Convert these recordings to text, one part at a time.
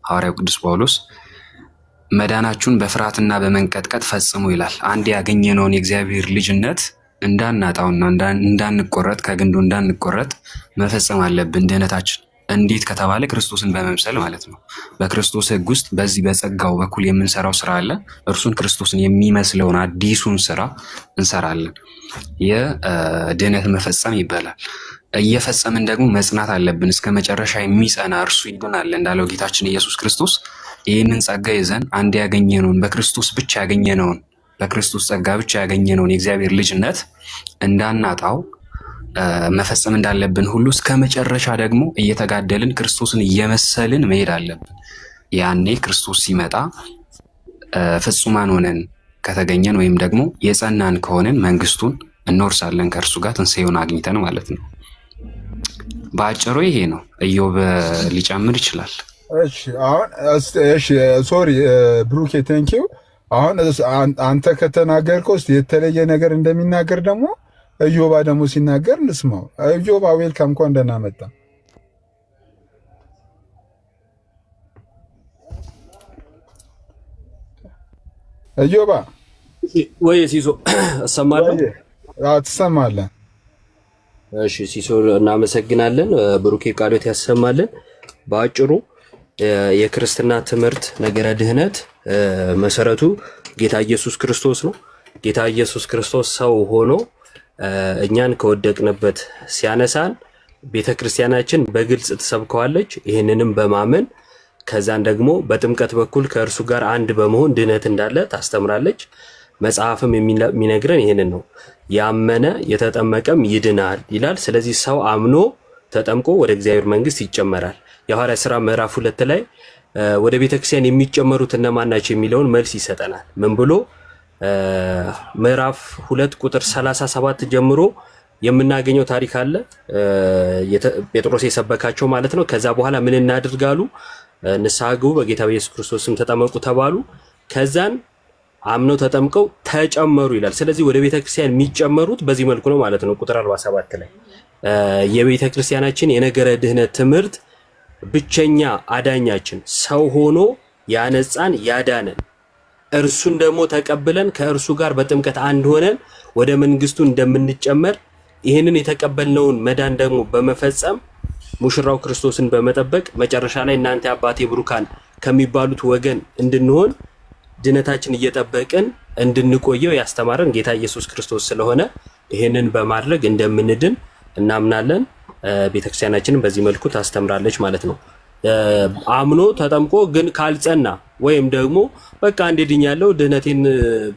ሐዋርያው ቅዱስ ጳውሎስ መዳናችሁን በፍርሃትና በመንቀጥቀጥ ፈጽሙ ይላል። አንድ ያገኘነውን የእግዚአብሔር ልጅነት እንዳናጣውና እንዳንቆረጥ ከግንዱ እንዳንቆረጥ መፈጸም አለብን ድህነታችን። እንዴት ከተባለ ክርስቶስን በመምሰል ማለት ነው። በክርስቶስ ሕግ ውስጥ በዚህ በጸጋው በኩል የምንሰራው ስራ አለ። እርሱን ክርስቶስን የሚመስለውን አዲሱን ስራ እንሰራለን። የድህነት መፈጸም ይባላል። እየፈጸምን ደግሞ መጽናት አለብን። እስከ መጨረሻ የሚጸና እርሱ ይድናል እንዳለው ጌታችን ኢየሱስ ክርስቶስ ይህንን ጸጋ ይዘን አንድ ያገኘነውን በክርስቶስ ብቻ ያገኘነውን በክርስቶስ ጸጋ ብቻ ያገኘነውን የእግዚአብሔር ልጅነት እንዳናጣው መፈጸም እንዳለብን ሁሉ እስከ መጨረሻ ደግሞ እየተጋደልን ክርስቶስን እየመሰልን መሄድ አለብን። ያኔ ክርስቶስ ሲመጣ ፍጹማን ሆነን ከተገኘን ወይም ደግሞ የጸናን ከሆነን መንግስቱን እንወርሳለን ከእርሱ ጋር ትንሣኤውን አግኝተን ማለት ነው። በአጭሩ ይሄ ነው። ኢዮብ ሊጨምር ይችላል። እሺ አሁን ሶሪ ብሩኬ ቴንኪው። አሁን አንተ ከተናገርከው እስኪ የተለየ ነገር እንደሚናገር ደግሞ ኢዮባ ደግሞ ሲናገር እንስማው። ኢዮባ ዌልካም፣ እንኳን ደህና መጣ። ኢዮባ ወይ ሲሶ እሰማለሁ። ትሰማለህ? እሺ ሲሶ እናመሰግናለን። ብሩኬ ቃሎት ያሰማልን። በአጭሩ የክርስትና ትምህርት ነገረ ድህነት መሰረቱ ጌታ ኢየሱስ ክርስቶስ ነው። ጌታ ኢየሱስ ክርስቶስ ሰው ሆኖ እኛን ከወደቅንበት ሲያነሳን ቤተክርስቲያናችን በግልጽ ትሰብከዋለች። ይህንንም በማመን ከዛን ደግሞ በጥምቀት በኩል ከእርሱ ጋር አንድ በመሆን ድህነት እንዳለ ታስተምራለች። መጽሐፍም የሚነግረን ይህንን ነው። ያመነ የተጠመቀም ይድናል ይላል። ስለዚህ ሰው አምኖ ተጠምቆ ወደ እግዚአብሔር መንግስት ይጨመራል። የሐዋርያት ሥራ ምዕራፍ 2 ላይ ወደ ቤተክርስቲያን የሚጨመሩት እነማን ናቸው የሚለውን መልስ ይሰጠናል። ምን ብሎ ምዕራፍ 2 ቁጥር 37 ጀምሮ የምናገኘው ታሪክ አለ። ጴጥሮስ የሰበካቸው ማለት ነው። ከዛ በኋላ ምን እናድርጋሉ? ንስሐ ግቡ፣ በጌታ በኢየሱስ ክርስቶስም ተጠመቁ ተባሉ። ከዛን አምነው ተጠምቀው ተጨመሩ ይላል። ስለዚህ ወደ ቤተክርስቲያን የሚጨመሩት በዚህ መልኩ ነው ማለት ነው። ቁጥር 47 ላይ የቤተክርስቲያናችን የነገረ ድህነት ትምህርት ብቸኛ አዳኛችን ሰው ሆኖ ያነጻን ያዳነን እርሱን ደግሞ ተቀብለን ከእርሱ ጋር በጥምቀት አንድ ሆነን ወደ መንግስቱ እንደምንጨመር ይህንን የተቀበልነውን መዳን ደግሞ በመፈጸም ሙሽራው ክርስቶስን በመጠበቅ መጨረሻ ላይ እናንተ አባቴ ብሩካን ከሚባሉት ወገን እንድንሆን ድነታችን እየጠበቅን እንድንቆየው ያስተማረን ጌታ ኢየሱስ ክርስቶስ ስለሆነ ይህንን በማድረግ እንደምንድን እናምናለን። ቤተክርስቲያናችንን በዚህ መልኩ ታስተምራለች ማለት ነው። አምኖ ተጠምቆ ግን ካልጸና ወይም ደግሞ በቃ እንድኛለው ድህነቴን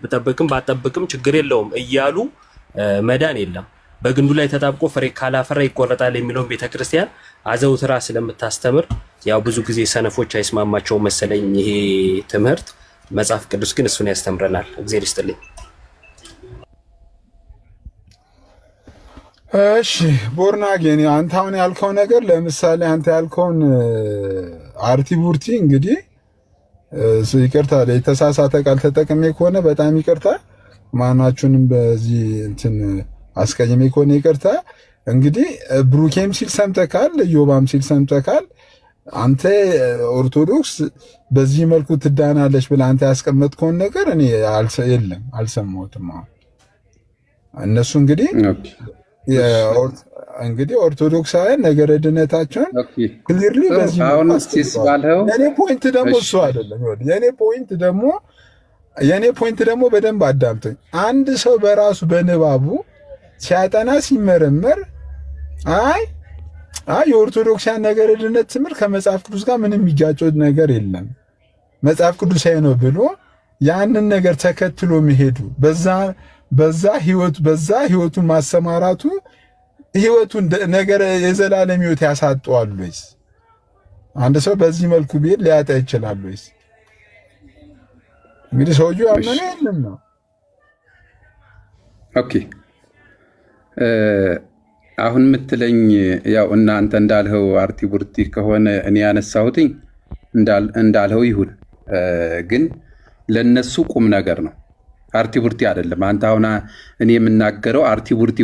ብጠብቅም ባጠብቅም ችግር የለውም እያሉ መዳን የለም። በግንዱ ላይ ተጣብቆ ፍሬ ካላፈራ ይቆረጣል የሚለውን ቤተክርስቲያን አዘውትራ ስለምታስተምር ያው ብዙ ጊዜ ሰነፎች አይስማማቸው መሰለኝ ይሄ ትምህርት። መጽሐፍ ቅዱስ ግን እሱን ያስተምረናል። እግዚአብሔር ይስጥልኝ። እሺ ቦርናጌን አንተ አሁን ያልከው ነገር ለምሳሌ አንተ ያልከውን አርቲቡርቲ እንግዲህ ይቅርታ የተሳሳተ ቃል ተጠቅሜ ከሆነ በጣም ይቅርታ። ማናችሁንም በዚህ እንትን አስቀይሜ ከሆነ ይቅርታ። እንግዲህ ብሩኬም ሲል ሰምተካል፣ ኢዮባም ሲል ሰምተካል። አንተ ኦርቶዶክስ በዚህ መልኩ ትዳናለች ብለህ አንተ ያስቀመጥከውን ነገር እኔ የለም አልሰማሁትም። እነሱ እንግዲህ ኦርቶዶክሳውያን ነገረ ድነታቸውን ክሊርሊ በዚህ የኔ ፖይንት ደግሞ እሱ አይደለም። የኔ ፖይንት ደግሞ በደንብ አዳምጠኝ። አንድ ሰው በራሱ በንባቡ ሲያጠና ሲመረመር አይ የኦርቶዶክሳውያን ነገረ ድነት ትምህርት ከመጽሐፍ ቅዱስ ጋር ምንም የሚጋጨው ነገር የለም መጽሐፍ ቅዱሳዊ ነው ብሎ ያንን ነገር ተከትሎ መሄዱ በዛ ህይወቱን ማሰማራቱ ህይወቱን ነገር የዘላለም ህይወት ያሳጠዋል ወይስ? አንድ ሰው በዚህ መልኩ ቢሄድ ሊያጣ ይችላል ወይስ? እንግዲህ ሰውዬው ያመነ የለም ነው። ኦኬ አሁን የምትለኝ ያው እናንተ እንዳልኸው አርቲ ቡርቲ ከሆነ እኔ ያነሳሁትኝ እንዳልኸው ይሁን፣ ግን ለነሱ ቁም ነገር ነው፣ አርቲ ቡርቲ አይደለም። አንተ አሁን እኔ የምናገረው አርቲ ቡርቲ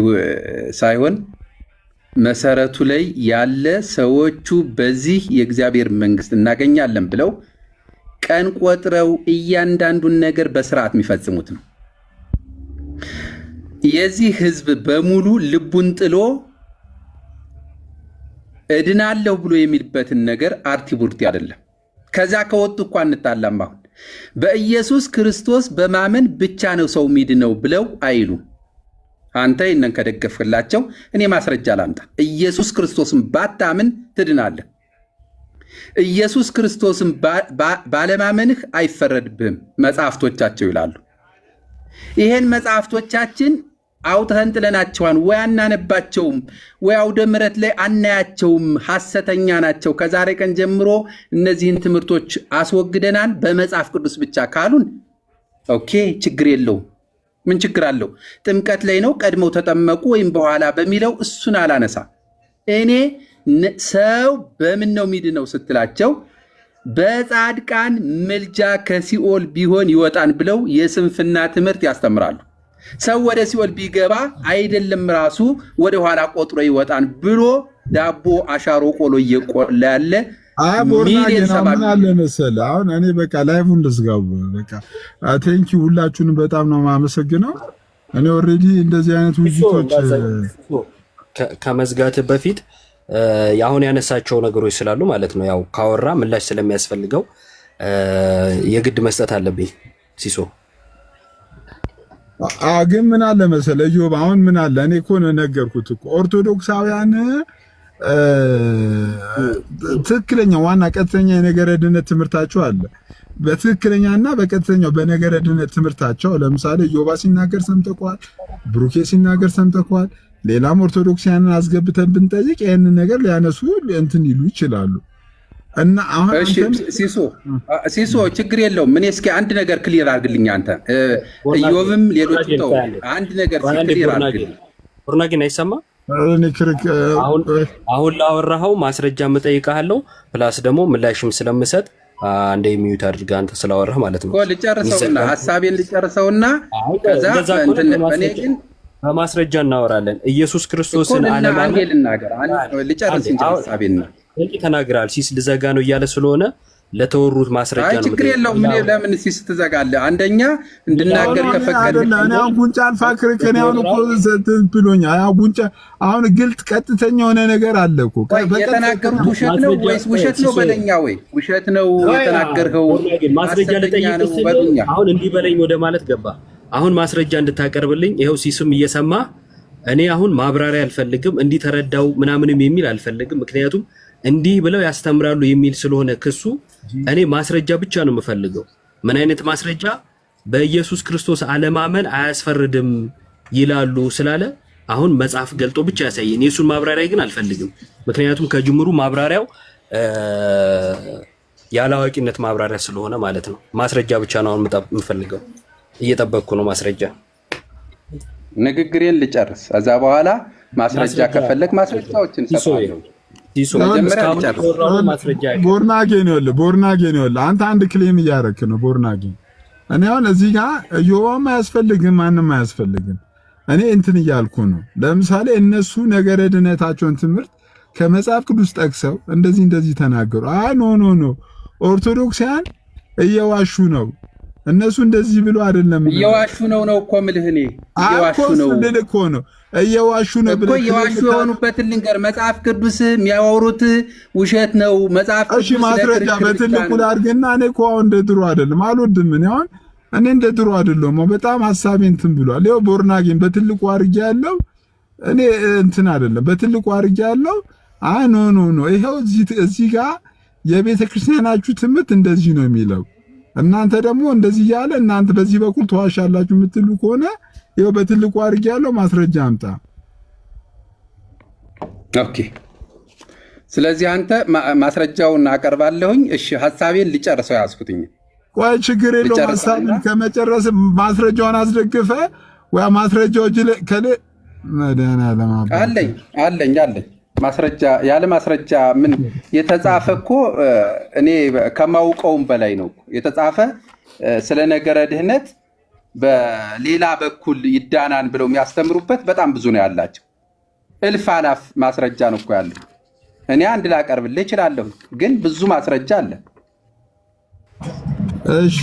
ሳይሆን መሰረቱ ላይ ያለ ሰዎቹ በዚህ የእግዚአብሔር መንግስት እናገኛለን ብለው ቀን ቆጥረው እያንዳንዱን ነገር በስርዓት የሚፈጽሙት ነው። የዚህ ህዝብ በሙሉ ልቡን ጥሎ እድናለሁ ብሎ የሚልበትን ነገር አርቲ ቡርቲ አይደለም። ከዛ ከወጡ እኮ እንጣላም። አሁን በኢየሱስ ክርስቶስ በማመን ብቻ ነው ሰው ሚድነው ብለው አይሉ። አንተ ይህንን ከደገፍክላቸው እኔ ማስረጃ ላምጣ። ኢየሱስ ክርስቶስን ባታምን ትድናለህ። ኢየሱስ ክርስቶስን ባለማመንህ አይፈረድብህም መጽሐፍቶቻቸው ይላሉ። ይሄን መጽሐፍቶቻችን አውጥተን ጥለናቸዋል። ወይ አናነባቸውም፣ ወይ አውደ ምሕረት ላይ አናያቸውም፣ ሐሰተኛ ናቸው። ከዛሬ ቀን ጀምሮ እነዚህን ትምህርቶች አስወግደናል በመጽሐፍ ቅዱስ ብቻ ካሉን ኦኬ፣ ችግር የለውም። ምን ችግር አለው? ጥምቀት ላይ ነው ቀድመው ተጠመቁ ወይም በኋላ በሚለው እሱን አላነሳ። እኔ ሰው በምን ነው ሚድነው ስትላቸው በጻድቃን ምልጃ ከሲኦል ቢሆን ይወጣን ብለው የስንፍና ትምህርት ያስተምራሉ። ሰው ወደ ሲኦል ቢገባ አይደለም ራሱ ወደ ኋላ ቆጥሮ ይወጣን ብሎ ዳቦ አሻሮ ቆሎ እየቆላ ያለ ቦርናጌን ምን አለ መሰለህ፣ አሁን እኔ በቃ ላይቭን ልዝጋው። በቃ ቴንኪ ሁላችሁንም በጣም ነው የማመሰግነው። እኔ ኦልሬዲ እንደዚህ አይነት ውይይቶች ከመዝጋት በፊት አሁን ያነሳቸው ነገሮች ስላሉ ማለት ነው፣ ያው ካወራ ምላሽ ስለሚያስፈልገው የግድ መስጠት አለብኝ። ሲሶ ግን ምን አለ መሰለህ ኢዮብ፣ አሁን ምን አለ እኔ እኮ ነገርኩት እኮ ኦርቶዶክሳውያን ትክክለኛ ዋና ቀጥተኛ የነገረ ድነት ትምህርታቸው አለ። በትክክለኛና በቀጥተኛው በነገረ ድነት ትምህርታቸው ለምሳሌ ኢዮባ ሲናገር ሰምተኳል፣ ብሩኬ ሲናገር ሰምተኳል። ሌላም ኦርቶዶክሳውያንን አስገብተን ብንጠይቅ ይህንን ነገር ሊያነሱ እንትን ይሉ ይችላሉ። እና አሁን ሲሶ ችግር የለውም። ምን እስኪ አንድ ነገር ክሊር አድርግልኝ አንተ ኢዮብም ሌሎች ተው አንድ ነገር ክሊር አድርግልኝ። ቡርናጌን አይሰማ አሁን ላወራኸው ማስረጃ እጠይቅሃለሁ፣ ፕላስ ደግሞ ምላሽም ስለምሰጥ አንዴ ሚዩት አድርገህ አንተ ስላወራህ ማለት ነው። ልጨርሰውና ሀሳቤን ልጨርሰውና ከዛ እኔ ግን በማስረጃ እናወራለን። ኢየሱስ ክርስቶስን አንዴ ልናገር ልጨርስ እንጂ ሀሳቤን ነው ተናግራል። ሲስ ልዘጋ ነው እያለ ስለሆነ ለተወሩት ማስረጃ ነው። ችግር የለውም። ለምን ሲስ ትዘጋለህ? አንደኛ እንድናገር ከፈቀድክ አሁን ጉንጫ አልፋክር ከኔውን እኮ ብሎኛ ጉንጫ አሁን ግልጥ ቀጥተኛ የሆነ ነገር አለ እኮ የተናገሩት ውሸት ነው ወይስ ውሸት ነው በለኛ፣ ወይ ውሸት ነው የተናገርከው ማስረጃ ልጠይቅህ አሁን እንዲህ በለኝ ወደ ማለት ገባ። አሁን ማስረጃ እንድታቀርብልኝ ይኸው ሲስም እየሰማ እኔ አሁን ማብራሪያ አልፈልግም፣ እንዲህ ተረዳው ምናምንም የሚል አልፈልግም። ምክንያቱም እንዲህ ብለው ያስተምራሉ የሚል ስለሆነ ክሱ እኔ ማስረጃ ብቻ ነው የምፈልገው። ምን አይነት ማስረጃ? በኢየሱስ ክርስቶስ አለማመን አያስፈርድም ይላሉ ስላለ አሁን መጽሐፍ ገልጦ ብቻ ያሳየኝ። የሱን ማብራሪያ ግን አልፈልግም። ምክንያቱም ከጅምሩ ማብራሪያው ያላዋቂነት ማብራሪያ ስለሆነ ማለት ነው። ማስረጃ ብቻ ነው አሁን የምፈልገው። እየጠበቅኩ ነው ማስረጃ። ንግግሬን ልጨርስ፣ ከዛ በኋላ ማስረጃ ከፈለክ ማስረጃዎችን ሰጣለሁ። ቦርናጌን ይኸውልህ አንተ አንድ ክሌም እያደረክ ነው። ቦርናጌን እኔ አሁን እዚህ ጋር ኢዮባም አያስፈልግም ማንም አያስፈልግም። እኔ እንትን እያልኩ ነው። ለምሳሌ እነሱ ነገረ ድነታቸውን ትምህርት ከመጽሐፍ ቅዱስ ጠቅሰው እንደዚህ ተናገሩ። ኖ ኦርቶዶክሳውያን እየዋሹ ነው። እነሱ እንደዚህ ብሎ አይደለም እየዋሹ ነው እኮ የምልህ እኔ እየዋሹ ነው እየዋሹ ነው እኮ እየዋሹ የሆኑበትን ልንገር። መጽሐፍ ቅዱስ የሚያወሩት ውሸት ነው። መጽሐፍ ቅዱስ ማስረጃ በትልቁ ላድርግና እኔ እኮ አሁን እንደ ድሮ አይደለም አልወድም። እኔ እንደ ድሮ አይደለም። በጣም ሐሳቤን እንትን ብሏል። ይኸው ቦርናጌን በትልቁ አድርጌ ያለው እኔ እንትን አይደለም በትልቁ አድርጌ ያለው ኖ ይኸው እዚህ ጋር የቤተ ክርስቲያናችሁ ትምህርት እንደዚህ ነው የሚለው። እናንተ ደግሞ እንደዚህ ያለ እናንተ በዚህ በኩል ተዋሻላችሁ የምትሉ ከሆነ ይኸው በትልቁ አድርጌ ያለው ማስረጃ አምጣ። ኦኬ፣ ስለዚህ አንተ ማስረጃውን አቀርባለሁኝ። እሺ፣ ሐሳቤን ልጨርሰው ያዝኩትኝ። ቆይ ችግር የለውም። ሐሳቤን ከመጨረስ ማስረጃውን አስደግፈ ወይ ማስረጃው ከለ መዳና ለማባ አለኝ ማስረጃ ያለ ማስረጃ ምን የተጻፈ እኮ እኔ ከማውቀውም በላይ ነው የተጻፈ። ስለ ነገረ ድህነት በሌላ በኩል ይዳናን ብለው የሚያስተምሩበት በጣም ብዙ ነው ያላቸው። እልፍ አላፍ ማስረጃ ነው እኮ ያለው። እኔ አንድ ላቀርብልህ እችላለሁ፣ ግን ብዙ ማስረጃ አለ። እሺ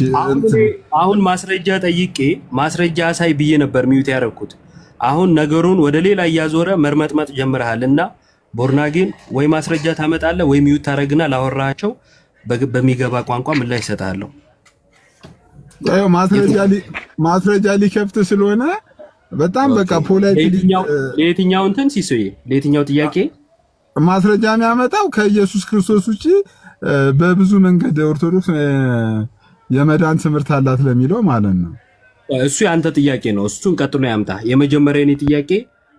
አሁን ማስረጃ ጠይቄ ማስረጃ አሳይ ብዬ ነበር ሚዩት ያደረኩት። አሁን ነገሩን ወደ ሌላ እያዞረ መርመጥመጥ ጀምረሃል እና ቦርናጌን ወይ ማስረጃ ታመጣለህ ወይ ሚዩት ታደርግና ላወራቸው በሚገባ ቋንቋ ምላሽ እሰጥሃለሁ። ማስረጃ ሊከፍት ስለሆነ በጣም በቃ ለየትኛው እንትን ሲሶዬ ለየትኛው ጥያቄ ማስረጃ የሚያመጣው ከኢየሱስ ክርስቶስ ውጪ በብዙ መንገድ ኦርቶዶክስ የመዳን ትምህርት አላት ለሚለው ማለት ነው። እሱ ያንተ ጥያቄ ነው። እሱን ቀጥሎ ያምጣ። የመጀመሪያ የኔ ጥያቄ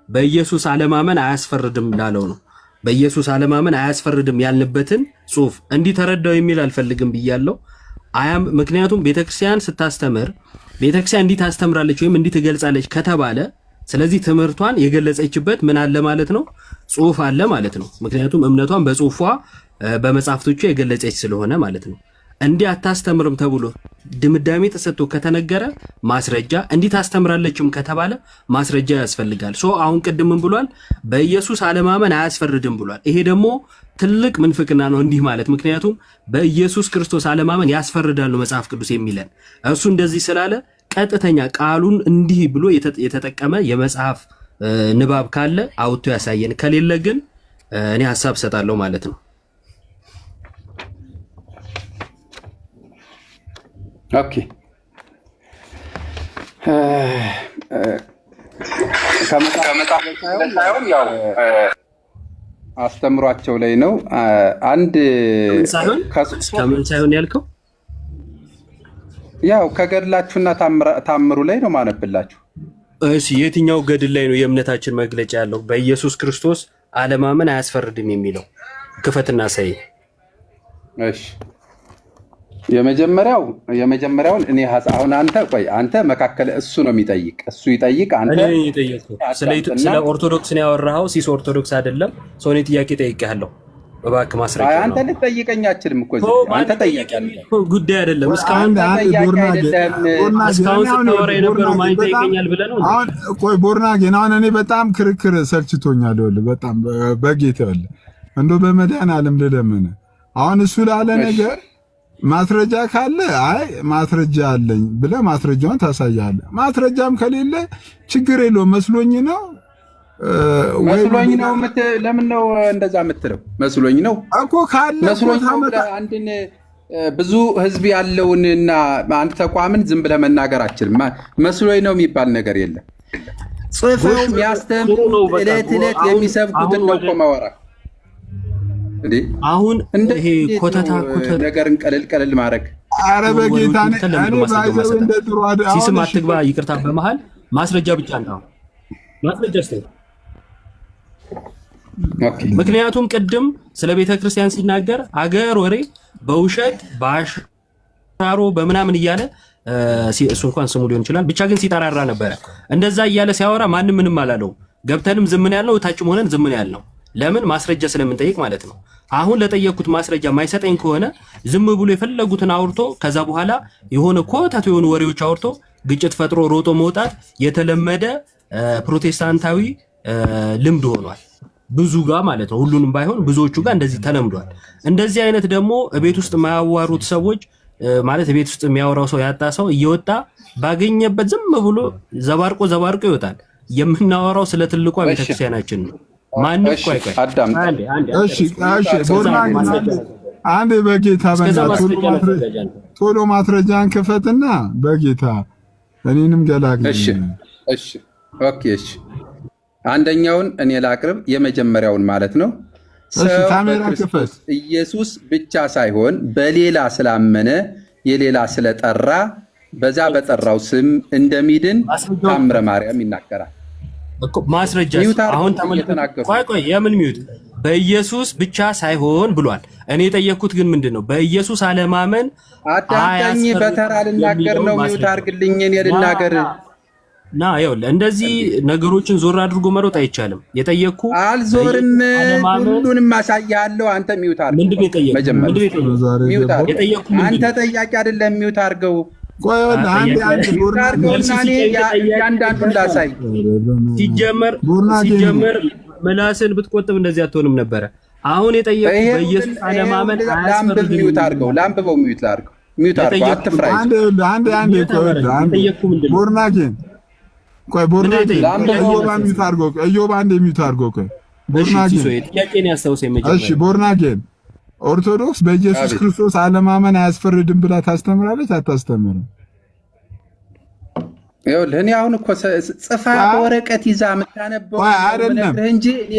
በኢየሱስ አለማመን አያስፈርድም ላለው ነው። በኢየሱስ አለማመን አያስፈርድም ያልንበትን ጽሑፍ እንዲህ ተረዳው የሚል አልፈልግም ብያለሁ። ምክንያቱም ቤተክርስቲያን ስታስተምር ቤተክርስቲያን እንዲህ ታስተምራለች ወይም እንዲህ ትገልጻለች ከተባለ ስለዚህ ትምህርቷን የገለጸችበት ምን አለ ማለት ነው? ጽሑፍ አለ ማለት ነው። ምክንያቱም እምነቷን በጽሑፏ በመጽሐፍቶቿ የገለጸች ስለሆነ ማለት ነው። እንዲህ አታስተምርም ተብሎ ድምዳሜ ተሰጥቶ ከተነገረ ማስረጃ፣ እንዲህ ታስተምራለችም ከተባለ ማስረጃ ያስፈልጋል። አሁን ቅድም ምን ብሏል? በኢየሱስ አለማመን አያስፈርድም ብሏል። ይሄ ደግሞ ትልቅ ምንፍቅና ነው እንዲህ ማለት። ምክንያቱም በኢየሱስ ክርስቶስ አለማመን ያስፈርዳል ነው መጽሐፍ ቅዱስ የሚለን። እሱ እንደዚህ ስላለ ቀጥተኛ ቃሉን እንዲህ ብሎ የተጠቀመ የመጽሐፍ ንባብ ካለ አውጥቶ ያሳየን፣ ከሌለ ግን እኔ ሐሳብ ሰጣለሁ ማለት ነው። ኦኬ ከመጽሐፍ ሳይሆን ያው አስተምሯቸው ላይ ነው። አንድ ከምን ሳይሆን ያልከው ያው ከገድላችሁና ታምሩ ላይ ነው ማነብላችሁ። እሺ የትኛው ገድል ላይ ነው የእምነታችን መግለጫ ያለው? በኢየሱስ ክርስቶስ አለማመን አያስፈርድም የሚለው ክፈትና ሳይ። እሺ የመጀመሪያውን እኔ አሁን አንተ መካከል እሱ ነው የሚጠይቅ፣ እሱ ይጠይቅ። አንተ ስለ ኦርቶዶክስ ነው ያወራኸው፣ ሲስ ኦርቶዶክስ አይደለም። ሰው እኔ ጥያቄ ጠይቄሃለሁ፣ እባክህ ማስረጃ። አንተ ልትጠይቀኝ አችልም እኮ አንተ ጠይቀኝ ጉዳይ አይደለም። እስካሁን ስታወራ የነበረው ማን ይጠይቀኛል ብለህ ነው? አሁን ቆይ ቦርናጌን፣ አሁን እኔ በጣም ክርክር ሰልችቶኛል። በጣም በጌታ ያለ እንደው በመድኃኒዓለም ልለምን። አሁን እሱ ላለ ነገር ማስረጃ ካለ አይ ማስረጃ አለኝ ብለህ ማስረጃውን ታሳያለህ። ማስረጃም ከሌለ ችግር የለውም መስሎኝ ነው ለምን ነው እንደዛ የምትለው? መስሎኝ ነው እኮ ካለ አንድን ብዙ ህዝብ ያለውንና አንድ ተቋምን ዝም ብለህ መናገር አችልም። መስሎኝ ነው የሚባል ነገር የለም። ጽፈው የሚያስተምሩ ዕለት የሚሰብኩትን ነው እኮ ማወራ። አሁን ይሄ ኮተታ ነገርን ቀለል ማድረግ። ኧረ በጌታ እኔ ባይዘው እንደ ጥሩ ሲስም አትግባ። ይቅርታ በመሃል ማስረጃ ብቻ ነው ማስረጃ ስለ ምክንያቱም ቅድም ስለ ቤተ ክርስቲያን ሲናገር አገር ወሬ በውሸት በአሻሮ በምናምን እያለ እሱ እንኳን ስሙ ሊሆን ይችላል ብቻ ግን ሲጠራራ ነበረ። እንደዛ እያለ ሲያወራ ማንም ምንም አላለው። ገብተንም ዝምን ያልነው ታችም ሆነን ዝምን ያልነው ለምን? ማስረጃ ስለምንጠይቅ ማለት ነው። አሁን ለጠየቁት ማስረጃ ማይሰጠኝ ከሆነ ዝም ብሎ የፈለጉትን አውርቶ ከዛ በኋላ የሆነ ኮታቱ የሆኑ ወሬዎች አውርቶ ግጭት ፈጥሮ ሮጦ መውጣት የተለመደ ፕሮቴስታንታዊ ልምድ ሆኗል። ብዙ ጋር ማለት ነው፣ ሁሉንም ባይሆን ብዙዎቹ ጋር እንደዚህ ተለምዷል። እንደዚህ አይነት ደግሞ ቤት ውስጥ የማያዋሩት ሰዎች ማለት ቤት ውስጥ የሚያወራው ሰው ያጣ ሰው እየወጣ ባገኘበት ዝም ብሎ ዘባርቆ ይወጣል። የምናወራው ስለ ትልቋ ቤተክርስቲያናችን ነው። ማንም ቆይ አንዴ በጌታ ቶሎ ማስረጃን ክፈትና በጌታ እኔንም ገላግኝ። እሺ አንደኛውን እኔ ላቅርብ፣ የመጀመሪያውን ማለት ነው። ክርስቶስ ኢየሱስ ብቻ ሳይሆን በሌላ ስላመነ የሌላ ስለጠራ በዛ በጠራው ስም እንደሚድን ታምረ ማርያም ይናገራል። ማስረጃ አሁን ቆይ የምን ሚዩት በኢየሱስ ብቻ ሳይሆን ብሏል። እኔ የጠየኩት ግን ምንድነው? በኢየሱስ አለማመን አዳምጠኝ፣ በተራ ልናገር ነው። ሚዩት አድርግልኝ፣ እኔ ልናገር ና ይኸውልህ፣ እንደዚህ ነገሮችን ዞር አድርጎ መሮጥ አይቻልም። የጠየኩ አልዞርም፣ ሁሉንም አሳያለሁ። አንተ ሚዩት አድርገው። ምንድነው የጠየኩ? አንተ ጠያቂ አይደለም፣ ሚዩት አድርገው። ቆይ አንዴ ያንዳንዱን ላሳይ። ሲጀመር ምላስን ብትቆጥብ እንደዚህ አትሆንም ነበረ። አሁን የጠየቁ በኢየሱስ አለማመን አያስፈርድም። ሚዩት አድርገው፣ ላምብበው፣ ሚዩት ላድርገው፣ ሚዩት አድርገው። አትፍራ። አንድ ቦርናጌን ቆይ፣ ቦርናጌን እዮባ ሚዩት አድርገው፣ እዮባ አንድ ሚዩት አድርገው። ቆይ ቦርናጌን ጥያቄን ያስታውሰኝ መጀመሪያ። እሺ ቦርናጌን ኦርቶዶክስ በኢየሱስ ክርስቶስ አለማመን አያስፈርድም ብላ ታስተምራለች አታስተምርም? ይኸውልህ እኔ አሁን እኮ ጽፋ በወረቀት ይዛ የምታነበው አይደለም እንጂ እኔ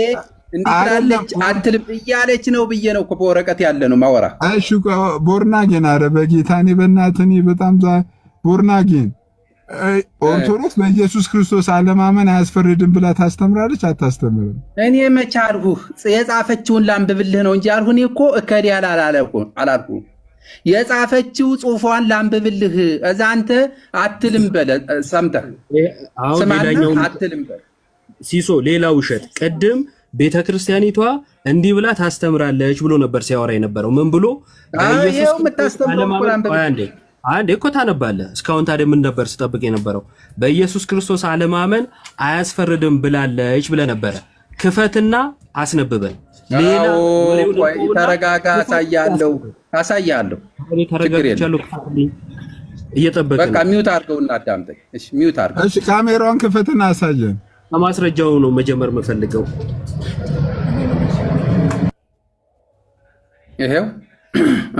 እንዲላለች አትልም እያለች ነው ብዬ ነው እኮ በወረቀት ያለ ነው ማወራ። እሺ ቦርናጌን፣ ኧረ በጌታ እኔ በእናትህ እኔ በጣም ቦርናጌን ኦርቶዶክስ በኢየሱስ ክርስቶስ አለማመን አያስፈርድም ብላ ታስተምራለች አታስተምርም? እኔ መቼ አልሁህ? የጻፈችውን ላንብብልህ ነው እንጂ አልሁህ። እኔ እኮ እከዲ አላልኩህ። የጻፈችው ጽሑፏን ላንብብልህ። እዛ አንተ አትልም በለ ሰምተህ ስማለህ አትልም በለ ሲሶ። ሌላ ውሸት ቅድም ቤተ ክርስቲያኒቷ እንዲህ ብላ ታስተምራለች ብሎ ነበር ሲያወራ የነበረው። ምን ብሎ በኢየሱስ ክርስቶስ አንዴ እኮ ታነባለህ። እስካሁን ታዲያ ምን ነበር ስጠብቅ የነበረው? በኢየሱስ ክርስቶስ አለማመን አያስፈርድም ብላለች ብለህ ነበረ። ክፈትና አስነብበን። ሌላ ተረጋጋ፣ አሳያለሁ። እየጠበቅን በቃ ሚውት አድርገውና አዳምጠኝ። እሺ ሚውት አድርገው። እሺ ካሜራውን ክፈትና አሳየን። ከማስረጃው ነው መጀመር የምፈልገው። ይሄው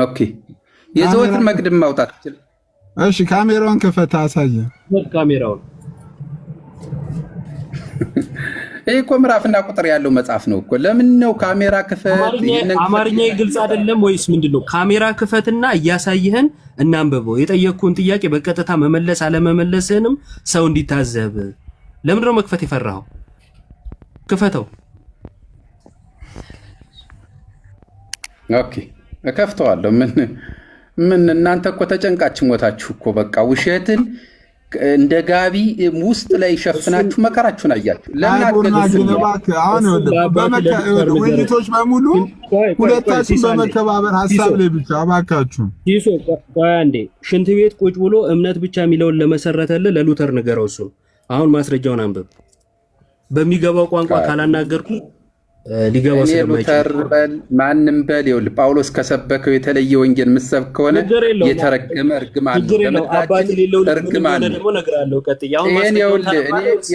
ኦኬ። የዘወትር መቅድም ማውጣት ይችላል። እሺ ካሜራውን ክፈት አሳየን። ካሜራውን ይሄ እኮ ምዕራፍና ቁጥር ያለው መጽሐፍ ነው እኮ። ለምን ነው ካሜራ ክፈት? አማርኛ ግልጽ አይደለም ወይስ ምንድነው? ካሜራ ክፈትና እያሳየህን እናንብበው። የጠየቅኩን ጥያቄ በቀጥታ መመለስ አለመመለስህንም ሰው እንዲታዘብ። ለምንድን ነው መክፈት የፈራኸው? ክፈተው። ኦኬ እከፍተዋለሁ። ምን እናንተ እኮ ተጨንቃችሁ ሞታችሁ እኮ በቃ ውሸትን እንደ ጋቢ ውስጥ ላይ ሸፍናችሁ መከራችሁን አያችሁ። ውይይቶች በሙሉ ሁለታችን በመከባበር ሀሳብ ላይ ብቻ እባካችሁ። አንዴ ሽንት ቤት ቁጭ ብሎ እምነት ብቻ የሚለውን ለመሰረተልህ ለሉተር ንገረው። እሱን አሁን ማስረጃውን አንብብ። በሚገባው ቋንቋ ካላናገርኩ ሊገባው ሉተር በል ማንም በል። ይኸውልህ ጳውሎስ ከሰበከው የተለየ ወንጌል ምሰብ ከሆነ የተረገመ እርግማን ነው። እርግማን ነው።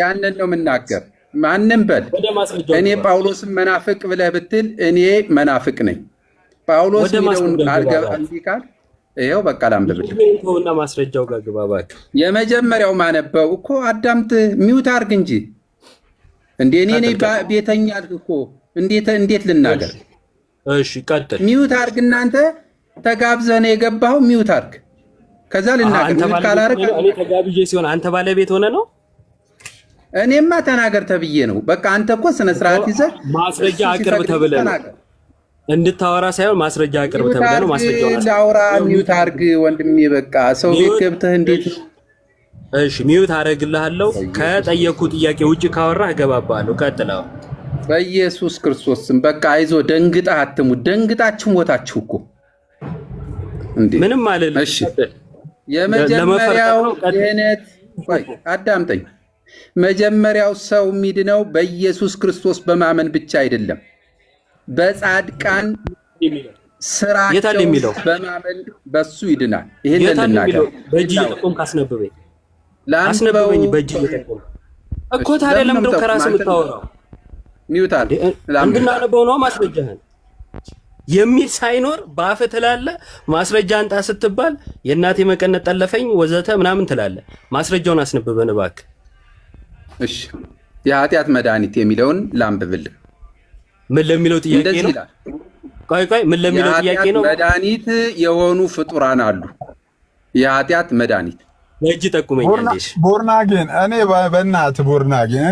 ያንን ነው የምናገር። ማንም በል። እኔ ጳውሎስን መናፍቅ ብለህ ብትል እኔ መናፍቅ ነኝ። ጳውሎስ የሚለውን እንዲህ ካል ይኸው በቃ ላንብብልህ። ማስረጃው ጋር ግባ እባክህ። የመጀመሪያው ማነበው እኮ አዳምጥ። ሚውት አድርግ እንጂ እንዴ እኔ ነኝ ቤተኛ አልክ እኮ። እንዴት ልናገር? እሺ ቀጥል። ሚውት አድርግ። እናንተ ተጋብዘህ ነው የገባኸው። ሚውት አድርግ፣ ከዛ ልናገር። ሚውት ካላደረግ እኔ ተጋብዤ ሲሆን አንተ ባለቤት ሆነ ነው። እኔማ ተናገር ተብዬ ነው። በቃ አንተ እኮ ስነ ስርዓት ይዘህ ማስረጃ አቅርብ ተብለህ ነው እንድታወራ ሳይሆን ማስረጃ አቅርብ ተብለህ ነው። ማስረጃው ላውራ። ሚውት አድርግ ወንድሜ። በቃ ሰው ቤት ገብተህ እንዴት ነው? እሺ ሚውት አደርግልሃለሁ። ከጠየኩ ጥያቄ ውጭ ካወራህ እገባብሃለሁ። ቀጥለው። በኢየሱስ ክርስቶስ ስም በቃ አይዞ። ደንግጣ አትሙት። ደንግጣችሁ ሞታችሁ እኮ እንዴ! ምንም ማለት እሺ የመጀመሪያው የነት አዳምጠኝ። መጀመሪያው ሰው የሚድነው በኢየሱስ ክርስቶስ በማመን ብቻ አይደለም፣ በጻድቃን ስራቸው በማመን በሱ ይድናል። ይሄን ልናገር። በእጅ እየጠቆምክ አስነብበኝ። አስነብበኝ በእጅ እየጠቆምክ እኮ። ታዲያ ለምንድን ነው ከራስህ የምታወራው? ሚውት አለ እንድናነበው ነው ማስረጃህን የሚል ሳይኖር በአፍህ ትላለህ። ማስረጃ አንጣ ስትባል የእናቴ መቀነት ጠለፈኝ ወዘተ ምናምን ትላለህ። ማስረጃውን አስነብበን እባክህ። እሺ የኃጢአት መድኃኒት የሚለውን ላንብብልህ። ምን ለሚለው ጥያቄ ነው? ቆይ ምን ለሚለው ጥያቄ ነው? መድኃኒት የሆኑ ፍጡራን አሉ። የኃጢአት መድኃኒት በእጅ ጠቁመኛለሽ። ቦርናጌን እኔ በእናትህ ቦርናጌን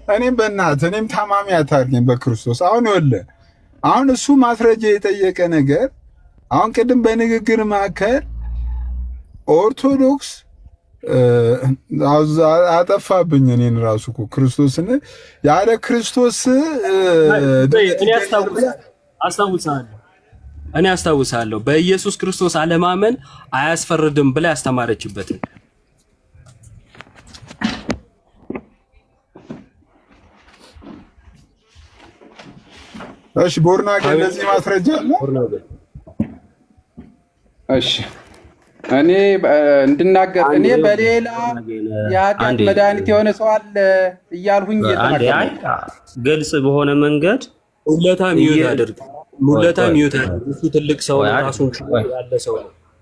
እኔም በእናትህ እኔም ታማሚ አታርገኝ በክርስቶስ። አሁን ይኸውልህ አሁን እሱ ማስረጃ የጠየቀ ነገር አሁን ቅድም በንግግር መካከል ኦርቶዶክስ አጠፋብኝ። እኔን ራሱ እኮ ክርስቶስን ያለ ክርስቶስ እኔ አስታውሳለሁ በኢየሱስ ክርስቶስ አለማመን አያስፈርድም ብላ ያስተማረችበትን እሺ ቦርናጌ እንደዚህ ማስረጃ አለ? እሺ እኔ እንድናገር እኔ በሌላ የኃጢአት መድኃኒት የሆነ ሰው አለ እያልሁኝ እየተናገርኩ ግልጽ በሆነ መንገድ ሙለታ ሚዩት አድርግ። እሱ ትልቅ ሰው ራሱን ያለ ሰው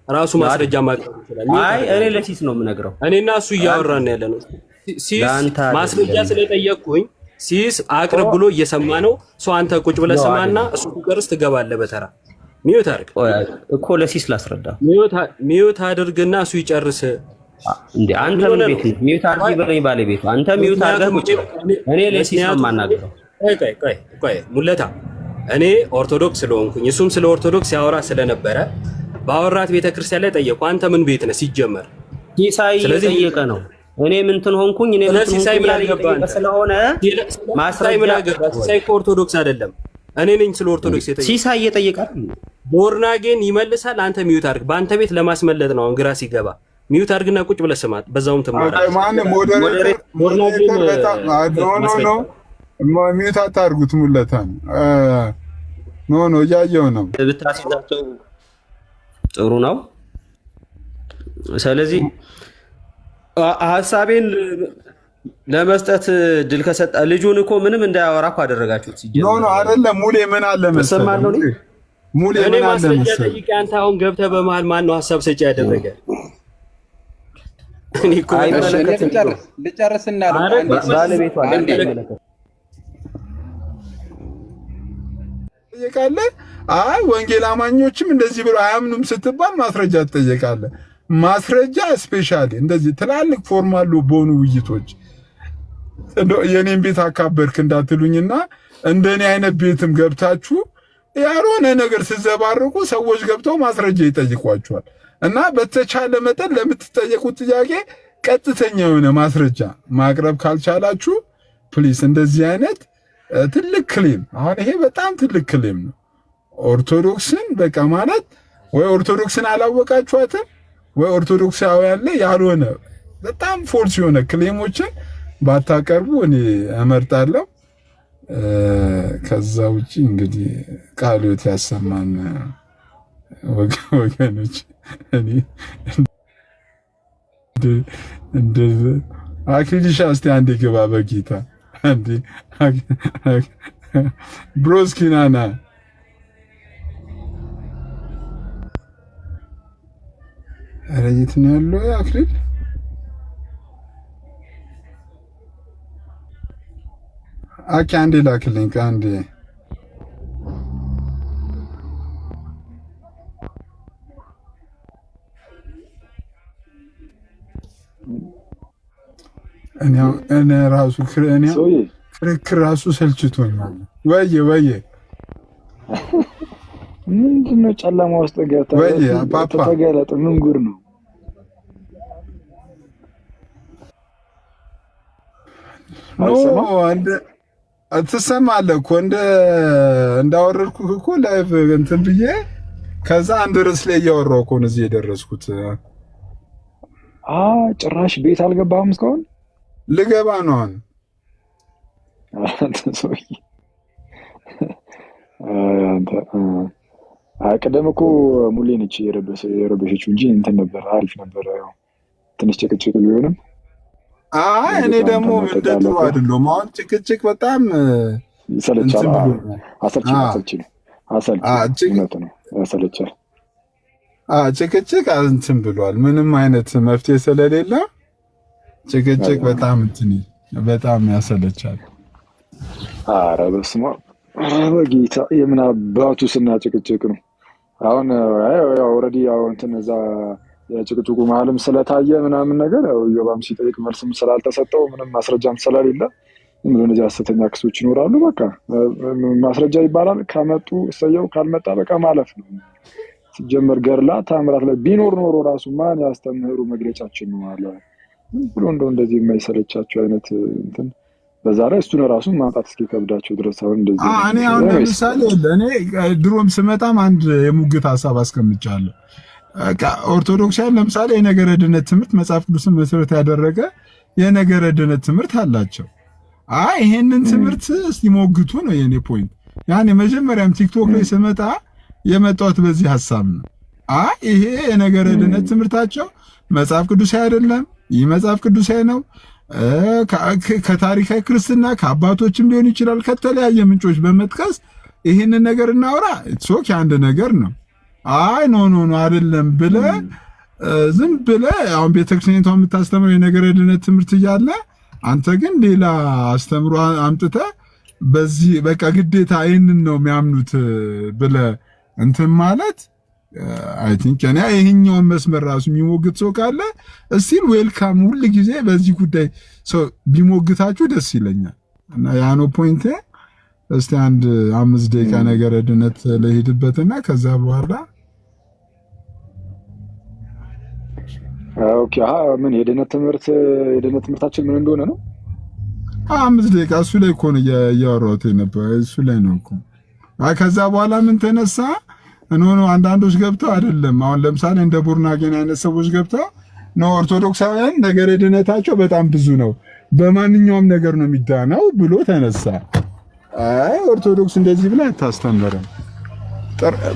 ራሱ ማስረጃ ማቅረብ ይችላል። አይ እኔ ለሲስ ነው የምነግረው። እኔና እሱ እያወራን ያለ ነው። ሲስ ማስረጃ ስለጠየቅኩኝ ሲስ አቅርብ ብሎ እየሰማ ነው። ሰው አንተ ቁጭ ብለህ ስማና እሱ ሲጨርስ ትገባለህ በተራ ሚዩት አድርግ እኮ ለሲስ ላስረዳ። ሚዩት አድርግና እሱ ይጨርስ። እንዴ አንተ ምን ቤት ነው ሚዩት አድርጊ በለኝ ባለቤቱ። አንተ ሚዩት አድርገህ ቁጭ እኔ ለሲስ ነው የማናገረው። ቆይ ሙለታ እኔ ኦርቶዶክስ ስለሆንኩኝ እሱም ስለ ኦርቶዶክስ ያወራ ስለነበረ ባወራት ቤተክርስቲያን ላይ ጠየቁ። አንተ ምን ቤት ነህ ሲጀመር? ሲሳይ እየጠየቀ ነው። እኔ ምንትን ሆንኩኝ? እኔ ምን ሲሳይ ምን አገባኝ ስለሆነ ማስረጃ ምን አገባ? ሲሳይ ኦርቶዶክስ አይደለም። እኔ ነኝ ስለ ኦርቶዶክስ የጠየቀ። ሲሳይ እየጠየቀ ቦርናጌን ይመልሳል። አንተ ሚዩት አድርግ። በአንተ ቤት ለማስመለጥ ነው። ግራ ሲገባ ሚዩት አድርግና ቁጭ ብለህ ስማት። በዛውም ትማራለህ። ማን ቦርናጌን ነው ሚዩት አታርጉት። ሙለታን ኖ እያየው ነው ብታስይዛቸው ጥሩ ነው። ስለዚህ ሐሳቤን ለመስጠት ድል ከሰጠ ልጁን እኮ ምንም እንዳያወራ እኮ አደረጋችሁት። ሲጀምር ኖ አይደለም። ሙሌ ምን አለ መሰለህ? ሙሌ ምን አለ መሰለህ? አንተ አሁን ገብተህ በመሃል ማን ነው ሐሳብ ሰጪ ያደረገ? እኔ እኮ ልጨርስና ባለቤቷ ትጠየቃለህ። አይ ወንጌል አማኞችም እንደዚህ ብሎ አያምኑም ስትባል ማስረጃ ትጠየቃለህ። ማስረጃ ስፔሻሊ እንደዚህ ትላልቅ ፎርማል በሆኑ ውይይቶች የኔን ቤት አካበርክ እንዳትሉኝና እንደኔ አይነት ቤትም ገብታችሁ ያልሆነ ነገር ስትዘባርቁ ሰዎች ገብተው ማስረጃ ይጠይቋቸዋል። እና በተቻለ መጠን ለምትጠየቁት ጥያቄ ቀጥተኛ የሆነ ማስረጃ ማቅረብ ካልቻላችሁ ፕሊስ እንደዚህ አይነት ትልቅ ክሌም፣ አሁን ይሄ በጣም ትልቅ ክሌም ነው። ኦርቶዶክስን በቃ ማለት ወይ ኦርቶዶክስን አላወቃችኋትም ወይ ኦርቶዶክሳውያን ላይ ያልሆነ በጣም ፎልስ የሆነ ክሌሞችን ባታቀርቡ እኔ እመርጣለሁ። ከዛ ውጪ እንግዲህ ቃልዮት ያሰማን ወገኖች። እኔ እንደ አክሊልሻ እስቲ አንዴ ግባ በጌታ አንዴ ብሮስኪናና ኧረ የት ነው ያለው አክሊል? አኪ አንዴ ላክልኝ ከአንዴ እኔ ራሱ ክርክር ራሱ ሰልችቶኛል። ወየ ምንድነው ጨለማ ውስጥ ገብተህ ተገለጥ? ምን ጉር ነው? ትሰማለህ እኮ እንዳወረድኩህ እኮ ላይቭ እንትን ብዬ ከዛ አንድ ርዕስ ላይ እያወራሁ እኮ ነው እዚህ የደረስኩት። ጭራሽ ቤት አልገባህም እስካሁን? ልገባ ነው አሁን። ቀደም እኮ ሙሌ ነች የረበሸችው እንጂ እንትን ነበር፣ አሪፍ ነበር። ትንሽ ጭቅጭቅ ቢሆንም እኔ ደግሞ እንደ ጥሩ አይደለም። አሁን ጭቅጭቅ በጣም ይሰለቻል። አሰልቺ ነው። ያሰለቻል። ጭቅጭቅ እንትን ብሏል። ምንም አይነት መፍትሄ ስለሌለ ጭቅጭቅ በጣም ያሰለቻል። ኧረ በስመ አብ በጌታ የምን አባቱ ስና ጭቅጭቅ ነው። አሁን ኦልሬዲ እንትን እዛ የጭቅጭቁ መሀልም ስለታየ ምናምን ነገር ዮባም ሲጠይቅ መልስም ስላልተሰጠው ምንም ማስረጃም ስለሌለ እነዚህ ሐሰተኛ ክሶች ይኖራሉ። በቃ ማስረጃ ይባላል። ከመጡ እሰየው፣ ካልመጣ በቃ ማለፍ ነው። ሲጀመር ገርላ ታምራት ላይ ቢኖር ኖሮ ራሱ ማን ያስተምህሩ መግለጫችን ነው አለ ብሎ እንደዚህ የማይሰለቻቸው አይነት እንትን በዛ ላይ እሱን ራሱ ማምጣት እስኪከብዳቸው ድረስ አሁን እንደዚህ እኔ አሁን ለምሳሌ እኔ ድሮም ስመጣም አንድ የሙግት ሐሳብ አስቀምጫለሁ። ኦርቶዶክሳውያን ለምሳሌ የነገረ ድነት ትምህርት መጽሐፍ ቅዱስን መሰረት ያደረገ የነገረ ድነት ትምህርት አላቸው። ይሄንን ትምህርት ሲሞግቱ ነው የኔ ፖይንት። ያኔ መጀመሪያም ቲክቶክ ላይ ስመጣ የመጣሁት በዚህ ሐሳብ ነው። ይሄ የነገረ ድነት ትምህርታቸው መጽሐፍ ቅዱሳዊ አይደለም፣ ይህ መጽሐፍ ቅዱሳዊ ነው። ከታሪካዊ ክርስትና ከአባቶችም ሊሆን ይችላል፣ ከተለያየ ምንጮች በመጥቀስ ይህንን ነገር እናውራ። ሶክ አንድ ነገር ነው። ኖ አይደለም ብለ ዝም ብለ አሁን ቤተክርስቲያኒቷ የምታስተምረው የነገረ ድነት ትምህርት እያለ አንተ ግን ሌላ አስተምሮ አምጥተ በዚህ በቃ ግዴታ ይህንን ነው የሚያምኑት ብለ እንትን ማለት አይ ቲንክ እኔ ይሄኛውን መስመር ራሱ የሚሞግት ሰው ካለ እስቲል ዌልካም። ሁሉ ጊዜ በዚህ ጉዳይ ሰው ቢሞግታችሁ ደስ ይለኛል። እና ያኖ ፖይንት እስቲ አንድ 5 ደቂቃ ነገረ ድነት ለሄድበትና ከዛ በኋላ ኦኬ። ምን የድነት ትምህርታችን ምን እንደሆነ ነው 5 ደቂቃ እሱ ላይ እኮ ነው እያወራሁት ነበር። እሱ ላይ ነው እኮ ከዛ በኋላ ምን ተነሳ አንዳንዶች ገብተው አይደለም አሁን ለምሳሌ እንደ ቡርናጌን አይነት ሰዎች ገብተው ነው ኦርቶዶክሳውያን ነገረ ድነታቸው በጣም ብዙ ነው፣ በማንኛውም ነገር ነው የሚዳነው ብሎ ተነሳ። ኦርቶዶክስ እንደዚህ ብላ አታስተምርም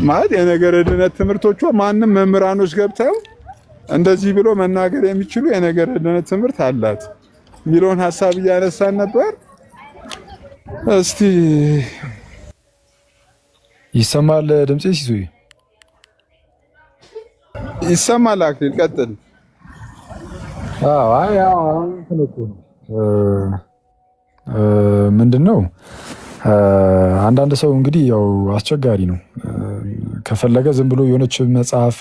ማለት የነገረ ድነት ትምህርቶቿ ማንም መምህራኖች ገብተው እንደዚህ ብሎ መናገር የሚችሉ የነገረ ድነት ትምህርት አላት የሚለውን ሐሳብ እያነሳን ነበር። እስቲ ይሰማል ድምጼ? ሲሱይ ይሰማል። አክሊል ቀጥል። ምንድነው አንዳንድ ሰው እንግዲህ ያው አስቸጋሪ ነው። ከፈለገ ዝም ብሎ የሆነች መጽሐፍ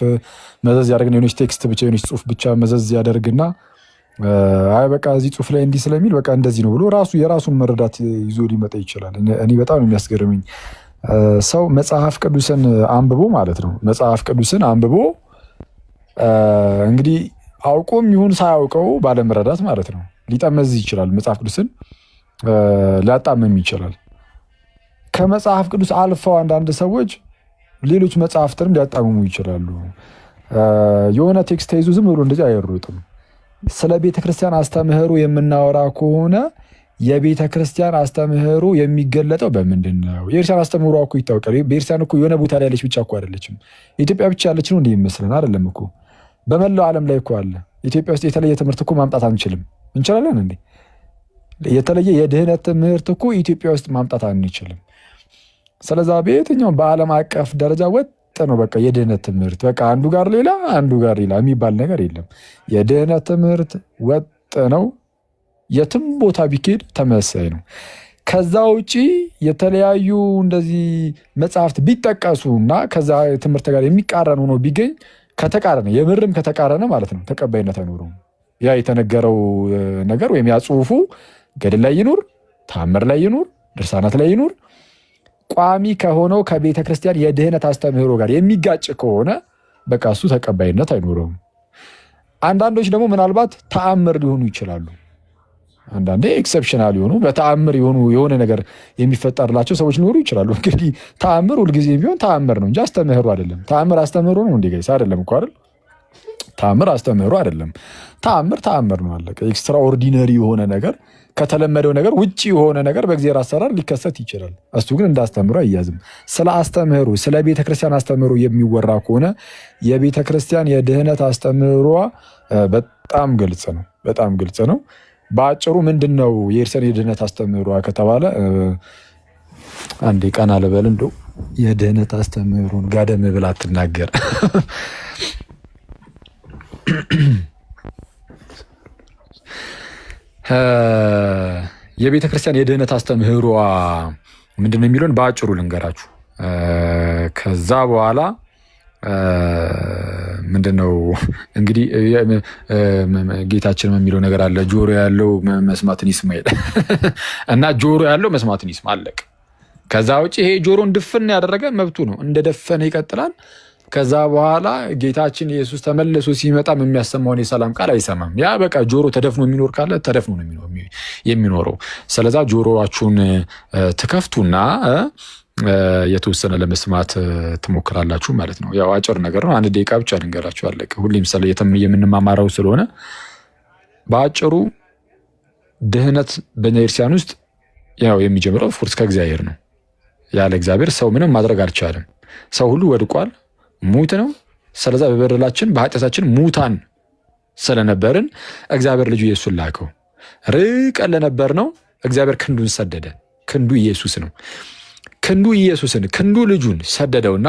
መዘዝ ያደርግና የሆነች ቴክስት ብቻ የሆነች ጽሁፍ ብቻ መዘዝ ያደርግና በቃ እዚህ ጽሁፍ ላይ እንዲህ ስለሚል በቃ እንደዚህ ነው ብሎ የራሱን መረዳት ይዞ ሊመጣ ይችላል። እኔ በጣም የሚያስገርመኝ ሰው መጽሐፍ ቅዱስን አንብቦ ማለት ነው መጽሐፍ ቅዱስን አንብቦ እንግዲህ አውቆም ይሁን ሳያውቀው ባለመረዳት ማለት ነው ሊጠመዝ ይችላል። መጽሐፍ ቅዱስን ሊያጣምም ይችላል። ከመጽሐፍ ቅዱስ አልፈው አንዳንድ ሰዎች ሌሎች መጽሐፍትንም ሊያጣምሙ ይችላሉ። የሆነ ቴክስት ተይዞ ዝም ብሎ እንደዚህ አይሩጥም። ስለ ቤተክርስቲያን አስተምህሮ የምናወራ ከሆነ የቤተ ክርስቲያን አስተምህሮ የሚገለጠው በምንድን ነው? የቤተክርስቲያን አስተምህሮ እኮ ይታወቃል። ቤተክርስቲያን እኮ የሆነ ቦታ ላይ ያለች ብቻ እኮ አይደለችም። ኢትዮጵያ ብቻ ያለች ነው እንዴ ይመስለን? አይደለም እኮ በመላው ዓለም ላይ እኮ አለ። ኢትዮጵያ ውስጥ የተለየ ትምህርት እኮ ማምጣት አንችልም። እንችላለን እንዴ? የተለየ የድህነት ትምህርት እኮ ኢትዮጵያ ውስጥ ማምጣት አንችልም። ስለዛ በየትኛውም በዓለም አቀፍ ደረጃ ወጥ ነው በቃ የድህነት ትምህርት በቃ አንዱ ጋር ሌላ የሚባል ነገር የለም። የድህነት ትምህርት ወጥ ነው። የትም ቦታ ቢኬድ ተመሳሳይ ነው። ከዛ ውጪ የተለያዩ እንደዚህ መጽሐፍት ቢጠቀሱ እና ከዛ ትምህርት ጋር የሚቃረን ሆኖ ቢገኝ ከተቃረነ የምርም ከተቃረነ ማለት ነው ተቀባይነት አይኖረውም። ያ የተነገረው ነገር ወይም ያ ጽሁፉ ገድል ላይ ይኑር፣ ተአምር ላይ ይኑር፣ ድርሳናት ላይ ይኑር ቋሚ ከሆነው ከቤተ ክርስቲያን የድህነት አስተምህሮ ጋር የሚጋጭ ከሆነ በቃ እሱ ተቀባይነት አይኖረውም። አንዳንዶች ደግሞ ምናልባት ተአምር ሊሆኑ ይችላሉ። አንዳንዴ ኤክሰፕሽናል የሆኑ በተአምር የሆነ ነገር የሚፈጠርላቸው ሰዎች ሊኖሩ ይችላሉ። እንግዲህ ተአምር ሁልጊዜ ቢሆን ተአምር ነው እንጂ አስተምህሮ አይደለም። ተአምር አስተምህሮ ነው እንዴ ጋይስ? አይደለም እኮ አይደል? ተአምር አስተምህሮ አይደለም። ተአምር ነው አለቀ። ኤክስትራኦርዲነሪ የሆነ ነገር ከተለመደው ነገር ውጪ የሆነ ነገር በእግዚአብሔር አሰራር ሊከሰት ይችላል። እሱ ግን እንዳስተምሮ አይያዝም። ስለ አስተምህሮ ስለ ቤተክርስቲያን አስተምህሮ የሚወራ ከሆነ የቤተክርስቲያን የድህነት አስተምህሯ በጣም ግልጽ ነው። በአጭሩ ምንድነው የኤርሰን የድህነት አስተምህሯ ከተባለ አንዴ ቀና ልበል እንደው የድህነት አስተምህሮን ጋደም ብላ አትናገር። የቤተ ክርስቲያን የድህነት አስተምህሯ ምንድነው የሚለውን በአጭሩ ልንገራችሁ። ከዛ በኋላ ምንድነው እንግዲህ ጌታችን የሚለው ነገር አለ፣ ጆሮ ያለው መስማትን ይስማ ይላል እና ጆሮ ያለው መስማትን ይስማ አለቅ። ከዛ ውጭ ይሄ ጆሮን ድፍን ያደረገ መብቱ ነው፣ እንደደፈነ ይቀጥላል። ከዛ በኋላ ጌታችን ኢየሱስ ተመልሶ ሲመጣም የሚያሰማውን የሰላም ቃል አይሰማም። ያ በቃ ጆሮ ተደፍኖ የሚኖር ካለ ተደፍኖ ነው የሚኖረው። ስለዛ ጆሮአችሁን ትከፍቱና የተወሰነ ለመስማት ትሞክራላችሁ ማለት ነው። ያው አጭር ነገር ነው። 1 ደቂቃ ብቻ ልንገራችሁ አለቀ። ሁሌም ስለ የምንማማረው ስለሆነ በአጭሩ ድህነት በቤተክርስቲያን ውስጥ ያው የሚጀምረው ኦፍኮርስ ከእግዚአብሔር ነው። ያለ እግዚአብሔር ሰው ምንም ማድረግ አልቻለም። ሰው ሁሉ ወድቋል፣ ሙት ነው። ስለዛ በበደላችን በኃጢአታችን ሙታን ስለነበርን እግዚአብሔር ልጁ ኢየሱስን ላከው። ርቀን ለነበር ነው እግዚአብሔር ክንዱን ሰደደ። ክንዱ ኢየሱስ ነው። ክንዱ ኢየሱስን ክንዱ ልጁን ሰደደውና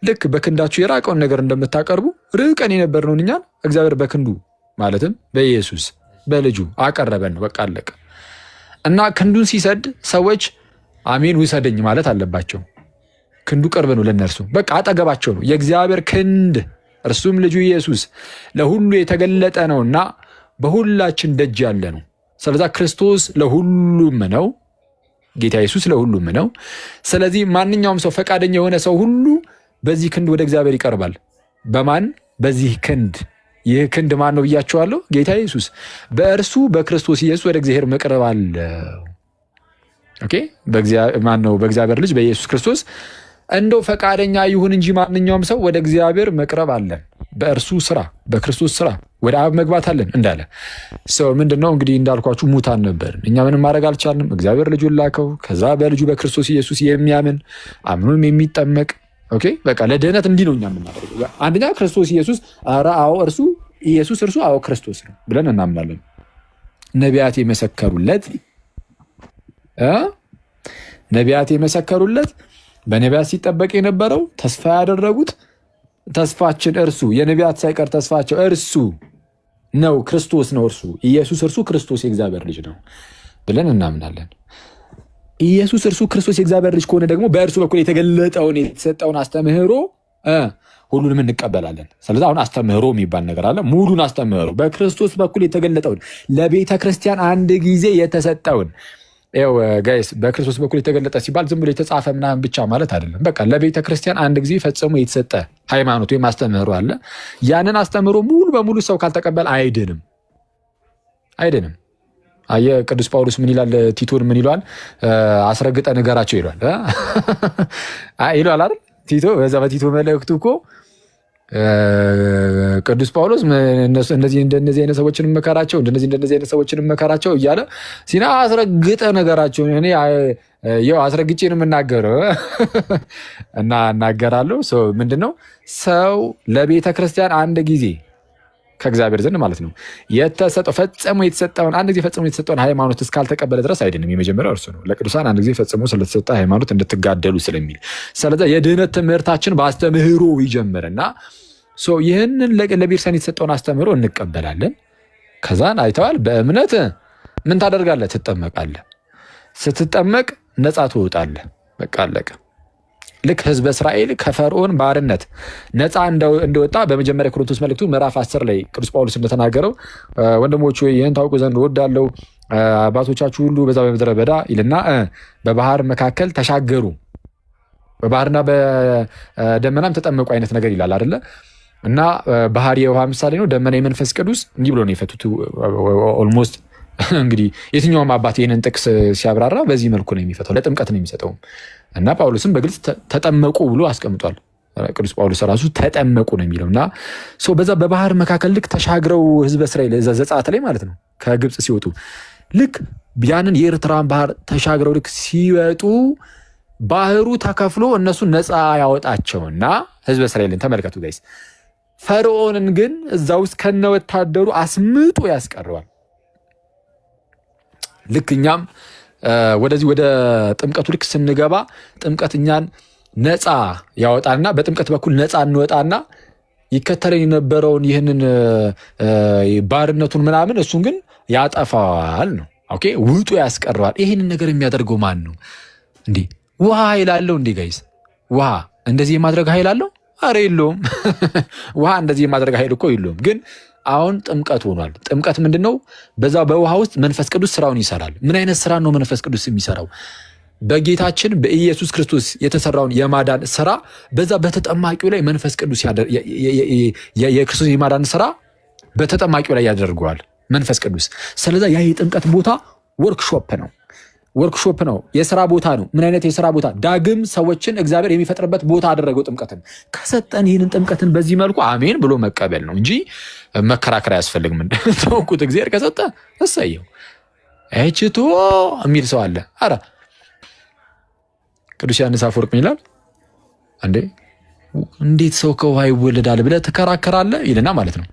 ልክ በክንዳችሁ የራቀውን ነገር እንደምታቀርቡ ርቀን የነበርነውን እኛን እግዚአብሔር በክንዱ ማለትም በኢየሱስ በልጁ አቀረበን ነው። በቃ አለቀ። እና ክንዱን ሲሰድ ሰዎች አሜን ውሰደኝ ማለት አለባቸው። ክንዱ ቅርብ ነው ለነርሱ፣ በቃ አጠገባቸው ነው። የእግዚአብሔር ክንድ እርሱም ልጁ ኢየሱስ ለሁሉ የተገለጠ ነውና በሁላችን ደጅ ያለ ነው። ስለዛ ክርስቶስ ለሁሉም ነው። ጌታ ኢየሱስ ለሁሉም ነው። ስለዚህ ማንኛውም ሰው ፈቃደኛ የሆነ ሰው ሁሉ በዚህ ክንድ ወደ እግዚአብሔር ይቀርባል። በማን? በዚህ ክንድ። ይህ ክንድ ማን ነው ብያቸዋለሁ? ጌታ ኢየሱስ። በእርሱ በክርስቶስ ኢየሱስ ወደ እግዚአብሔር መቅረብ አለው። ኦኬ፣ ማን ነው? በእግዚአብሔር ልጅ በኢየሱስ ክርስቶስ እንደው ፈቃደኛ ይሁን እንጂ ማንኛውም ሰው ወደ እግዚአብሔር መቅረብ አለን። በእርሱ ስራ፣ በክርስቶስ ስራ ወደ አብ መግባት አለን እንዳለ ሰው ምንድነው እንግዲህ እንዳልኳችሁ ሙታን ነበርን። እኛ ምንም ማድረግ አልቻልንም። እግዚአብሔር ልጁን ላከው። ከዛ በልጁ በክርስቶስ ኢየሱስ የሚያምን አምኖም የሚጠመቅ ኦኬ፣ በቃ ለድህነት እንዲህ ነው እኛ የምናደርገው። አንደኛ ክርስቶስ ኢየሱስ፣ ኧረ አዎ እርሱ ኢየሱስ፣ እርሱ አዎ ክርስቶስ ነው ብለን እናምናለን። ነቢያት የመሰከሩለት በነቢያት ሲጠበቅ የነበረው ተስፋ ያደረጉት ተስፋችን እርሱ የነቢያት ሳይቀር ተስፋቸው እርሱ ነው፣ ክርስቶስ ነው። እርሱ ኢየሱስ፣ እርሱ ክርስቶስ የእግዚአብሔር ልጅ ነው ብለን እናምናለን። ኢየሱስ እርሱ ክርስቶስ የእግዚአብሔር ልጅ ከሆነ ደግሞ በእርሱ በኩል የተገለጠውን የተሰጠውን አስተምህሮ ሁሉንም እንቀበላለን። ስለዚህ አሁን አስተምህሮ የሚባል ነገር አለ። ሙሉን አስተምህሮ በክርስቶስ በኩል የተገለጠውን ለቤተ ክርስቲያን አንድ ጊዜ የተሰጠውን ጋይስ፣ በክርስቶስ በኩል የተገለጠ ሲባል ዝም ብሎ የተጻፈ ምናምን ብቻ ማለት አይደለም። በቃ ለቤተ ክርስቲያን አንድ ጊዜ ፈጽሞ የተሰጠ ሃይማኖት ወይም አስተምህሮ አለ። ያንን አስተምህሮ ሙሉ በሙሉ ሰው ካልተቀበል አይድንም። አየ ቅዱስ ጳውሎስ ምን ይላል? ቲቶን ምን ይሏል? አስረግጠ ንገራቸው ይሏል አይደል? ቲቶ በዛ በቲቶ መልእክቱ እኮ ቅዱስ ጳውሎስ እንደነዚህ አይነት ሰዎችን መከራቸው እንደነዚህ አይነት ሰዎችን መከራቸው እያለ ሲና አስረግጠ ነገራቸው። እኔ ያው አስረግጬ ነው የምናገረው እና እናገራለሁ። ምንድነው ሰው ለቤተ ክርስቲያን አንድ ጊዜ ከእግዚአብሔር ዘንድ ማለት ነው የተሰጠው ፈጽሞ የተሰጠውን አንድ ጊዜ ፈጽሞ የተሰጠውን ሃይማኖት እስካልተቀበለ ድረስ አይድንም። የመጀመሪያው እርሱ ነው። ለቅዱሳን አንድ ጊዜ ፈጽሞ ስለተሰጠ ሃይማኖት እንድትጋደሉ ስለሚል ስለዚህ የድህነት ትምህርታችን በአስተምህሮ ይጀምርና ይህንን ለቤተክርስቲያን የተሰጠውን አስተምህሮ እንቀበላለን። ከዛን አይተዋል። በእምነት ምን ታደርጋለህ? ትጠመቃለህ። ስትጠመቅ ነፃ ትወጣለህ። በቃ አለቀ። ልክ ህዝበ እስራኤል ከፈርዖን ባርነት ነፃ እንደወጣ በመጀመሪያ ቆሮንቶስ መልእክቱ ምዕራፍ 10 ላይ ቅዱስ ጳውሎስ እንደተናገረው ወንድሞች ይህን ታውቁ ዘንድ እወዳለሁ፣ አባቶቻችሁ ሁሉ በዛ በምድረ በዳ ይልና በባህር መካከል ተሻገሩ፣ በባህርና በደመናም ተጠመቁ አይነት ነገር ይላል አይደለ? እና ባህር የውሃ ምሳሌ ነው፣ ደመና የመንፈስ ቅዱስ እንዲህ ብሎ ነው የፈቱት። ኦልሞስት እንግዲህ የትኛውም አባት ይህንን ጥቅስ ሲያብራራ በዚህ መልኩ ነው የሚፈተው፣ ለጥምቀት ነው የሚሰጠው። እና ጳውሎስም በግልጽ ተጠመቁ ብሎ አስቀምጧል። ቅዱስ ጳውሎስ ራሱ ተጠመቁ ነው የሚለው። እና በዛ በባህር መካከል ልክ ተሻግረው ህዝበ እስራኤል ዘጸአት ላይ ማለት ነው ከግብፅ ሲወጡ ልክ ያንን የኤርትራን ባህር ተሻግረው ልክ ሲወጡ ባህሩ ተከፍሎ እነሱ ነፃ ያወጣቸውና ህዝበ እስራኤልን ተመልከቱ ጋይስ። ፈርዖንን ግን እዛ ውስጥ ከነ ወታደሩ አስምጦ ያስቀረዋል። ልክ እኛም ወደዚህ ወደ ጥምቀቱ ልክ ስንገባ ጥምቀት እኛን ነፃ ያወጣና በጥምቀት በኩል ነፃ እንወጣና ይከተለን የነበረውን ይህንን ባርነቱን ምናምን እሱን ግን ያጠፋዋል ነው። ኦኬ ውጡ ያስቀረዋል። ይህንን ነገር የሚያደርገው ማን ነው እንዴ? ውሃ ኃይል አለው እንዴ ጋይስ? ውሃ እንደዚህ የማድረግ ኃይል አለው? አረ የለውም። ውሃ እንደዚህ የማድረግ ኃይል እኮ የለውም። ግን አሁን ጥምቀት ሆኗል። ጥምቀት ምንድነው? በዛ በውሃ ውስጥ መንፈስ ቅዱስ ስራውን ይሰራል። ምን አይነት ስራ ነው መንፈስ ቅዱስ የሚሰራው? በጌታችን በኢየሱስ ክርስቶስ የተሰራውን የማዳን ስራ በዛ በተጠማቂው ላይ መንፈስ ቅዱስ የክርስቶስ የማዳን ስራ በተጠማቂው ላይ ያደርገዋል መንፈስ ቅዱስ። ስለዛ ያ የጥምቀት ቦታ ወርክሾፕ ነው፣ የስራ ቦታ ነው። ምን አይነት የስራ ቦታ? ዳግም ሰዎችን እግዚአብሔር የሚፈጥርበት ቦታ አደረገው ጥምቀትን። ከሰጠን ይህንን ጥምቀትን በዚህ መልኩ አሜን ብሎ መቀበል ነው እንጂ መከራከር አያስፈልግም። ተወኩት እግዚአብሔር ከሰጠ እሰየው። እችቶ የሚል ሰው አለ። አረ ቅዱስ ዮሐንስ አፈወርቅ ምን ይላል? እንዴ እንዴት ሰው ከውሃ ይወለዳል ብለህ ትከራከራለህ ይልና ማለት ነው።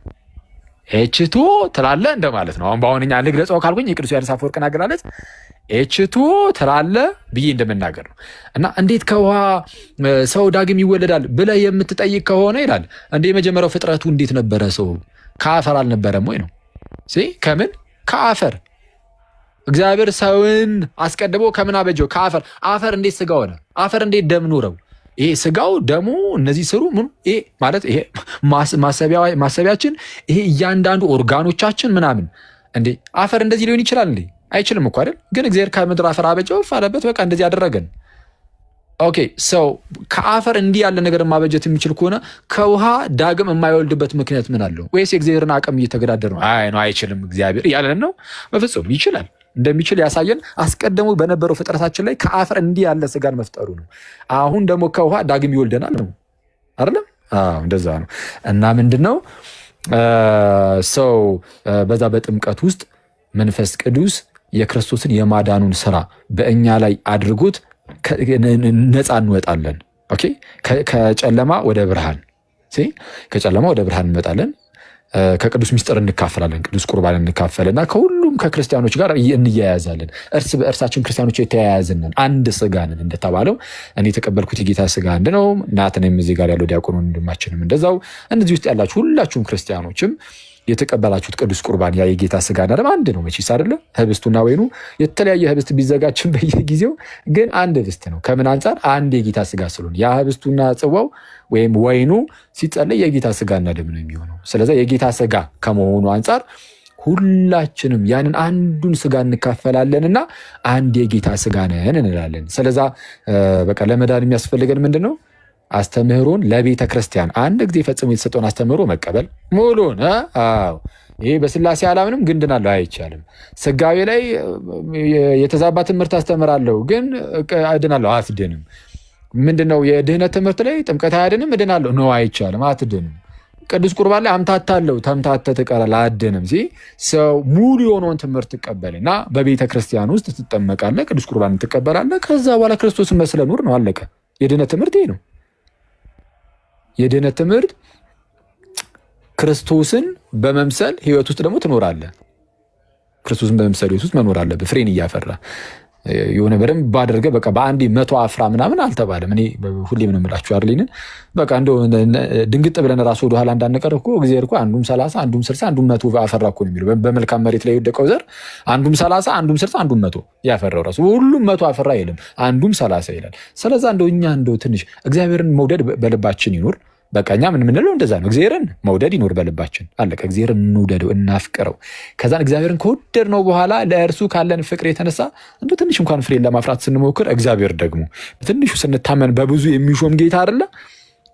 ኤችቱ ትላለህ እንደማለት ነው። አሁን በአሁንኛ ልግለጸው ካልኩኝ የቅዱስ ዮሐንስ አፈወርቅን አገላለጽ ኤችቱ ትላለህ ብዬ እንደምናገር ነው። እና እንዴት ከውሃ ሰው ዳግም ይወለዳል ብለህ የምትጠይቅ ከሆነ ይላል እንደ የመጀመሪያው ፍጥረቱ እንዴት ነበረ? ሰው ከአፈር አልነበረም ወይ ነው? ከምን ከአፈር እግዚአብሔር ሰውን አስቀድሞ ከምን አበጀው? ከአፈር። አፈር እንዴት ስጋ ሆነ? አፈር እንዴት ደም ኑረው? ይሄ ስጋው ደሙ እነዚህ ስሩ ምን ይሄ ማለት ይሄ ማሰቢያችን ይሄ እያንዳንዱ ኦርጋኖቻችን ምናምን እንዴ አፈር እንደዚህ ሊሆን ይችላል እንዴ? አይችልም እኮ አይደል? ግን እግዚአብሔር ከምድር አፈር አበጀው አለበት። በቃ እንደዚህ ያደረገን። ኦኬ ሰው ከአፈር እንዲህ ያለ ነገር ማበጀት የሚችል ከሆነ ከውሃ ዳግም የማይወልድበት ምክንያት ምን አለው? ወይስ የእግዚአብሔርን አቅም እየተገዳደር ነው? አይ ነው አይችልም እግዚአብሔር እያለን ነው? በፍጹም ይችላል። እንደሚችል ያሳየን አስቀድሞ በነበረው ፍጥረታችን ላይ ከአፈር እንዲህ ያለ ስጋን መፍጠሩ ነው። አሁን ደግሞ ከውሃ ዳግም ይወልደናል ነው አይደለም? እንደዛ ነው። እና ምንድነው ሰው በዛ በጥምቀት ውስጥ መንፈስ ቅዱስ የክርስቶስን የማዳኑን ስራ በእኛ ላይ አድርጎት ነፃ እንወጣለን። ኦኬ ከጨለማ ወደ ብርሃን ከጨለማ ወደ ብርሃን እንመጣለን። ከቅዱስ ምስጢር እንካፈላለን። ቅዱስ ቁርባን እንካፈልና ከሁሉም ከክርስቲያኖች ጋር እንያያዛለን። እርስ በእርሳችን ክርስቲያኖች የተያያዝንን አንድ ስጋ ነን እንደተባለው እኔ የተቀበልኩት የጌታ ስጋ አንድ ነው። ናትንም እዚህ ጋር ያለው ዲያቆኑ ወንድማችንም እንደዛው እነዚህ ውስጥ ያላችሁ ሁላችሁም ክርስቲያኖችም የተቀበላችሁት ቅዱስ ቁርባን ያ የጌታ ስጋና ደም አንድ ነው። መቼስ አይደለ? ህብስቱና ወይኑ የተለያየ ህብስት ቢዘጋጅም በየጊዜው ግን አንድ ህብስት ነው። ከምን አንጻር? አንድ የጌታ ስጋ ስለሆነ ያ ህብስቱና ጽዋው ወይም ወይኑ ሲጸለይ የጌታ ስጋና ደም ነው የሚሆነው። ስለዚህ የጌታ ስጋ ከመሆኑ አንጻር ሁላችንም ያንን አንዱን ስጋ እንካፈላለንና አንድ የጌታ ስጋ ነን እንላለን። ስለዛ በቃ ለመዳን የሚያስፈልገን ምንድን ነው? አስተምህሮን ለቤተ ክርስቲያን አንድ ጊዜ ፈጽሞ የተሰጠውን አስተምህሮ መቀበል ሙሉን። ይሄ በስላሴ አላምንም ግን ድናለሁ አይቻልም። ስጋዌ ላይ የተዛባ ትምህርት አስተምራለሁ ግን እድናለሁ አትድንም። ምንድነው የድህነት ትምህርት ላይ ጥምቀት አያድንም እድናለሁ ነው አይቻልም፣ አትድንም። ቅዱስ ቁርባን ላይ አምታታለሁ ተምታተህ ትቀራለህ አትድንም። ሰው ሙሉ የሆነውን ትምህርት ትቀበልና በቤተ ክርስቲያን ውስጥ ትጠመቃለህ፣ ቅዱስ ቁርባን ትቀበላለህ። ከዛ በኋላ ክርስቶስን መስለህ ኑር ነው አለቀ። የድህነት ትምህርት ይሄ ነው። የድህነት ትምህርት ክርስቶስን በመምሰል ህይወት ውስጥ ደግሞ ትኖራለህ። ክርስቶስን በመምሰል ህይወት ውስጥ መኖር አለብህ። ፍሬን እያፈራ የሆነ በደንብ ባደረገ በቃ በአንዴ 100 አፍራ ምናምን አልተባለም። እኔ ሁሌም ነው የምላችሁ አይደል? በቃ እንደው ድንግጥ ብለን ራሱ ወደኋላ እንዳንቀር እኮ እግዚአብሔር እኮ አንዱም 30 አንዱም 60 አንዱም 100 አፈራ እኮ ነው የሚለው። በመልካም መሬት ላይ የወደቀው ዘር አንዱም 30 አንዱም 60 አንዱም 100 ያፈራው ራሱ ሁሉም 100 አፈራ አይልም፣ አንዱም 30 ይላል። ስለዛ እንደው እኛ እንደው ትንሽ እግዚአብሔርን መውደድ በልባችን ይኑር። በቃ እኛ ምን ምንለው እንደዛ ነው። እግዚአብሔርን መውደድ ይኖር በልባችን አለቀ። እግዚአብሔርን እንውደደው፣ እናፍቅረው። ከዛን እግዚአብሔርን ከወደድነው በኋላ ለእርሱ ካለን ፍቅር የተነሳ እንደው ትንሽ እንኳን ፍሬን ለማፍራት ስንሞክር እግዚአብሔር ደግሞ በትንሹ ስንታመን በብዙ የሚሾም ጌታ አይደለ?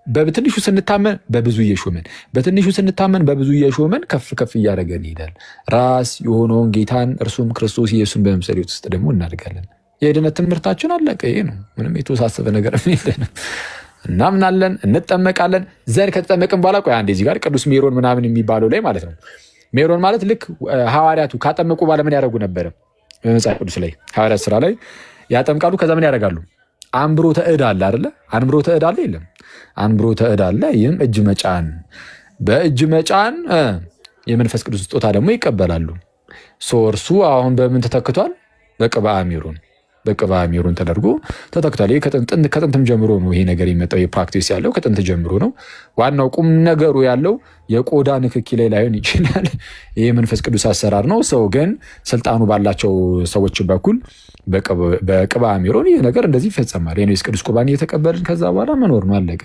በትንሹ ስንታመን በብዙ እየሾመን በትንሹ ስንታመን በብዙ እየሾመን ከፍ ከፍ እያደረገን ይሄዳል። ራስ የሆነውን ጌታን እርሱም ክርስቶስ ኢየሱስን በመምሰል ውስጥ ደግሞ እናድጋለን። የድነት ትምህርታችን አለቀ። ይሄ ነው። ምንም የተወሳሰበ ነገር የለንም። እናምናለን፣ እንጠመቃለን። ዘር ከተጠመቅን በኋላ ቆይ አንዴ እዚህ ጋር ቅዱስ ሜሮን ምናምን የሚባለው ላይ ማለት ነው። ሜሮን ማለት ልክ ሐዋርያቱ ካጠመቁ በኋላ ምን ያደርጉ ነበረ? በመጽሐፍ ቅዱስ ላይ ሐዋርያት ስራ ላይ ያጠምቃሉ። ከዛ ምን ያደርጋሉ? አንብሮተ እድ አለ አይደለ? አንብሮተ እድ አለ የለም? አንብሮተ እድ አለ። ይህም እጅ መጫን፣ በእጅ መጫን የመንፈስ ቅዱስ ስጦታ ደግሞ ይቀበላሉ። እርሱ አሁን በምን ተተክቷል? በቅብአ ሜሮን በቅብአ ሜሮን ተደርጎ ተተክቷል። ከጥንትም ጀምሮ ነው ይሄ ነገር የመጣው። የፕራክቲስ ያለው ከጥንት ጀምሮ ነው። ዋናው ቁም ነገሩ ያለው የቆዳ ንክኪ ላይ ላይሆን ይችላል። ይሄ መንፈስ ቅዱስ አሰራር ነው። ሰው ግን ስልጣኑ ባላቸው ሰዎች በኩል በቅብአ ሜሮን ይህ ነገር እንደዚህ ይፈጸማል። የኔስ ቅዱስ ቁርባን እየተቀበልን ከዛ በኋላ መኖር ነው አለቀ።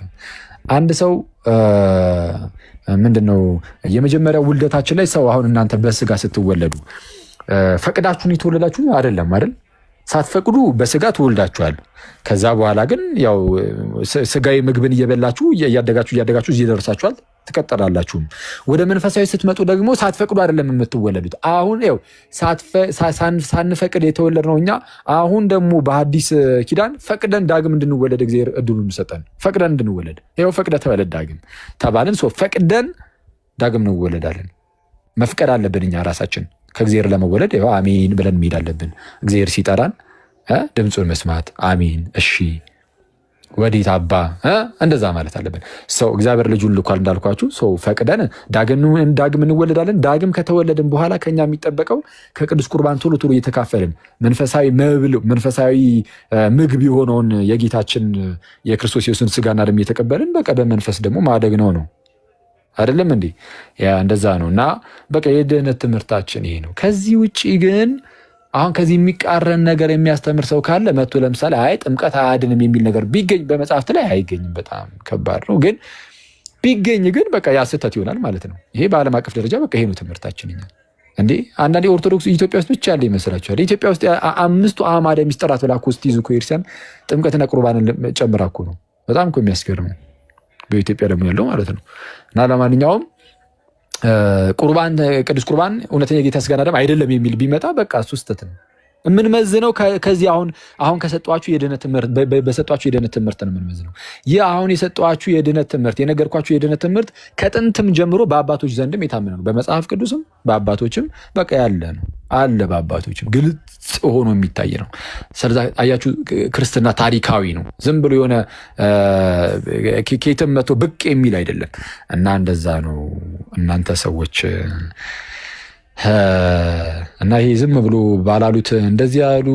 አንድ ሰው ምንድነው የመጀመሪያው ውልደታችን ላይ ሰው አሁን እናንተ በስጋ ስትወለዱ ፈቅዳችሁን የተወለዳችሁ አይደለም አይደል? ሳትፈቅዱ በስጋ ትወልዳችኋል። ከዛ በኋላ ግን ያው ስጋዊ ምግብን እየበላችሁ እያደጋችሁ እዚህ ደርሳችኋል፣ ትቀጥላላችሁም። ወደ መንፈሳዊ ስትመጡ ደግሞ ሳትፈቅዱ አይደለም የምትወለዱት። አሁን ያው ሳንፈቅድ የተወለድነው እኛ አሁን ደግሞ በሐዲስ ኪዳን ፈቅደን ዳግም እንድንወለድ እግዚአብሔር እድሉን ሰጠን። ፈቅደን እንድንወለድ ይኸው ፈቅደ ተወለድ ዳግም ተባልን። ፈቅደን ዳግም እንወለዳለን። መፍቀድ አለብን እኛ ራሳችን ከእግዚአብሔር ለመወለድ አሜን ብለን መሄድ አለብን። እግዚአብሔር ሲጠራን ድምፁን መስማት አሜን እሺ ወዴት አባ እንደዛ ማለት አለብን። ሰው እግዚአብሔር ልጁን ልኳል እንዳልኳችሁ ሰው ፈቅደን ዳግም እንወለዳለን። ዳግም ከተወለድን በኋላ ከኛ የሚጠበቀው ከቅዱስ ቁርባን ቶሎ ቶሎ እየተካፈልን መንፈሳዊ መብል መንፈሳዊ ምግብ የሆነውን የጌታችን የክርስቶስ ኢየሱስን ስጋና ደም እየተቀበልን በቃ በመንፈስ ደግሞ ማደግ ነው አይደለም እንዴ? ያ እንደዛ ነው። እና በቃ የድህነት ትምህርታችን ይሄ ነው። ከዚህ ውጪ ግን አሁን ከዚህ የሚቃረን ነገር የሚያስተምር ሰው ካለ መጥቶ ለምሳሌ አይ ጥምቀት አያድንም የሚል ነገር ቢገኝ በመጽሐፍት ላይ አይገኝም። በጣም ከባድ ነው። ግን ቢገኝ ግን በቃ ያ ስህተት ይሆናል ማለት ነው። ይሄ በዓለም አቀፍ ደረጃ በቃ ይሄ ነው ትምህርታችን። እንዴ አንዳንዴ ኦርቶዶክስ ኢትዮጵያ ውስጥ ብቻ ያለ ይመስላችኋል? ኢትዮጵያ ውስጥ 5 አዕማደ ምስጢራት ብላ እኮ ስትይዙ እኮ ኤርሲያን ጥምቀትና ቁርባንን ጨምራ እኮ ነው። በጣም እኮ የሚያስገርም ነው። በኢትዮጵያ ደግሞ ያለው ማለት ነው። እና ለማንኛውም ቁርባን ቅዱስ ቁርባን እውነተኛ ጌታ ስጋና ደም አይደለም የሚል ቢመጣ በቃ እሱ ስህተት ነው። የምንመዝነው ከዚህ አሁን ከሰጧችሁ የድህነት ትምህርት በሰጧችሁ የድህነት ትምህርት ነው የምንመዝነው። ይህ አሁን የሰጧችሁ የድህነት ትምህርት የነገርኳችሁ የድህነት ትምህርት ከጥንትም ጀምሮ በአባቶች ዘንድም የታመነ ነው። በመጽሐፍ ቅዱስም በአባቶችም በቃ ያለ ነው አለ። በአባቶችም ግልጽ ሆኖ የሚታይ ነው። ስለዚህ አያችሁ ክርስትና ታሪካዊ ነው። ዝም ብሎ የሆነ ኬትም መቶ ብቅ የሚል አይደለም። እና እንደዛ ነው እናንተ ሰዎች እና ይሄ ዝም ብሎ ባላሉት እንደዚህ ያሉ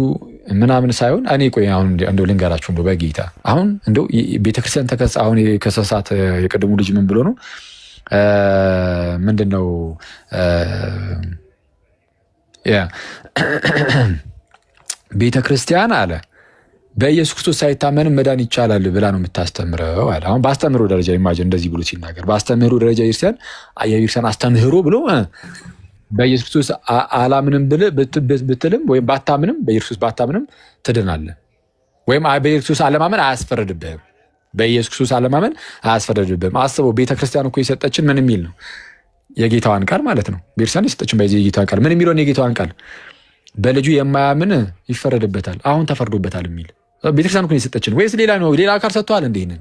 ምናምን ሳይሆን እኔ ቆይ አሁን እንደው ልንገራችሁ እንደው በጌታ አሁን እንደው ቤተክርስቲያን ተከሳ አሁን የከሰሳት የቀደሙ ልጅ ምን ብሎ ነው ምንድነው ቤተክርስቲያን አለ በኢየሱስ ክርስቶስ ሳይታመን መዳን ይቻላል ብላ ነው የምታስተምረው አለ። አሁን በአስተምህሮ ደረጃ ኢማጂን እንደዚህ ብሎ ሲናገር በአስተምህሮ ደረጃ የቤተክርስቲያን አስተምህሮ ብሎ በኢየሱስ ክርስቶስ አላምንም ብትልም ወይም ባታምንም በኢየሱስ ክርስቶስ ባታምንም ትድናለህ። ወይም በኢየሱስ ክርስቶስ አለማመን አያስፈርድብህም። በኢየሱስ ክርስቶስ አለማመን አያስፈርድብህም። አስበው ቤተክርስቲያን እኮ የሰጠችን ምን የሚል ነው? የጌታዋን ቃል ማለት ነው። ቤተክርስቲያን የሰጠችን በዚህ የጌታዋን ቃል ምን የሚለውን የጌታዋን ቃል በልጁ የማያምን ይፈረድበታል፣ አሁን ተፈርዶበታል የሚል ቤተክርስቲያን እኮ የሰጠችን። ወይስ ሌላ ነው? ሌላ አካል ሰጥተዋል እንዴ? ይሄንን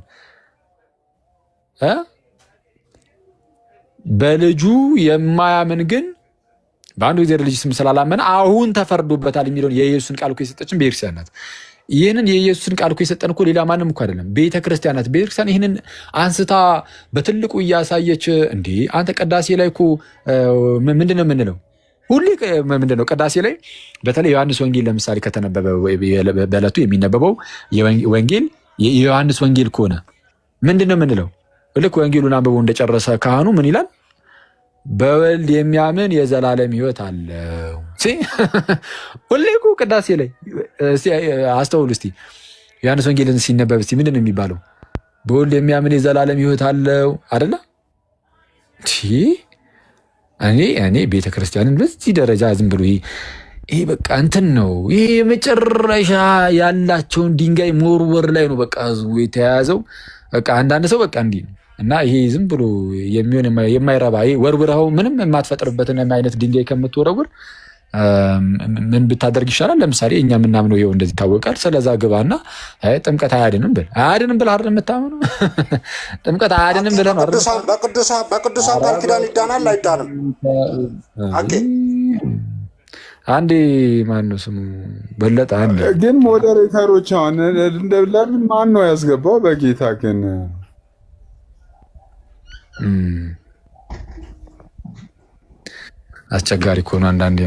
በልጁ የማያምን ግን በአንዱ ጊዜ ልጅ ስም ስላላመነ አሁን ተፈርዶበታል የሚለውን የኢየሱስን ቃል እኮ የሰጠችን ቤተክርስቲያን ናት። ይህንን የኢየሱስን ቃል እኮ የሰጠን እኮ ሌላ ማንም እኮ አይደለም፣ ቤተክርስቲያን ናት። ቤተክርስቲያን ይህንን አንስታ በትልቁ እያሳየች እንዴ አንተ ቅዳሴ ላይ እኮ ምንድነው የምንለው? ሁሌ ምንድነው ቅዳሴ ላይ በተለይ ዮሐንስ ወንጌል ለምሳሌ ከተነበበ በዕለቱ የሚነበበው ወንጌል የዮሐንስ ወንጌል ከሆነ ምንድነው የምንለው? ልክ ወንጌሉን አንብቦ እንደጨረሰ ካህኑ ምን ይላል? በወልድ የሚያምን የዘላለም ሕይወት አለው። ሁሌ እኮ ቅዳሴ ላይ አስተውሉ እስቲ። ዮሐንስ ወንጌልን ሲነበብ እስቲ ምንድን ነው የሚባለው? በወልድ የሚያምን የዘላለም ሕይወት አለው አይደለ? እኔ ቤተክርስቲያንን በዚህ ደረጃ ዝም ብሎ ይሄ በቃ እንትን ነው። ይሄ የመጨረሻ ያላቸውን ድንጋይ መወርወር ላይ ነው በቃ ህዝቡ የተያያዘው። በቃ አንዳንድ ሰው በቃ እንዲህ ነው። እና ይሄ ዝም ብሎ የሚሆን የማይረባ ወርውረው ምንም የማትፈጥርበትን አይነት ድንጋይ ከምትወረውር ምን ብታደርግ ይሻላል? ለምሳሌ እኛ የምናምነው ይኸው እንደዚህ ይታወቃል። ስለዛ ግባና ጥምቀት አያድንም ብል አይደል የምታምነው? ጥምቀት አያድንም ብለህ ነው አይደል? በቅዱሳን ቃል ኪዳን ይዳናል አይዳንም? አንዴ ማነው ስሙ በለጠ አንዴ ግን ሞዴሬተሮች አሁን ለምን ማን ነው ያስገባው? በጌታ ግን አስቸጋሪ እኮ ነው አንዳንዴ።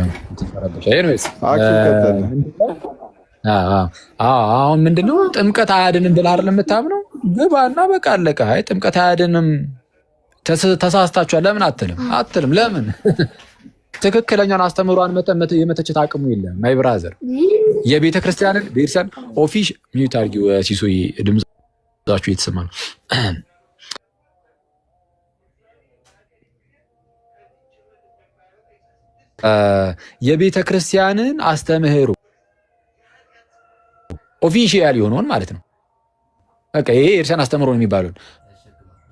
አሁን ምንድነው ጥምቀት አያድንም ብለህ አይደል የምታምነው? ግባና በቃ አለቀ። አይ ጥምቀት አያድንም ተሳስታችኋል ለምን አትልም? ለምን ትክክለኛውን አስተምሯን የመተቸት አቅሙ የለም። ማይ ብራዘር የቤተክርስቲያንን ኦፊሽ ሚዩት አድርጊው። ሲሶይ ድምጻችሁ እየተሰማ ነው። የቤተክርስቲያንን አስተምህሮ ኦፊሻል የሆነውን ማለት ነው። በቃ ይሄ የእርሳን አስተምህሮ ነው የሚባለው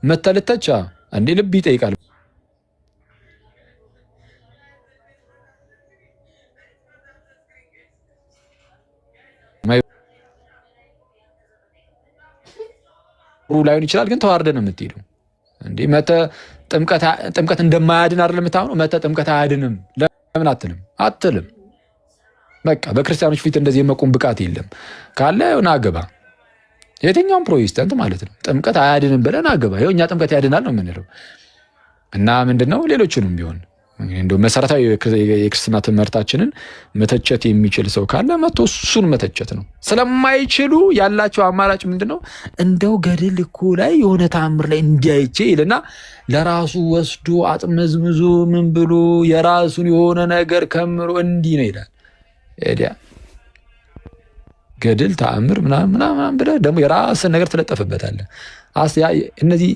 መተልተቻ እንዴ ልብ ይጠይቃል። ላይሆን ይችላል ግን ተዋርደን ነው የምትሄደው። እንዴ መተ ጥምቀት እንደማያድን አይደል የምታምነው? መተ ጥምቀት አያድንም ለምን አትልም? በቃ በክርስቲያኖች ፊት እንደዚህ የመቆም ብቃት የለም። ካለ ና ግባ። የትኛውም ፕሮቴስታንት ማለት ነው። ጥምቀት አያድንም ብለን አገባ ይኸው እኛ ጥምቀት ያድናል ነው የምንለው። እና ምንድነው ሌሎችንም ቢሆን እንደው መሰረታዊ የክርስትና ትምህርታችንን መተቸት የሚችል ሰው ካለ መጥቶ እሱን መተቸት ነው። ስለማይችሉ ያላቸው አማራጭ ምንድነው? እንደው ገድል እኮ ላይ የሆነ ተአምር ላይ እንዲያይቼ ይልና ለራሱ ወስዶ አጥመዝምዞ ምን ብሎ የራሱን የሆነ ነገር ከምሮ እንዲህ ነው ይላል። ኤዲያ ገድል ተአምር ምናምን ብለህ ደግሞ የራስን ነገር ትለጠፍበታለህ። እነዚህ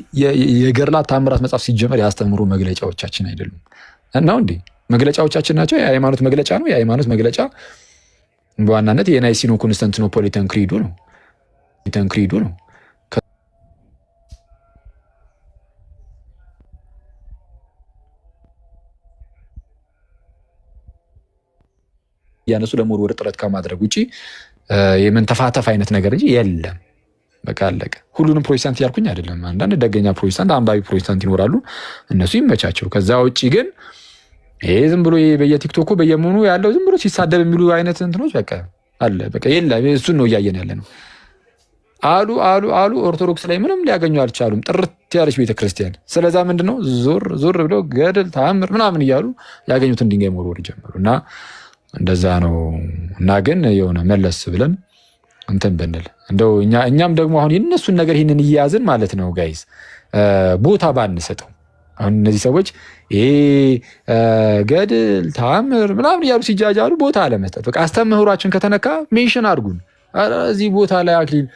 የገድላት ተአምራት መጽሐፍ ሲጀመር ያስተምሩ መግለጫዎቻችን አይደሉም። እናው እንዴ መግለጫዎቻችን ናቸው። የሃይማኖት መግለጫ ነው። የሃይማኖት መግለጫ በዋናነት የናይሲኖ ኮንስታንቲኖፖሊታን ክሪዱ ነው። ያነሱ ለመወርወር ጥረት ከማድረግ ውጪ የመንተፋተፍ አይነት ነገር እንጂ የለም። በቃ አለቀ። ሁሉንም ፕሮቴስታንት ያልኩኝ አይደለም። አንዳንድ ደገኛ ፕሮቴስታንት፣ አንባቢ ፕሮቴስታንት ይኖራሉ። እነሱ ይመቻቸው። ከዛ ውጪ ግን ይሄ ዝም ብሎ በየቲክቶኩ በየመኑ ያለው ዝም ብሎ ሲሳደብ የሚሉ አይነት እንትኖች በቃ አለ። በቃ የለም። እሱን ነው እያየን ያለ ነው። አሉ ኦርቶዶክስ ላይ ምንም ሊያገኙ አልቻሉም። ጥርት ያለች ቤተክርስቲያን። ስለዛ ምንድነው ዞር ብለው ገድል ተአምር ምናምን እያሉ ያገኙትን ድንጋይ መወርወር ጀመሩ። እና እንደዛ ነው። እና ግን የሆነ መለስ ብለን እንትን ብንል እንደው እኛም ደግሞ አሁን የነሱን ነገር ይህንን እያያዝን ማለት ነው ጋይዝ ቦታ ባንሰጠው። አሁን እነዚህ ሰዎች ይሄ ገድል ተአምር ምናምን እያሉ ሲጃጃሉ ቦታ አለመስጠት። በቃ አስተምህሯችን ከተነካ ሜንሽን አድርጉን። እዚህ ቦታ ላይ አክሊል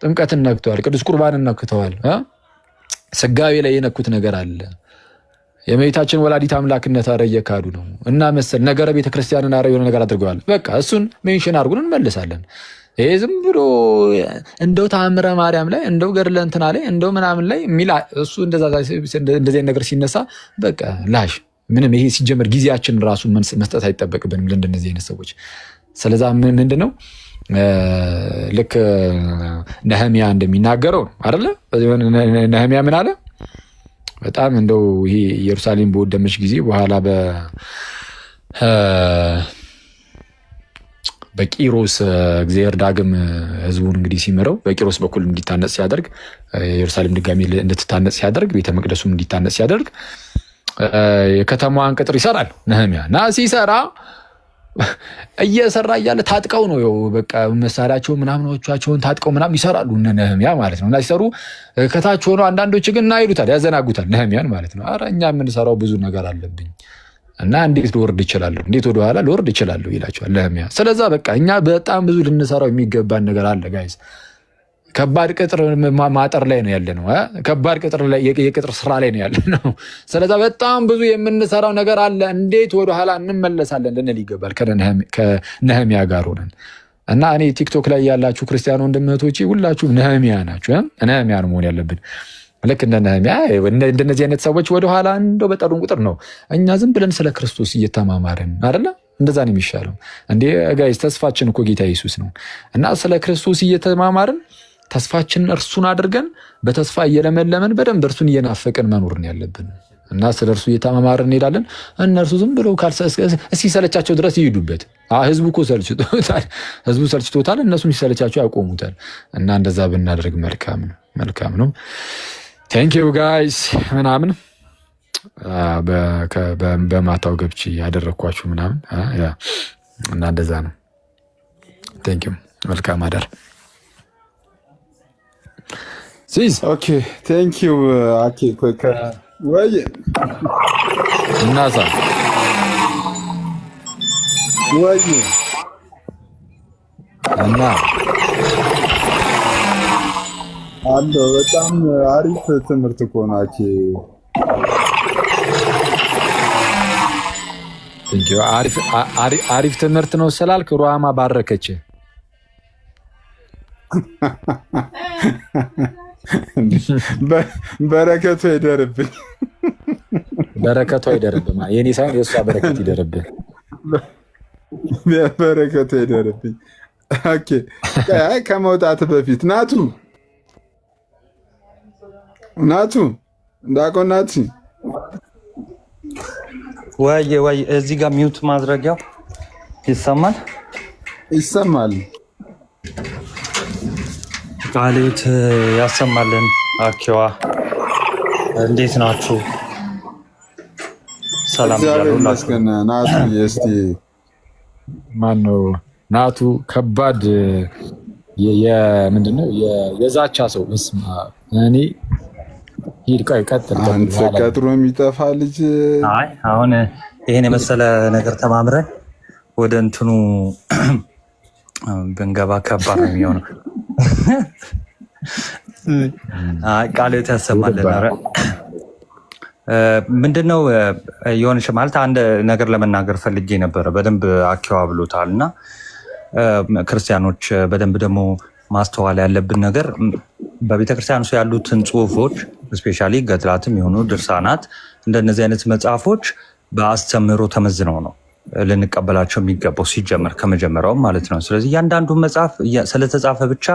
ጥምቀትን ነክተዋል፣ ቅዱስ ቁርባንን ነክተዋል፣ ስጋዌ ላይ የነኩት ነገር አለ፣ የእመቤታችን ወላዲት አምላክነት አረ እየካዱ ነው እና መሰል ነገረ ቤተክርስቲያንን አረ የሆነ ነገር አድርገዋል። በቃ እሱን ሜንሽን አድርጉን እንመልሳለን። ይሄ ዝም ብሎ እንደው ተአምረ ማርያም ላይ እንደው ገድለ እንትና ላይ እንደው ምናምን ላይ የሚል እሱ እንደዚህ ነገር ሲነሳ በቃ ላሽ ምንም ይሄ ሲጀመር ጊዜያችን ራሱ መስጠት አይጠበቅብንም ለእንደነዚህ አይነት ሰዎች። ስለዛ ምንድነው ልክ ነህሚያ እንደሚናገረው አይደለ? ነህሚያ ምን አለ? በጣም እንደው ይሄ ኢየሩሳሌም በወደመች ጊዜ በኋላ በቂሮስ እግዚአብሔር ዳግም ህዝቡን እንግዲህ ሲመረው በቂሮስ በኩል እንዲታነጽ ሲያደርግ ኢየሩሳሌም ድጋሚ እንድትታነጽ ሲያደርግ ቤተ መቅደሱም እንዲታነጽ ሲያደርግ የከተማዋን ቅጥር ይሰራል ነህሚያ እና ሲሰራ እየሰራ እያለ ታጥቀው ነው በቃ መሳሪያቸው ምናምኖቻቸውን ታጥቀው ምናምን ይሰራሉ ነህሚያ ማለት ነው። እና ሲሰሩ ከታች ሆኖ አንዳንዶች ግን እና ይሉታል ያዘናጉታል ነህሚያን ማለት ነው። ኧረ እኛ የምንሰራው ብዙ ነገር አለብኝ እና እንዴት ልወርድ እችላለሁ? እንዴት ወደኋላ ልወርድ እችላለሁ? ይላቸዋል ነህሚያ። ስለዛ በቃ እኛ በጣም ብዙ ልንሰራው የሚገባን ነገር አለ ጋይዝ። ከባድ ቅጥር ማጠር ላይ ነው ያለ ነው። ከባድ ቅጥር ላይ የቅጥር ስራ ላይ ነው ያለ ነው። ስለዛ በጣም ብዙ የምንሰራው ነገር አለ። እንዴት ወደኋላ እንመለሳለን ልንል ይገባል ከነህሚያ ጋር ሆነን እና እኔ ቲክቶክ ላይ ያላችሁ ክርስቲያን ወንድም እህቶቼ ሁላችሁም ነህሚያ ናችሁ። ነህሚያ ነው መሆን ያለብን። ልክ እንደ ነህሚያ እንደነዚህ አይነት ሰዎች ወደኋላ እንደው በጠሩን ቁጥር ነው እኛ ዝም ብለን ስለ ክርስቶስ እየተማማርን አይደለ? እንደዛ ነው የሚሻለው እንዴ ጋይስ። ተስፋችን እኮ ጌታ ኢየሱስ ነው እና ስለ ክርስቶስ እየተማማርን ተስፋችንን እርሱን አድርገን በተስፋ እየለመለመን በደንብ እርሱን እየናፈቅን መኖር ነው ያለብን እና ስለ እርሱ እየተማማርን እንሄዳለን። እነርሱ ዝም ብለው እስኪሰለቻቸው ድረስ ይሄዱበት። ህዝቡ እኮ ሰልችቶታል፣ እነሱም ሲሰለቻቸው ያቆሙታል። እና እንደዛ ብናደርግ መልካም ነው። ቴንኪው ጋይስ ምናምን በማታው ገብቼ ያደረግኳችሁ ምናምን እና እንደዛ ነው። ቴንኪው መልካም አዳር። ኦኬ ቴንኪው አኬ ወይ እናሳ ወይ እና አሎ በጣም አሪፍ ትምህርት እኮ ነው አኬ። አሪፍ ትምህርት ነው ስላልክ ሩሃማ ባረከች። በረከቱ ይደርብኝ። በረከቱ አይደርብም። የኔ ሳይሆን የእሷ በረከት ይደርብህ። በረከቱ ይደርብኝ። ኦኬ ከመውጣት በፊት ናቱ እንዳቆናት ወይ እዚህ ጋር ሚውት ማድረጊያው ይሰማል። ቃልዮት ያሰማልን። አኪዋ እንዴት ናችሁ? ሰላም እግዚአብሔር ያለው ይመስገን። ናቱ እስቲ ማነው ናቱ? ከባድ ምንድነው የዛቻ ሰው እስማ እኔ ሂድ ቆይ ቀጥል። አንተ ቀጥሮ የሚጠፋ ልጅ። አይ አሁን ይሄን የመሰለ ነገር ተማምረን ወደ እንትኑ ብንገባ ከባድ ነው የሚሆነው። ቃልዮት ያሰማልን። ኧረ ምንድነው የሆነች ማለት አንድ ነገር ለመናገር ፈልጌ ነበረ። በደንብ አኪዋ ብሎታል እና ክርስቲያኖች በደንብ ደግሞ ማስተዋል ያለብን ነገር በቤተክርስቲያን ውስጥ ያሉትን ጽሁፎች እስፔሻሊ ገድላትም የሆኑ ድርሳናት እንደነዚህ አይነት መጽሐፎች በአስተምህሮ ተመዝነው ነው ልንቀበላቸው የሚገባው ሲጀመር ከመጀመሪያው ማለት ነው። ስለዚህ እያንዳንዱ መጽሐፍ ስለተጻፈ ብቻ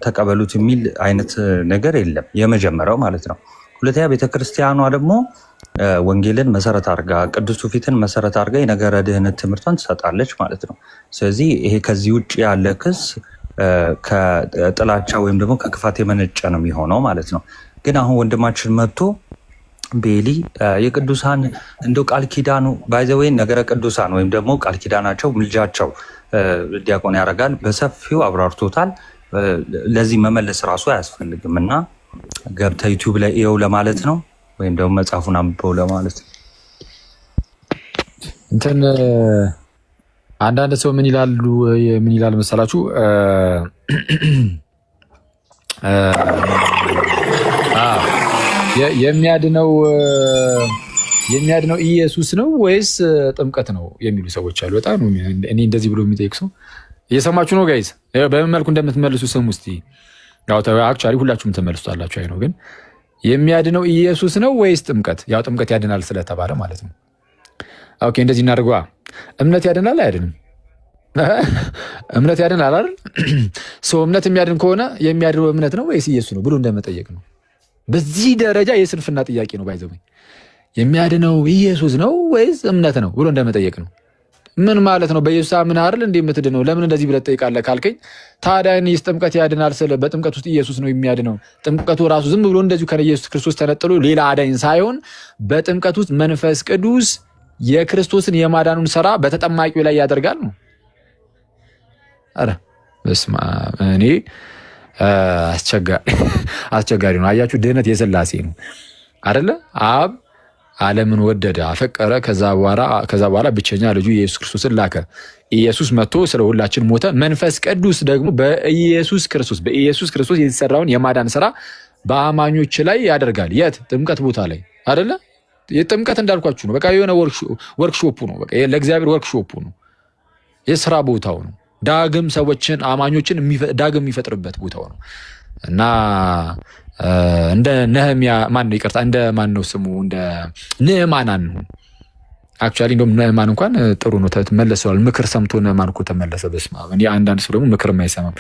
ተቀበሉት የሚል አይነት ነገር የለም፣ የመጀመሪያው ማለት ነው። ሁለተኛ ቤተክርስቲያኗ ደግሞ ወንጌልን መሰረት አድርጋ ቅዱስ ትውፊትን መሰረት አድርጋ የነገረ ድህነት ትምህርቷን ትሰጣለች ማለት ነው። ስለዚህ ይሄ ከዚህ ውጭ ያለ ክስ ከጥላቻ ወይም ደግሞ ከክፋት የመነጨ ነው የሚሆነው ማለት ነው። ግን አሁን ወንድማችን መጥቶ ቤሊ የቅዱሳን እንደው ቃል ኪዳኑ ባይዘወይ ነገረ ቅዱሳን ወይም ደግሞ ቃል ኪዳናቸው ምልጃቸው ዲያቆን ያደርጋል በሰፊው አብራርቶታል። ለዚህ መመለስ ራሱ አያስፈልግም እና ገብተህ ዩቲዩብ ላይ ይኸው ለማለት ነው ወይም ደግሞ መጽሐፉን አንብበው ለማለት ነው። እንትን አንዳንድ ሰው ምን ይላል መሰላችሁ? የሚያድነው ኢየሱስ ነው ወይስ ጥምቀት ነው የሚሉ ሰዎች አሉ። በጣም እኔ እንደዚህ ብሎ የሚጠይቅ ሰው እየሰማችሁ ነው ጋይዝ? በምን መልኩ እንደምትመልሱ ስሙ እስቲ። ያው አክቹዋሊ ሁላችሁም ትመልሱታላችሁ። አይ ነው ግን የሚያድነው ኢየሱስ ነው ወይስ ጥምቀት? ያው ጥምቀት ያድናል ስለተባለ ማለት ነው። ኦኬ እንደዚህ እናድርጓ። እምነት ያድናል አያድንም? እምነት ያድናል አይደል? ሰው እምነት የሚያድን ከሆነ የሚያድነው እምነት ነው ወይስ ኢየሱስ ነው ብሎ እንደመጠየቅ ነው። በዚህ ደረጃ የስንፍና ጥያቄ ነው። ባይዘው የሚያድነው ኢየሱስ ነው ወይስ እምነት ነው ብሎ እንደመጠየቅ ነው። ምን ማለት ነው? በኢየሱስ አምነህ አይደል እንዴ የምትድነው? ለምን እንደዚህ ብለህ ትጠይቃለህ ካልከኝ፣ ታዲያ እኔስ ጥምቀት ያድናል ስለ በጥምቀት ውስጥ ኢየሱስ ነው የሚያድነው። ጥምቀቱ ራሱ ዝም ብሎ እንደዚሁ ከኢየሱስ ክርስቶስ ተነጥሎ ሌላ አዳኝ ሳይሆን በጥምቀት ውስጥ መንፈስ ቅዱስ የክርስቶስን የማዳኑን ስራ በተጠማቂው ላይ ያደርጋል ነው። አረ በስመ አብ። እኔ አስቸጋሪ ነው። አያችሁ፣ ድህነት የሥላሴ ነው አይደለ? አብ ዓለምን ወደደ አፈቀረ፣ ከዛ በኋላ ብቸኛ ልጁ ኢየሱስ ክርስቶስን ላከ። ኢየሱስ መጥቶ ስለ ሁላችን ሞተ። መንፈስ ቅዱስ ደግሞ በኢየሱስ ክርስቶስ የተሰራውን የማዳን ስራ በአማኞች ላይ ያደርጋል። የት? ጥምቀት ቦታ ላይ አይደለ? የጥምቀት እንዳልኳችሁ ነው። በቃ የሆነ ወርክሾፑ ነው። በቃ ለእግዚአብሔር ወርክሾፑ ነው። የስራ ቦታው ነው። ዳግም ሰዎችን አማኞችን ዳግም የሚፈጥርበት ቦታው ነው እና እንደ ነህምያ እንደ ማን ነው ስሙ እንደ ንዕማን ነው። አክቹዋሊ እንደውም ንዕማን እንኳን ጥሩ ነው ተመለሰዋል። ምክር ሰምቶ ንዕማን እኮ ተመለሰ። በስመ አብ። አንዳንድ ሰው ደግሞ ምክር የማይሰማም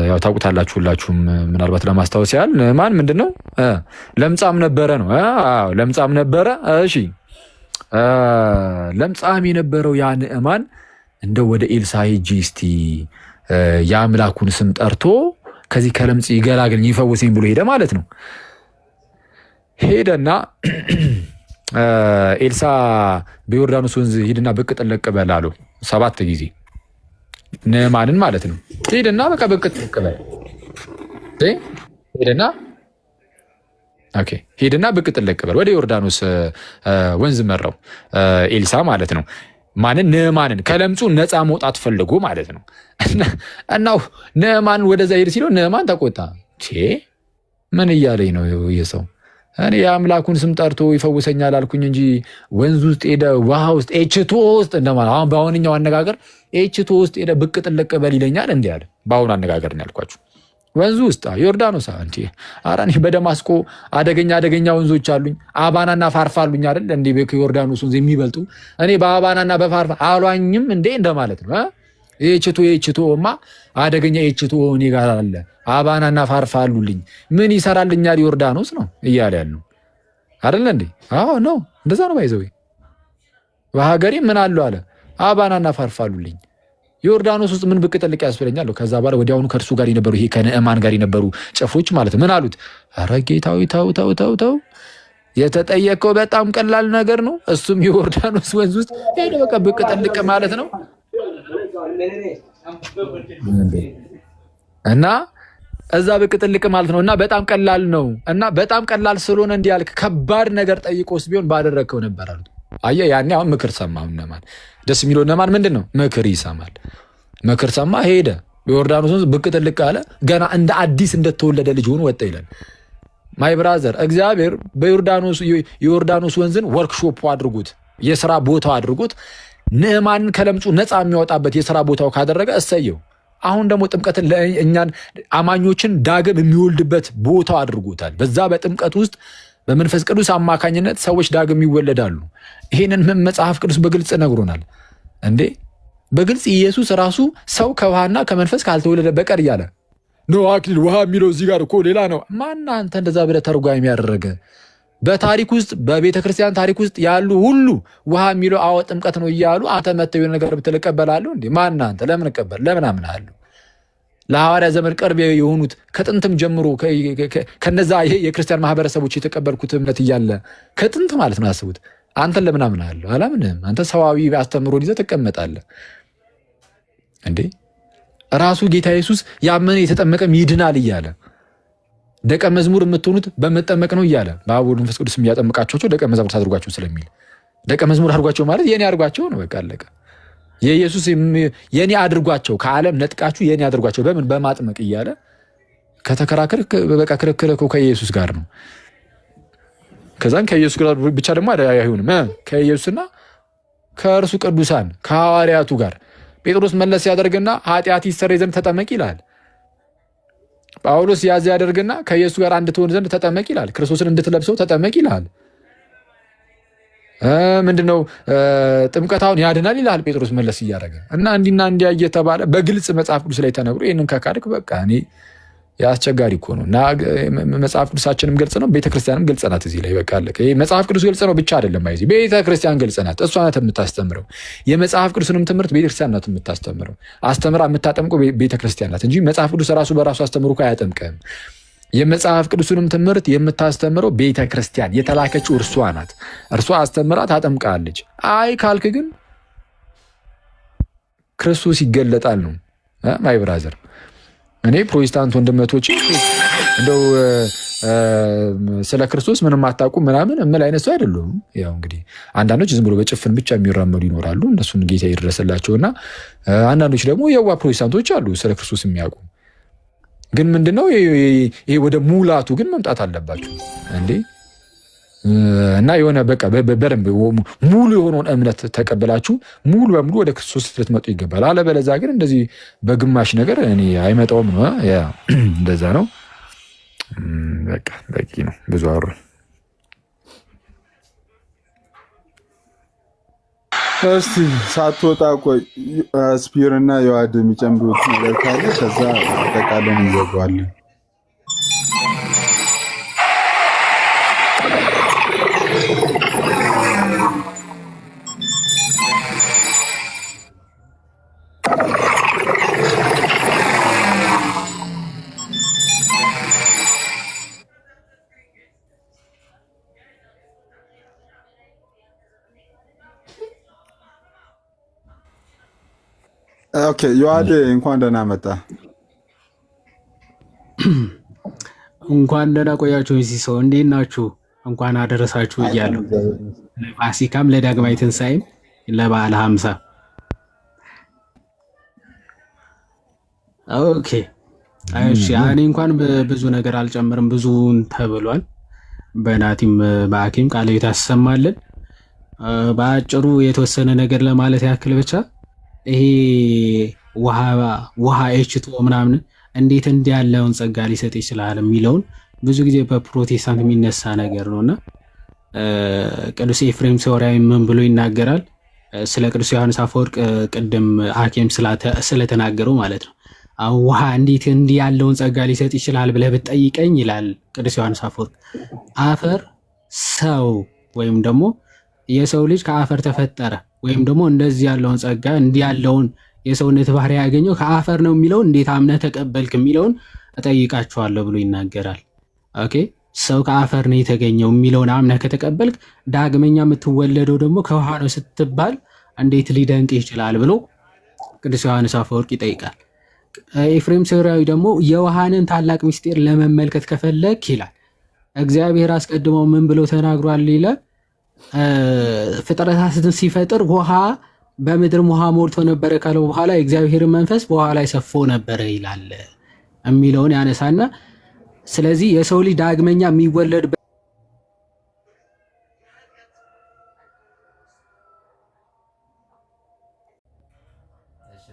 ያው ታውቁታላችሁ ሁላችሁም። ምናልባት ለማስታወስ ያህል ንዕማን ምንድነው ለምጻም ነበረ ነው። አዎ ለምጻም ነበረ። እሺ ለምጻም የነበረው ያ ንዕማን እንደው ወደ ኤልሳ ሂጂ እስቲ የአምላኩን ስም ጠርቶ ከዚህ ከለምጽ ይገላግልኝ ይፈውሰኝ ብሎ ሄደ ማለት ነው። ሄደና ኤልሳ በዮርዳኖስ ወንዝ ሂድና ብቅ ጥልቅ በል አለው 7 ጊዜ ንዕማንን ማለት ነው። ሄደና በቃ ብቅ ጥልቅ በል ሄደና ብቅ ጥልቅ በል ወደ ዮርዳኖስ ወንዝ መራው ኤልሳ ማለት ነው። ማንን? ንዕማንን ከለምጹ ነፃ መውጣት ፈልጎ ማለት ነው። እናው ንዕማን ወደዛ ሄድ ሲለው ንዕማን ተቆጣ። ምን እያለኝ ነው የሰው? እኔ የአምላኩን ስም ጠርቶ ይፈውሰኛል አልኩኝ እንጂ ወንዝ ውስጥ ሄደ ውሃ ውስጥ ኤችቶ ውስጥ እንደማለት አሁን በአሁንኛው አነጋገር ኤችቶ ውስጥ ሄደ ብቅ ጥልቅ በል ይለኛል እንዲህ አለ። በአሁኑ አነጋገር ነው ያልኳችሁ። ወንዙ ውስጥ ዮርዳኖስ አንቺ አራኒ በደማስቆ አደገኛ ወንዞች አሉኝ። አባናና ፋርፋ አሉኝ አይደል እንዴ? በዮርዳኖስ ወንዝ የሚበልጡ እኔ በአባናና በፋርፋ አሏኝም እንዴ እንደማለት ነው። ኤችቶማ አደገኛ ኤችቶ እኔ ጋር አለ። አባናና ፋርፋ አሉልኝ። ምን ይሰራልኛል ዮርዳኖስ ነው እያለ ያለው አይደል እንዴ? አዎ ነው፣ እንደዛ ነው። ባይዘው በሀገሬ ምን አለው አለ። አባናና ፋርፋ አሉልኝ። ዮርዳኖስ ውስጥ ምን ብቅ ጥልቅ ያስፈልኛል? ከዛ በኋላ ወዲያውኑ ከእርሱ ጋር የነበሩ ይሄ ከንዕማን ጋር የነበሩ ጭፍሮች ማለት ምን አሉት? ኧረ ጌታዊ ተው የተጠየቀው በጣም ቀላል ነገር ነው። እሱም የዮርዳኖስ ወንዝ ውስጥ ሄደ በቃ ብቅ ጥልቅ ማለት ነው። እና እዛ ብቅ ጥልቅ ማለት ነው። እና በጣም ቀላል ነው። እና በጣም ቀላል ስለሆነ እንዲህ ያልክ ከባድ ነገር ጠይቆስ ቢሆን ባደረግከው ነበር አሉት። አየህ ያኔ አሁን ምክር ሰማ። እነማን ደስ የሚለው እነማን ምንድን ነው ምክር ይሰማል። ምክር ሰማ ሄደ በዮርዳኖስ ወንዝ ብቅ ጥልቅ አለ። ገና እንደ አዲስ እንደተወለደ ልጅ ሆኖ ወጣ ይላል። ማይ ብራዘር እግዚአብሔር የዮርዳኖስ ወንዝን ወርክሾፕ አድርጉት፣ የስራ ቦታው አድርጉት። ንዕማንን ከለምጹ ነፃ የሚያወጣበት የስራ ቦታው ካደረገ እሰየው። አሁን ደግሞ ጥምቀትን ለእኛን አማኞችን ዳግም የሚወልድበት ቦታው አድርጎታል። በዛ በጥምቀት ውስጥ በመንፈስ ቅዱስ አማካኝነት ሰዎች ዳግም ይወለዳሉ። ይሄንን መጽሐፍ ቅዱስ በግልጽ ነግሮናል። እንዴ በግልጽ ኢየሱስ ራሱ ሰው ከውሃና ከመንፈስ ካልተወለደ በቀር እያለ ነው። አክሊል ውሃ የሚለው እዚህ ጋር እኮ ሌላ ነው። ማን አንተ እንደዛ ብለህ ተርጓሚ ያደረገ? በታሪክ ውስጥ በቤተ ክርስቲያን ታሪክ ውስጥ ያሉ ሁሉ ውሃ የሚለው አዎ ጥምቀት ነው እያሉ አንተ መተው የሆነ ነገር ብትል እቀበላለሁ እንዴ? ማን አንተ? ለምን እቀበል? ለምን አምናለሁ? ለሐዋርያ ዘመን ቅርብ የሆኑት ከጥንትም ጀምሮ ከነዛ የክርስቲያን ማህበረሰቦች የተቀበልኩት እምነት እያለ ከጥንት ማለት ነው። አስቡት። አንተን ለምን አምናለሁ? አላምንም። አንተ ሰዋዊ አስተምሮን ይዘህ ትቀመጣለህ እንዴ? ራሱ ጌታ ኢየሱስ ያመነ የተጠመቀም ይድናል እያለ ደቀ መዝሙር የምትሆኑት በመጠመቅ ነው እያለ በአብ ወልድ መንፈስ ቅዱስ የሚያጠምቃቸው ደቀ መዛሙርት አድርጓቸው ስለሚል ደቀ መዝሙር አድርጓቸው ማለት የኔ አድርጓቸው ነው። በቃ አለቀ። የኢየሱስ የኔ አድርጓቸው ከዓለም ነጥቃችሁ የኔ አድርጓቸው በምን በማጥመቅ እያለ ከተከራከር በቃ ክርክር ከኢየሱስ ጋር ነው። ከዛን ከኢየሱስ ጋር ብቻ ደግሞ አይሆንም። ከኢየሱስና ከእርሱ ቅዱሳን ከሐዋርያቱ ጋር ጴጥሮስ መለስ ያደርግና ኃጢአት ይሰረይ ዘንድ ተጠመቅ ይላል። ጳውሎስ ያዝ ያደርግና ከኢየሱስ ጋር አንድ ትሆን ዘንድ ተጠመቅ ይላል። ክርስቶስን እንድትለብሰው ተጠመቅ ይላል። ምንድነው ጥምቀታውን ያድናል ይላል ጴጥሮስ መለስ እያደረገ እና እንዲና እንዲያ እየተባለ በግልጽ መጽሐፍ ቅዱስ ላይ ተነግሮ ይህንን ከካድክ በቃ እኔ ያስቸጋሪ እኮ ነው። እና መጽሐፍ ቅዱሳችንም ግልጽ ነው፣ ቤተክርስቲያንም ግልጽ ናት። እዚህ ላይ በቃ አለቀ። ይሄ መጽሐፍ ቅዱስ ግልጽ ነው ብቻ አይደለም፣ አይዚ ቤተክርስቲያን ግልጽ ናት። እሷ ናት የምታስተምረው። የመጽሐፍ ቅዱስንም ትምህርት ቤተክርስቲያን ናት የምታስተምረው። አስተምራ የምታጠምቀው ቤተክርስቲያን ናት እንጂ መጽሐፍ ቅዱስ ራሱ በራሱ አስተምሮ እኮ አያጠምቅም። የመጽሐፍ ቅዱስንም ትምህርት የምታስተምረው ቤተክርስቲያን የተላከችው እርሷ ናት። እርሷ አስተምራ ታጠምቃለች። አይ ካልክ ግን ክርስቶስ ይገለጣል ነው ማይ ብራዘር። እኔ ፕሮቴስታንት ወንድመቶች እንደው ስለ ክርስቶስ ምንም አታውቁም ምናምን እምል አይነት ሰው አይደሉም። ያው እንግዲህ አንዳንዶች ዝም ብሎ በጭፍን ብቻ የሚራመዱ ይኖራሉ፣ እነሱን ጌታ ይድረስላቸውና አንዳንዶች ደግሞ የዋ ፕሮቴስታንቶች አሉ ስለ ክርስቶስ የሚያውቁ። ግን ምንድነው ይሄ ወደ ሙላቱ ግን መምጣት አለባችሁ እንዴ። እና የሆነ በቃ በደንብ ሙሉ የሆነውን እምነት ተቀበላችሁ ሙሉ በሙሉ ወደ ክርስቶስ ልትመጡ ይገባል። አለበለዚያ ግን እንደዚህ በግማሽ ነገር እኔ አይመጣውም ነው። ያ እንደዛ ነው። በቃ በቂ ነው። ብዙ አወሩ። እስቲ ሳትወጣ ቆይ ስፒርና የዋድ የሚጨምሩት ነገር ካለ ከዛ አጠቃለን እንዘጋዋለን። ኦኬ ዮሐድ እንኳን ደህና መጣ። እንኳን ደህና ቆያችሁ። እዚህ ሰው እንዴት ናችሁ? እንኳን አደረሳችሁ እያለሁ ለፋሲካም ለዳግማይ ትንሣኤም ለበዓለ ሀምሳ። ኦኬ እሺ። እኔ እንኳን ብዙ ነገር አልጨምርም፣ ብዙን ተብሏል። በናቲም በአኪም ቃለ ሕይወት ያሰማልን። በአጭሩ የተወሰነ ነገር ለማለት ያክል ብቻ ይሄ ውሃ ኤችቶ ምናምን እንዴት እንዲህ ያለውን ጸጋ ሊሰጥ ይችላል የሚለውን ብዙ ጊዜ በፕሮቴስታንት የሚነሳ ነገር ነውና ቅዱስ ኤፍሬም ሶርያዊ ምን ብሎ ይናገራል? ስለ ቅዱስ ዮሐንስ አፈወርቅ ቅድም ሐኪም ስለተናገረው ማለት ነው። ውሃ እንዴት እንዲህ ያለውን ጸጋ ሊሰጥ ይችላል ብለህ ብትጠይቀኝ ይላል ቅዱስ ዮሐንስ አፈወርቅ፣ አፈር ሰው ወይም ደግሞ የሰው ልጅ ከአፈር ተፈጠረ ወይም ደግሞ እንደዚህ ያለውን ጸጋ እንዲህ ያለውን የሰውነት ባህሪ ያገኘው ከአፈር ነው የሚለውን እንዴት አምነህ ተቀበልክ የሚለውን እጠይቃችኋለሁ ብሎ ይናገራል። ኦኬ ሰው ከአፈር ነው የተገኘው የሚለውን አምነህ ከተቀበልክ ዳግመኛ የምትወለደው ደግሞ ከውሃ ነው ስትባል እንዴት ሊደንቅ ይችላል ብሎ ቅዱስ ዮሐንስ አፈወርቅ ይጠይቃል። ኤፍሬም ሶርያዊ ደግሞ የውሃንን ታላቅ ምስጢር ለመመልከት ከፈለክ ይላል እግዚአብሔር አስቀድሞ ምን ብሎ ተናግሯል ይላል ፍጥረታትን ሲፈጥር ውሃ በምድር ውሃ ሞልቶ ነበረ ካለው በኋላ የእግዚአብሔር መንፈስ በውሃ ላይ ሰፎ ነበረ ይላል የሚለውን ያነሳና ስለዚህ የሰው ልጅ ዳግመኛ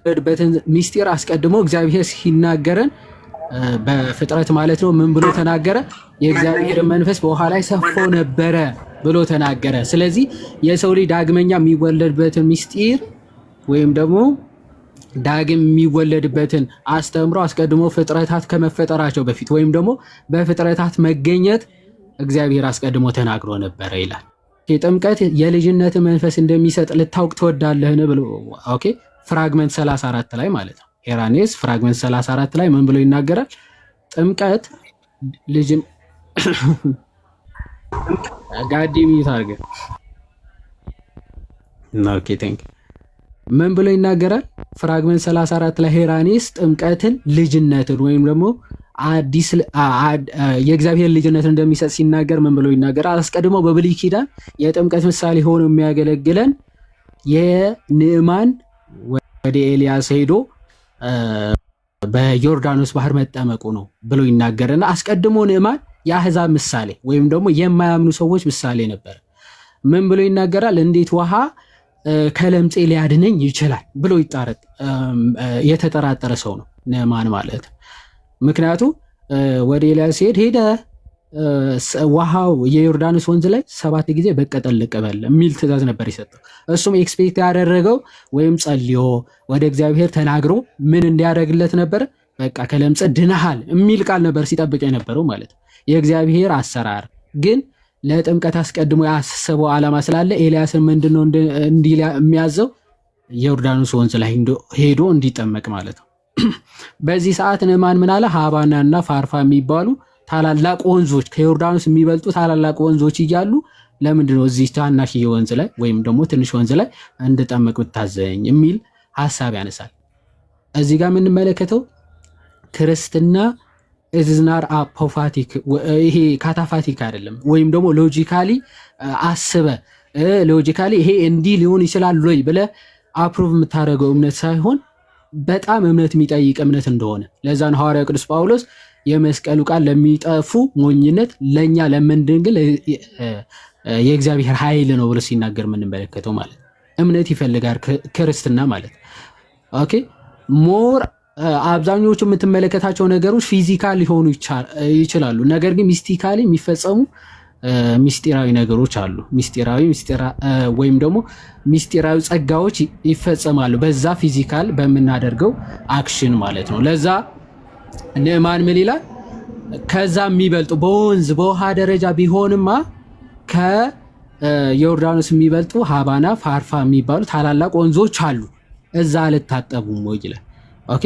የሚወለድበትን ምስጢር አስቀድሞ እግዚአብሔር ሲናገረን በፍጥረት ማለት ነው ምን ብሎ ተናገረ? የእግዚአብሔር መንፈስ በውሃ ላይ ሰፎ ነበረ ብሎ ተናገረ። ስለዚህ የሰው ልጅ ዳግመኛ የሚወለድበትን ምስጢር ወይም ደግሞ ዳግም የሚወለድበትን አስተምሮ አስቀድሞ ፍጥረታት ከመፈጠራቸው በፊት ወይም ደግሞ በፍጥረታት መገኘት እግዚአብሔር አስቀድሞ ተናግሮ ነበረ ይላል። ጥምቀት የልጅነት መንፈስ እንደሚሰጥ ልታውቅ ትወዳለህን ብሎ ኦኬ ፍራግመንት 34 ላይ ማለት ነው። ሄራኔስ ፍራግመንት 34 ላይ ምን ብሎ ይናገራል? ጥምቀት ልጅን ጋዲም ይታርገ ኦኬ ቴንክ ምን ብሎ ይናገራል? ፍራግመንት 34 ላይ ሄራኔስ ጥምቀትን ልጅነትን ወይም ደግሞ አዲስ የእግዚአብሔር ልጅነትን እንደሚሰጥ ሲናገር ምን ብሎ ይናገራል? አስቀድሞ በብሉይ ኪዳን የጥምቀት ምሳሌ ሆኖ የሚያገለግለን የንዕማን ወደ ኤልያስ ሄዶ በዮርዳኖስ ባህር መጠመቁ ነው ብሎ ይናገርና አስቀድሞ ንዕማን የአሕዛብ ምሳሌ ወይም ደግሞ የማያምኑ ሰዎች ምሳሌ ነበር። ምን ብሎ ይናገራል? እንዴት ውሃ ከለምጼ ሊያድነኝ ይችላል ብሎ የተጠራጠረ ሰው ነው ንዕማን ማለት። ምክንያቱ ወደ ኤልያስ ሄደ ውሃው የዮርዳኖስ ወንዝ ላይ 7 ጊዜ በቀጠል ልቀበል የሚል ትእዛዝ ነበር የሰጠው። እሱም ኤክስፔክት ያደረገው ወይም ጸልዮ ወደ እግዚአብሔር ተናግሮ ምን እንዲያደርግለት ነበር? በቃ ከለምጽ ድነሃል የሚል ቃል ነበር ሲጠብቅ የነበረው ማለት ነው። የእግዚአብሔር አሰራር ግን ለጥምቀት አስቀድሞ ያሰበው ዓላማ ስላለ ኤልያስን ምንድነው የሚያዘው? ዮርዳኖስ ወንዝ ላይ ሄዶ እንዲጠመቅ ማለት ነው። በዚህ ሰዓት ንዕማን ምን አለ? ሀባናና ፋርፋ የሚባሉ ታላላቅ ወንዞች ከዮርዳኖስ የሚበልጡ ታላላቅ ወንዞች እያሉ ለምንድነው እዚህ ታናሽዬ ወንዝ ላይ ወይም ደግሞ ትንሽ ወንዝ ላይ እንድጠመቅ ብታዘኝ የሚል ሐሳብ ያነሳል። እዚህ ጋር የምንመለከተው ክርስትና ኢዝናር አፖፋቲክ ይሄ ካታፋቲክ አይደለም። ወይም ደግሞ ሎጂካሊ አስበ ሎጂካሊ ይሄ እንዲህ ሊሆን ይችላል ወይ ብለ አፕሩቭ የምታደርገው እምነት ሳይሆን በጣም እምነት የሚጠይቅ እምነት እንደሆነ ለዛ ነው ሐዋርያው ቅዱስ ጳውሎስ የመስቀሉ ቃል ለሚጠፉ ሞኝነት ለኛ ለምንድን ግን የእግዚአብሔር ኃይል ነው ብሎ ሲናገር የምንመለከተው ማለት እምነት ይፈልጋል ክርስትና ማለት ኦኬ ሞር አብዛኞቹ የምትመለከታቸው ነገሮች ፊዚካል ሊሆኑ ይችላሉ። ነገር ግን ሚስቲካሊ የሚፈጸሙ ሚስጢራዊ ነገሮች አሉ። ወይም ደግሞ ሚስጢራዊ ጸጋዎች ይፈጸማሉ በዛ ፊዚካል በምናደርገው አክሽን ማለት ነው። ለዛ ንዕማን ምን ይላል? ከዛ የሚበልጡ በወንዝ በውሃ ደረጃ ቢሆንማ ከዮርዳኖስ የሚበልጡ ሀባና ፋርፋ የሚባሉ ታላላቅ ወንዞች አሉ፣ እዛ አልታጠቡም ወይ ይላል። ኦኬ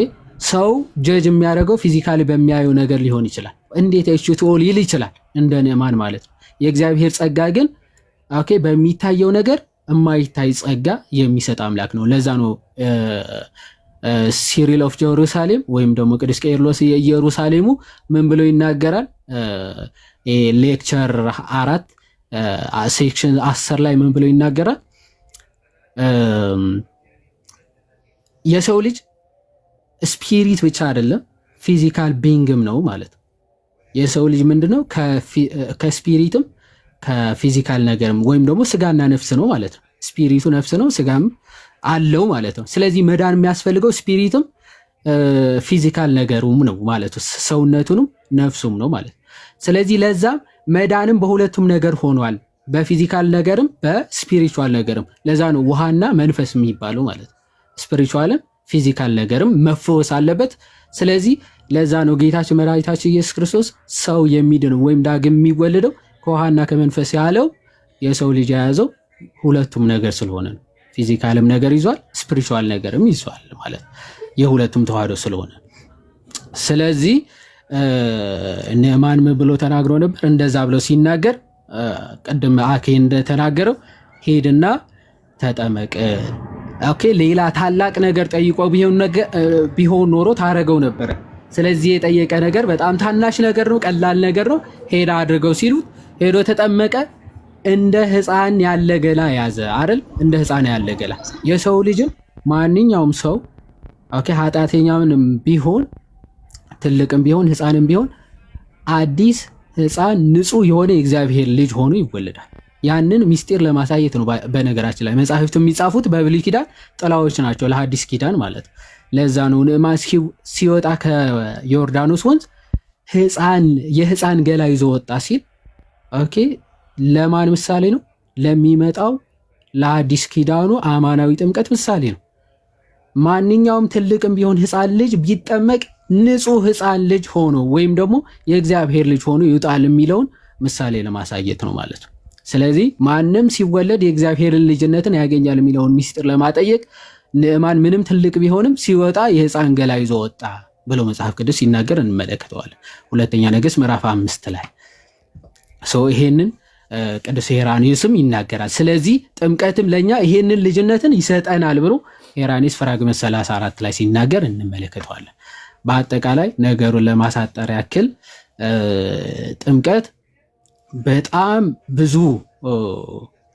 ሰው ጀጅ የሚያደርገው ፊዚካሊ በሚያየው ነገር ሊሆን ይችላል። እንዴት እችቶል ይል ይችላል እንደ ንዕማን ማለት ነው። የእግዚአብሔር ጸጋ ግን ኦኬ በሚታየው ነገር የማይታይ ጸጋ የሚሰጥ አምላክ ነው። ለዛ ነው ሲሪል ኦፍ ጀሩሳሌም ወይም ደግሞ ቅዱስ ቄርሎስ የኢየሩሳሌሙ ምን ብሎ ይናገራል? ሌክቸር 4 ሴክሽን 10 ላይ ምን ብሎ ይናገራል? የሰው ልጅ ስፒሪት ብቻ አይደለም ፊዚካል ቢንግም ነው ማለት ነው። የሰው ልጅ ምንድነው? ከስፒሪትም ከፊዚካል ነገርም ወይም ደግሞ ስጋና ነፍስ ነው ማለት ነው። ስፒሪቱ ነፍስ ነው፣ ስጋም አለው ማለት ነው። ስለዚህ መዳን የሚያስፈልገው ስፒሪትም ፊዚካል ነገሩም ነው ማለት ነው። ሰውነቱንም ነፍሱም ነው ማለት ነው። ስለዚህ ለዛም መዳንም በሁለቱም ነገር ሆኗል፣ በፊዚካል ነገርም በስፒሪቹዋል ነገርም። ለዛ ነው ውሃና መንፈስ የሚባለው ማለት ነው። ስፒሪቹዋልም ፊዚካል ነገርም መፈወስ አለበት። ስለዚህ ለዛ ነው ጌታችን መድኃኒታችን ኢየሱስ ክርስቶስ ሰው የሚድነው ወይም ዳግም የሚወለደው ከውሃና ከመንፈስ ያለው የሰው ልጅ የያዘው ሁለቱም ነገር ስለሆነ ነው። ፊዚካልም ነገር ይዟል፣ ስፒሪቹዋል ነገርም ይዟል ማለት የሁለቱም ተዋህዶ ስለሆነ። ስለዚህ ንዕማን ምን ብሎ ተናግሮ ነበር? እንደዛ ብሎ ሲናገር ቅድም አኬ እንደተናገረው ሄድና ተጠመቅ። ኦኬ ሌላ ታላቅ ነገር ጠይቆ ቢሆን ኖሮ ታረገው ነበረ። ስለዚህ የጠየቀ ነገር በጣም ታናሽ ነገር ነው፣ ቀላል ነገር ነው። ሄዳ አድርገው ሲሉት ሄዶ ተጠመቀ። እንደ ሕፃን ያለ ገላ ያዘ አይደል? እንደ ሕፃን ያለ ገላ የሰው ልጅም ማንኛውም ሰው ኦኬ ኃጢአተኛም ቢሆን ትልቅም ቢሆን ሕፃንም ቢሆን አዲስ ሕፃን ንጹህ የሆነ የእግዚአብሔር ልጅ ሆኖ ይወለዳል። ያንን ሚስጢር ለማሳየት ነው። በነገራችን ላይ መጻሕፍት የሚጻፉት በብሉይ ኪዳን ጥላዎች ናቸው ለሐዲስ ኪዳን ማለት። ለዛ ነው ንዕማን ሲወጣ ከዮርዳኖስ ወንዝ የሕፃን ገላ ይዞ ወጣ ሲል ኦኬ ለማን ምሳሌ ነው? ለሚመጣው ለአዲስ ኪዳኑ አማናዊ ጥምቀት ምሳሌ ነው። ማንኛውም ትልቅም ቢሆን ሕፃን ልጅ ቢጠመቅ ንጹህ ሕፃን ልጅ ሆኖ ወይም ደግሞ የእግዚአብሔር ልጅ ሆኖ ይውጣል የሚለውን ምሳሌ ለማሳየት ነው ማለት ነው። ስለዚህ ማንም ሲወለድ የእግዚአብሔርን ልጅነትን ያገኛል የሚለውን ሚስጥር ለማጠየቅ ንዕማን ምንም ትልቅ ቢሆንም ሲወጣ የሕፃን ገላ ይዞ ወጣ ብሎ መጽሐፍ ቅዱስ ሲናገር እንመለከተዋለን። ሁለተኛ ነገሥት ምዕራፍ 5 ላይ ይሄንን ቅዱስ ሄራኒዮስም ይናገራል። ስለዚህ ጥምቀትም ለኛ ይሄንን ልጅነትን ይሰጠናል ብሎ ሄራኒዮስ ፍራግመት 34 ላይ ሲናገር እንመለከተዋለን። በአጠቃላይ ነገሩን ለማሳጠር ያክል ጥምቀት በጣም ብዙ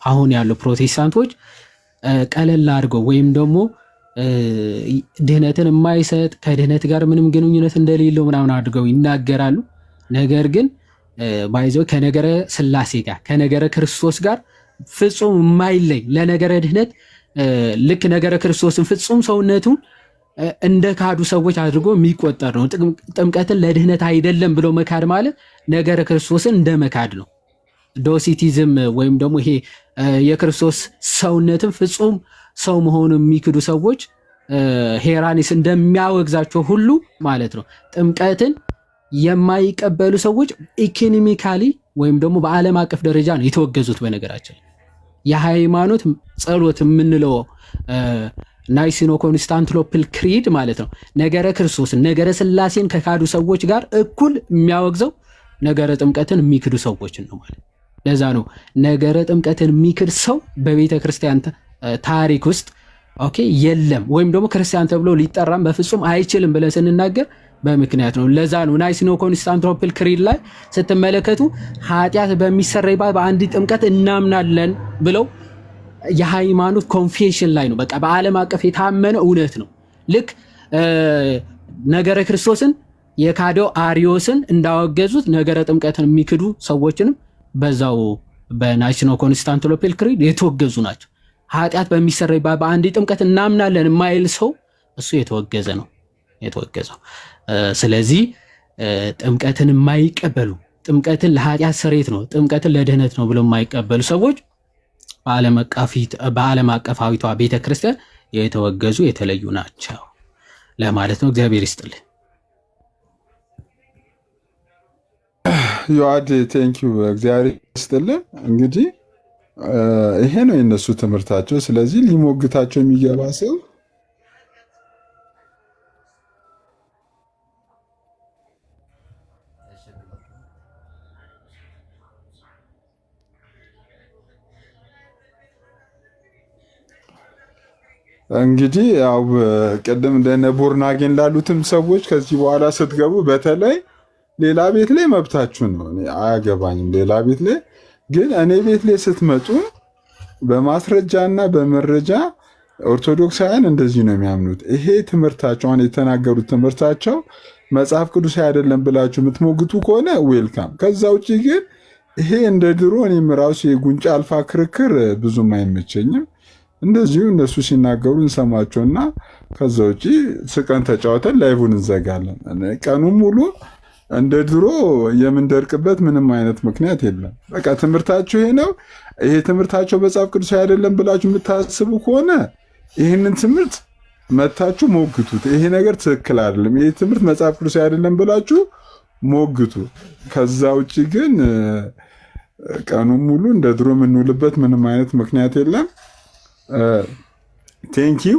አሁን ያሉ ፕሮቴስታንቶች ቀለል አድርገው ወይም ደግሞ ድህነትን የማይሰጥ ከድህነት ጋር ምንም ግንኙነት እንደሌለው ምናምን አድርገው ይናገራሉ። ነገር ግን ባይዘው ከነገረ ሥላሴ ጋር ከነገረ ክርስቶስ ጋር ፍጹም የማይለይ ለነገረ ድህነት ልክ ነገረ ክርስቶስን ፍጹም ሰውነቱን እንደ ካዱ ሰዎች አድርጎ የሚቆጠር ነው። ጥምቀትን ለድህነት አይደለም ብሎ መካድ ማለት ነገረ ክርስቶስን እንደ መካድ ነው። ዶሲቲዝም ወይም ደግሞ ይሄ የክርስቶስ ሰውነትን ፍጹም ሰው መሆኑን የሚክዱ ሰዎች ሄራኒስ እንደሚያወግዛቸው ሁሉ ማለት ነው። ጥምቀትን የማይቀበሉ ሰዎች ኢኮኖሚካሊ ወይም ደግሞ በዓለም አቀፍ ደረጃ ነው የተወገዙት። በነገራችን የሃይማኖት ጸሎት የምንለው ናይሲኖ ኮንስታንቲኖፕል ክሪድ ማለት ነው ነገረ ክርስቶስን ነገረ ሥላሴን ከካዱ ሰዎች ጋር እኩል የሚያወግዘው ነገረ ጥምቀትን የሚክዱ ሰዎችን ነው ማለት። ለዛ ነው ነገረ ጥምቀትን የሚክድ ሰው በቤተ ክርስቲያን ታሪክ ውስጥ ኦኬ የለም ወይም ደግሞ ክርስቲያን ተብሎ ሊጠራም በፍጹም አይችልም ብለን ስንናገር በምክንያት ነው። ለዛ ነው ናይሲኖ ኮንስታንቲኖፕል ክሪድ ላይ ስትመለከቱ ኃጢአት በሚሰረይባት በአንዲት ጥምቀት እናምናለን ብለው የሃይማኖት ኮንፌሽን ላይ ነው። በቃ በዓለም አቀፍ የታመነ እውነት ነው። ልክ ነገረ ክርስቶስን የካደው አሪዮስን እንዳወገዙት ነገረ ጥምቀትን የሚክዱ ሰዎችንም በዛው በናይሲኖ ኮንስታንቲኖፕል ክሪድ የተወገዙ ናቸው። ኃጢአት በሚሰረይባት በአንዲት ጥምቀት እናምናለን የማይል ሰው እሱ የተወገዘ ነው የተወገዘው። ስለዚህ ጥምቀትን የማይቀበሉ ጥምቀትን ለኃጢአት ስርየት ነው ጥምቀትን ለድህነት ነው ብለው የማይቀበሉ ሰዎች በዓለም አቀፋዊቷ ቤተ ክርስቲያን የተወገዙ የተለዩ ናቸው ለማለት ነው። እግዚአብሔር ይስጥልኝ። ዮአድ ቴንኪዩ እግዚአብሔር ይስጥልን። እንግዲህ ይሄ ነው የነሱ ትምህርታቸው። ስለዚህ ሊሞግታቸው የሚገባ ሰው እንግዲህ ያው ቅድም እንደነ ቦርናጌን ላሉትም ሰዎች ከዚህ በኋላ ስትገቡ በተለይ ሌላ ቤት ላይ መብታችሁ ነው፣ እኔ አያገባኝም። ሌላ ቤት ላይ ግን እኔ ቤት ላይ ስትመጡ በማስረጃና በመረጃ ኦርቶዶክሳውያን እንደዚህ ነው የሚያምኑት። ይሄ ትምህርታቸው አሁን የተናገሩት ትምህርታቸው መጽሐፍ ቅዱስ አይደለም ብላችሁ የምትሞግቱ ከሆነ ዌልካም። ከዛ ውጭ ግን ይሄ እንደ ድሮ እኔም ራሱ የጉንጫ አልፋ ክርክር ብዙም አይመቸኝም። እንደዚሁ እነሱ ሲናገሩ እንሰማቸውና ከዛ ውጭ ስቀን ተጫወተን ላይቡን እንዘጋለን። ቀኑን ሙሉ እንደ ድሮ የምንደርቅበት ምንም አይነት ምክንያት የለም። በቃ ትምህርታቸው ይሄ ነው። ይሄ ትምህርታቸው መጽሐፍ ቅዱስ አይደለም ብላችሁ የምታስቡ ከሆነ ይህንን ትምህርት መታችሁ ሞግቱት። ይሄ ነገር ትክክል አይደለም፣ ይሄ ትምህርት መጽሐፍ ቅዱስ አይደለም ብላችሁ ሞግቱ። ከዛ ውጭ ግን ቀኑን ሙሉ እንደ ድሮ የምንውልበት ምንም አይነት ምክንያት የለም። ቴንኪው።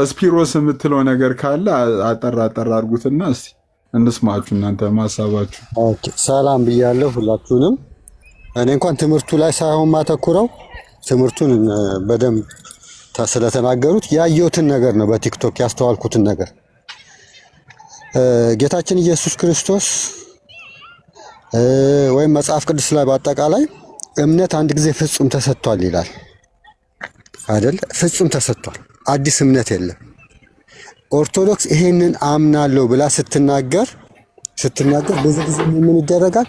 ስፒሮስ የምትለው ነገር ካለ አጠራ አድርጉትና እስቲ እንስማችሁ እናንተ ማሳባችሁ። ኦኬ ሰላም ብያለሁ ሁላችሁንም። እኔ እንኳን ትምህርቱ ላይ ሳይሆን ማተኩረው ትምህርቱን በደንብ ስለተናገሩት ያየሁትን ነገር ነው፣ በቲክቶክ ያስተዋልኩትን ነገር። ጌታችን ኢየሱስ ክርስቶስ ወይም መጽሐፍ ቅዱስ ላይ በአጠቃላይ እምነት አንድ ጊዜ ፍጹም ተሰጥቷል ይላል አይደል? ፍጹም ተሰጥቷል፣ አዲስ እምነት የለም። ኦርቶዶክስ ይሄንን አምናለሁ ብላ ስትናገር ብዙ ጊዜ ምን ይደረጋል?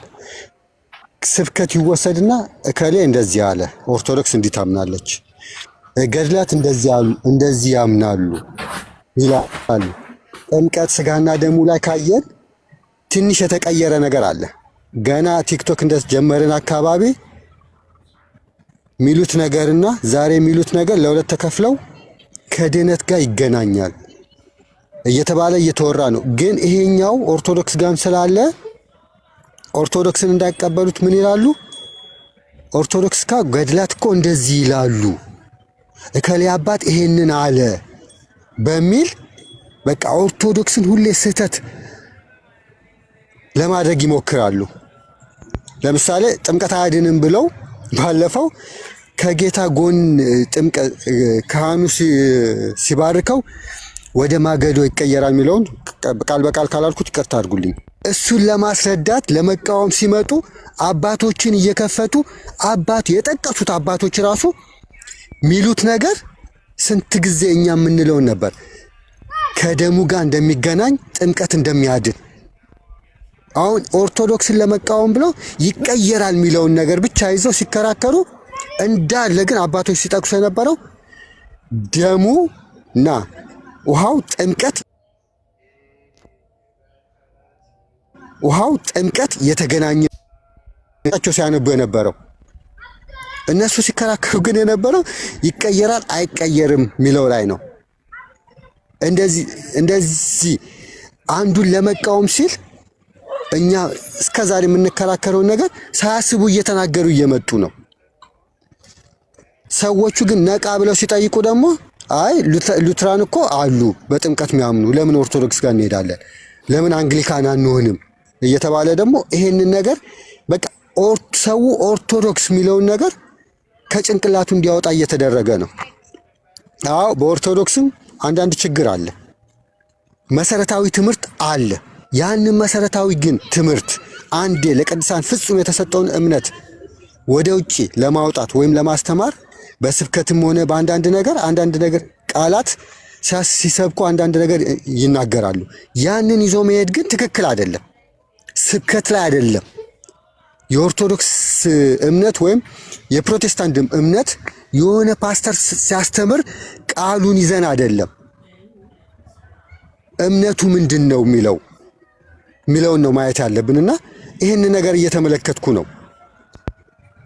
ስብከት ይወሰድና እከሌ እንደዚህ አለ፣ ኦርቶዶክስ እንዲህ ታምናለች፣ ገድላት እንደዚህ ያምናሉ ይላሉ። ጥምቀት ስጋና ደሙ ላይ ካየን ትንሽ የተቀየረ ነገር አለ። ገና ቲክቶክ እንደጀመርን አካባቢ ሚሉት ነገርና ዛሬ ሚሉት ነገር ለሁለት ተከፍለው ከድህነት ጋር ይገናኛል እየተባለ እየተወራ ነው። ግን ይሄኛው ኦርቶዶክስ ጋርም ስላለ ኦርቶዶክስን እንዳይቀበሉት ምን ይላሉ? ኦርቶዶክስ ጋር ገድላት እኮ እንደዚህ ይላሉ፣ እከሌ አባት ይሄንን አለ በሚል በቃ ኦርቶዶክስን ሁሌ ስህተት ለማድረግ ይሞክራሉ። ለምሳሌ ጥምቀት አያድንም ብለው ባለፈው ከጌታ ጎን ካህኑ ሲባርከው ወደ ማገዶ ይቀየራል የሚለውን ቃል በቃል ካላልኩት ይቅርታ አድርጉልኝ። እሱን ለማስረዳት ለመቃወም ሲመጡ አባቶችን እየከፈቱ የጠቀሱት አባቶች ራሱ ሚሉት ነገር ስንት ጊዜ እኛ የምንለውን ነበር፣ ከደሙ ጋር እንደሚገናኝ ጥምቀት እንደሚያድን። አሁን ኦርቶዶክስን ለመቃወም ብለው ይቀየራል የሚለውን ነገር ብቻ ይዘው ሲከራከሩ እንዳለ ግን አባቶች ሲጠቅሱ የነበረው ደሙና ውሃው ጥምቀት የተገናኘቸው ሲያነቡ የነበረው። እነሱ ሲከራከሩ ግን የነበረው ይቀየራል አይቀየርም የሚለው ላይ ነው። እንደዚህ አንዱን ለመቃወም ሲል እኛ እስከዛሬ የምንከራከረውን ነገር ሳያስቡ እየተናገሩ እየመጡ ነው። ሰዎቹ ግን ነቃ ብለው ሲጠይቁ ደግሞ አይ ሉትራን እኮ አሉ በጥምቀት የሚያምኑ፣ ለምን ኦርቶዶክስ ጋር እንሄዳለን? ለምን አንግሊካን አንሆንም? እየተባለ ደግሞ ይሄንን ነገር በቃ ሰው ኦርቶዶክስ የሚለውን ነገር ከጭንቅላቱ እንዲያወጣ እየተደረገ ነው። አዎ በኦርቶዶክስም አንዳንድ ችግር አለ፣ መሰረታዊ ትምህርት አለ። ያንን መሰረታዊ ግን ትምህርት አንዴ ለቅዱሳን ፍጹም የተሰጠውን እምነት ወደ ውጪ ለማውጣት ወይም ለማስተማር በስብከትም ሆነ በአንዳንድ ነገር ቃላት ሲሰብኩ አንዳንድ ነገር ይናገራሉ። ያንን ይዞ መሄድ ግን ትክክል አይደለም። ስብከት ላይ አይደለም። የኦርቶዶክስ እምነት ወይም የፕሮቴስታንት እምነት የሆነ ፓስተር ሲያስተምር ቃሉን ይዘን አይደለም፣ እምነቱ ምንድን ነው የሚለውን ነው ማየት ያለብንና ይህን ነገር እየተመለከትኩ ነው።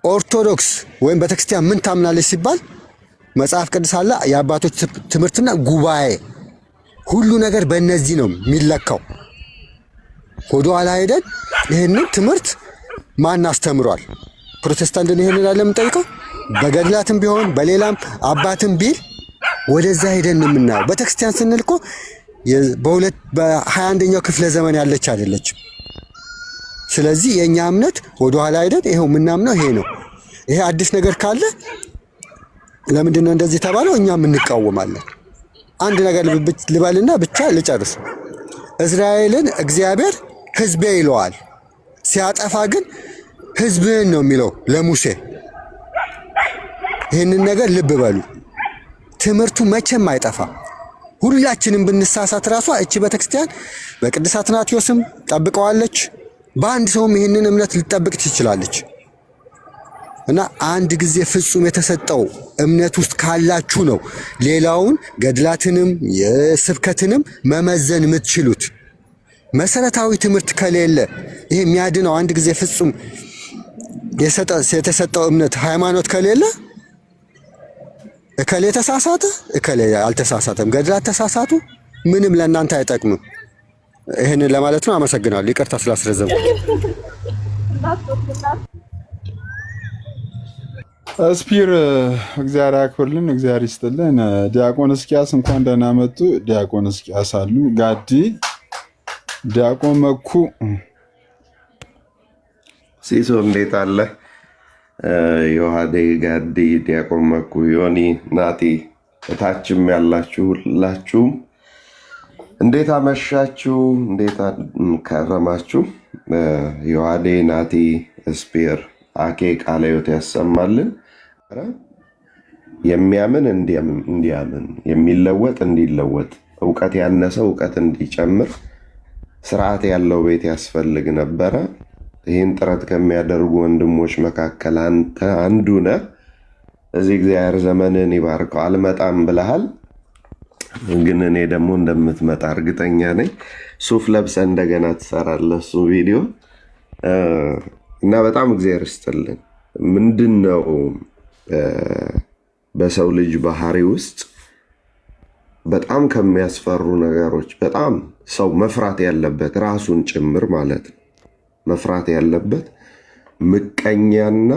ኦርቶዶክስ ወይም ቤተክርስቲያን ምን ታምናለች ሲባል መጽሐፍ ቅዱስ አለ፣ የአባቶች ትምህርትና ጉባኤ፣ ሁሉ ነገር በእነዚህ ነው የሚለካው። ወደ ኋላ ሄደን ይህንን ትምህርት ማን አስተምሯል? ፕሮቴስታንትን ይህንን አለ የምንጠይቀው። በገድላትም ቢሆን በሌላም አባትም ቢል ወደዛ ሄደን የምናየው። ቤተክርስቲያን ስንል እኮ በ21ኛው ክፍለ ዘመን ያለች አይደለችም። ስለዚህ የኛ እምነት ወደ ኋላ ሄደን ይሄው የምናምነው ይሄ ነው። ይሄ አዲስ ነገር ካለ ለምንድን ነው እንደዚህ ተባለው? እኛም እንቃወማለን። አንድ ነገር ልበልና ብቻ ልጨርስ። እስራኤልን እግዚአብሔር ሕዝቤ ይለዋል፣ ሲያጠፋ ግን ሕዝብህን ነው የሚለው ለሙሴ። ይህንን ነገር ልብ በሉ። ትምህርቱ መቼም አይጠፋ። ሁላችንም ብንሳሳት ራሷ እቺ ቤተክርስቲያን በቅዱስ አትናቴዎስም ጠብቀዋለች፣ በአንድ ሰውም ይህንን እምነት ልጠብቅ ትችላለች። እና አንድ ጊዜ ፍጹም የተሰጠው እምነት ውስጥ ካላችሁ ነው ሌላውን ገድላትንም የስብከትንም መመዘን የምትችሉት። መሰረታዊ ትምህርት ከሌለ ይሄ የሚያድነው አንድ ጊዜ ፍጹም የተሰጠው እምነት ሃይማኖት ከሌለ እከሌ ተሳሳተ እከሌ አልተሳሳተም፣ ገድላት ተሳሳቱ፣ ምንም ለእናንተ አይጠቅምም። ይህንን ለማለት ነው። አመሰግናለሁ። ይቅርታ ስላስረዘምኩ። እስፒር እግዚአብሔር ያክብርልን፣ እግዚአብሔር ይስጥልን። ዲያቆን እስኪያስ እንኳን ደህና መጡ። ዲያቆን እስኪያስ አሉ፣ ጋዲ፣ ዲያቆን መኩ። ሲሶ እንዴት አለ? ዮሐዴ፣ ጋዲ፣ ዲያቆን መኩ፣ ዮኒ፣ ናቲ፣ እታችም ያላችሁ ሁላችሁም እንዴት አመሻችሁ? እንዴት ከረማችሁ? ዮሐዴ፣ ናቲ፣ እስፒር፣ አኬ ቃለ ሕይወት ያሰማልን። የሚያምን እንዲያምን፣ የሚለወጥ እንዲለወጥ፣ እውቀት ያነሰው እውቀት እንዲጨምር ስርዓት ያለው ቤት ያስፈልግ ነበረ። ይህን ጥረት ከሚያደርጉ ወንድሞች መካከል አንተ አንዱ ነህ። እዚህ እግዚአብሔር ዘመንን ይባርከው። አልመጣም ብለሃል፣ ግን እኔ ደግሞ እንደምትመጣ እርግጠኛ ነኝ። ሱፍ ለብሰ እንደገና ትሰራለህ እሱ ቪዲዮ እና በጣም እግዚአብሔር ይስጥልን። ምንድን ነው በሰው ልጅ ባህሪ ውስጥ በጣም ከሚያስፈሩ ነገሮች በጣም ሰው መፍራት ያለበት ራሱን ጭምር ማለት ነው መፍራት ያለበት ምቀኛና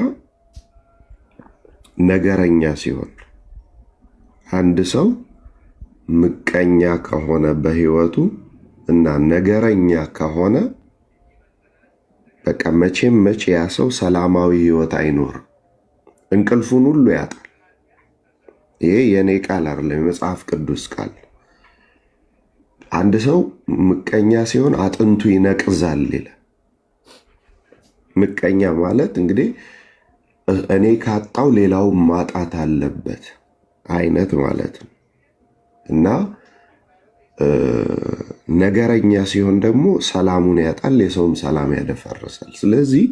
ነገረኛ ሲሆን፣ አንድ ሰው ምቀኛ ከሆነ በህይወቱ እና ነገረኛ ከሆነ በቃ መቼም መቼ ያ ሰው ሰላማዊ ህይወት አይኖርም። እንቅልፉን ሁሉ ያጣል። ይሄ የኔ ቃል አይደለም፣ የመጽሐፍ ቅዱስ ቃል። አንድ ሰው ምቀኛ ሲሆን አጥንቱ ይነቅዛል ይላል። ምቀኛ ማለት እንግዲህ እኔ ካጣው ሌላው ማጣት አለበት አይነት ማለት ነው እና ነገረኛ ሲሆን ደግሞ ሰላሙን ያጣል፣ የሰውም ሰላም ያደፈርሳል። ስለዚህ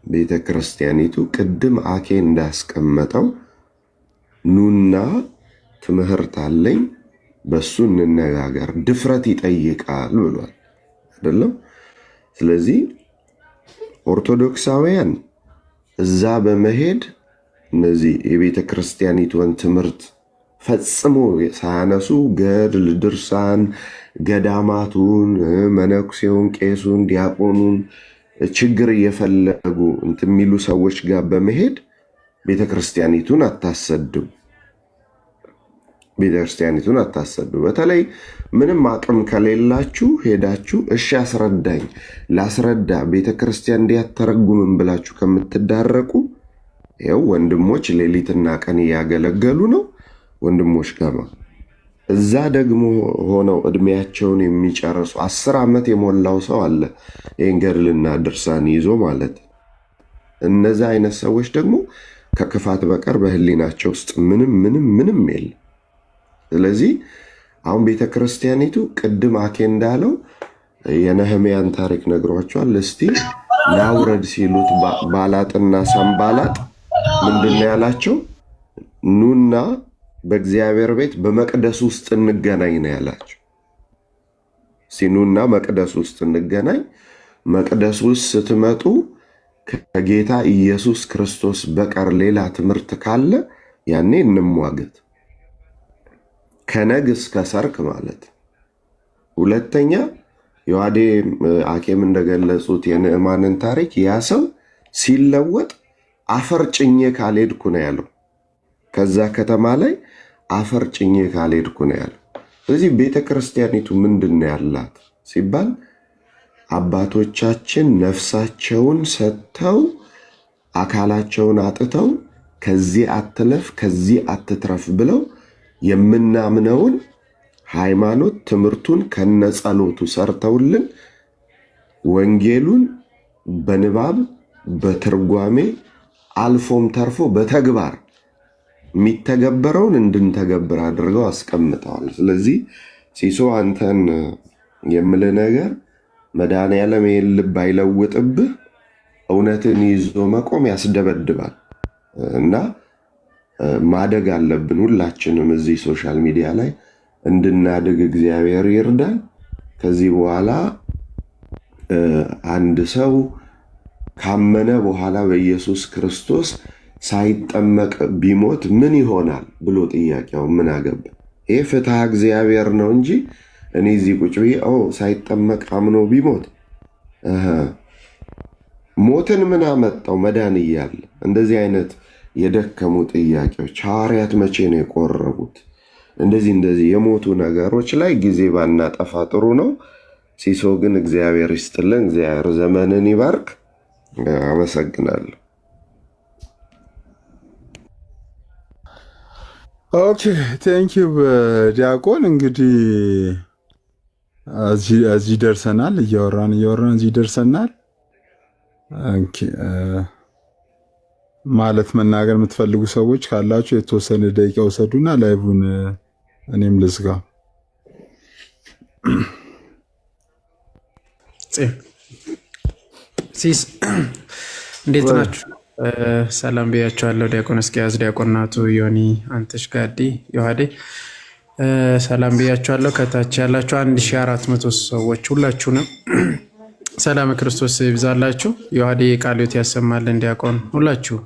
ቤተክርስቲያኒቱ ቅድም አኬ እንዳስቀመጠው ኑና ትምህርት አለኝ በሱ እንነጋገር፣ ድፍረት ይጠይቃል ብሏል አይደለም? ስለዚህ ኦርቶዶክሳውያን እዛ በመሄድ እነዚህ የቤተክርስቲያኒቱን ትምህርት ፈጽሞ ሳያነሱ ገድል፣ ድርሳን፣ ገዳማቱን፣ መነኩሴውን፣ ቄሱን፣ ዲያቆኑን ችግር እየፈለጉ እንትን የሚሉ ሰዎች ጋር በመሄድ ቤተክርስቲያኒቱን አታሰዱ። በተለይ ምንም አቅም ከሌላችሁ ሄዳችሁ እሺ አስረዳኝ ላስረዳ ቤተክርስቲያን እንዲያተረጉምን ብላችሁ ከምትዳረቁ ይኸው ወንድሞች ሌሊትና ቀን እያገለገሉ ነው። ወንድሞች ጋማ እዛ ደግሞ ሆነው እድሜያቸውን የሚጨርሱ 10 ዓመት የሞላው ሰው አለ፣ ይህን ገድልና ድርሳን ይዞ ማለት። እነዛ አይነት ሰዎች ደግሞ ከክፋት በቀር በህሊናቸው ውስጥ ምንም የለም። ስለዚህ አሁን ቤተክርስቲያኒቱ ቅድም አኬ እንዳለው የነህምያን ታሪክ ነግሯቸዋል። እስቲ ናውረድ ሲሉት ባላጥና ሰንባላጥ ምንድነው ያላቸው? ኑና በእግዚአብሔር ቤት በመቅደስ ውስጥ እንገናኝ ነው ያላቸው። ሲኑና መቅደስ ውስጥ እንገናኝ። መቅደስ ውስጥ ስትመጡ ከጌታ ኢየሱስ ክርስቶስ በቀር ሌላ ትምህርት ካለ ያኔ እንሟገት፣ ከነግ እስከ ሰርክ ማለት። ሁለተኛ ዮሐዴ አኬም እንደገለጹት የንዕማንን ታሪክ ያ ሰው ሲለወጥ አፈር ጭኜ ካልሄድኩ ነው ያለው። ከዛ ከተማ ላይ አፈር ጭኜ ካልሄድኩ ነው ያለው። ስለዚህ ቤተክርስቲያኒቱ ምንድን ነው ያላት ሲባል አባቶቻችን ነፍሳቸውን ሰጥተው አካላቸውን አጥተው ከዚህ አትለፍ ከዚህ አትትረፍ ብለው የምናምነውን ሃይማኖት ትምህርቱን ከነጸሎቱ ሰርተውልን ወንጌሉን በንባብ በትርጓሜ አልፎም ተርፎ በተግባር የሚተገበረውን እንድንተገብር አድርገው አስቀምጠዋል። ስለዚህ ሲሶ አንተን የምልህ ነገር መድኃኔዓለም ይህን ልብ አይለውጥብህ፣ እውነትን ይዞ መቆም ያስደበድባል እና ማደግ አለብን። ሁላችንም እዚህ ሶሻል ሚዲያ ላይ እንድናድግ እግዚአብሔር ይርዳን። ከዚህ በኋላ አንድ ሰው ካመነ በኋላ በኢየሱስ ክርስቶስ ሳይጠመቅ ቢሞት ምን ይሆናል ብሎ ጥያቄው ምን አገባ? ይሄ ፍትሐ እግዚአብሔር ነው እንጂ እኔ እዚህ ቁጭ ብዬ ሳይጠመቅ አምኖ ቢሞት ሞትን ምን አመጣው መዳን እያለ እንደዚህ አይነት የደከሙ ጥያቄዎች ሐዋርያት መቼ ነው የቆረቡት? እንደዚህ የሞቱ ነገሮች ላይ ጊዜ ባናጠፋ ጥሩ ነው። ሲሶ ግን እግዚአብሔር ይስጥልን፣ እግዚአብሔር ዘመንን ይባርክ። አመሰግናለሁ። ኦኬ ቴንክ ዩ ዲያቆን። እንግዲህ እዚህ ደርሰናል። እያወራን እዚህ ደርሰናል። ማለት መናገር የምትፈልጉ ሰዎች ካላችሁ የተወሰነ ደቂቃ ውሰዱና ላይቡን እኔም ልዝጋ። ሲስ እንዴት ናችሁ? ሰላም ብያቸዋለሁ። ዲያቆን እስኪያዝ፣ ዲያቆን ናቱ፣ ዮኒ፣ አንተሽ፣ ጋዲ፣ ዮሐዴ ሰላም ብያቸዋለሁ። ከታች ያላችሁ 1400 ሰዎች ሁላችሁንም ሰላም ክርስቶስ ይብዛላችሁ። ዮሐዴ ቃልዮት ያሰማልን። ዲያቆን ሁላችሁ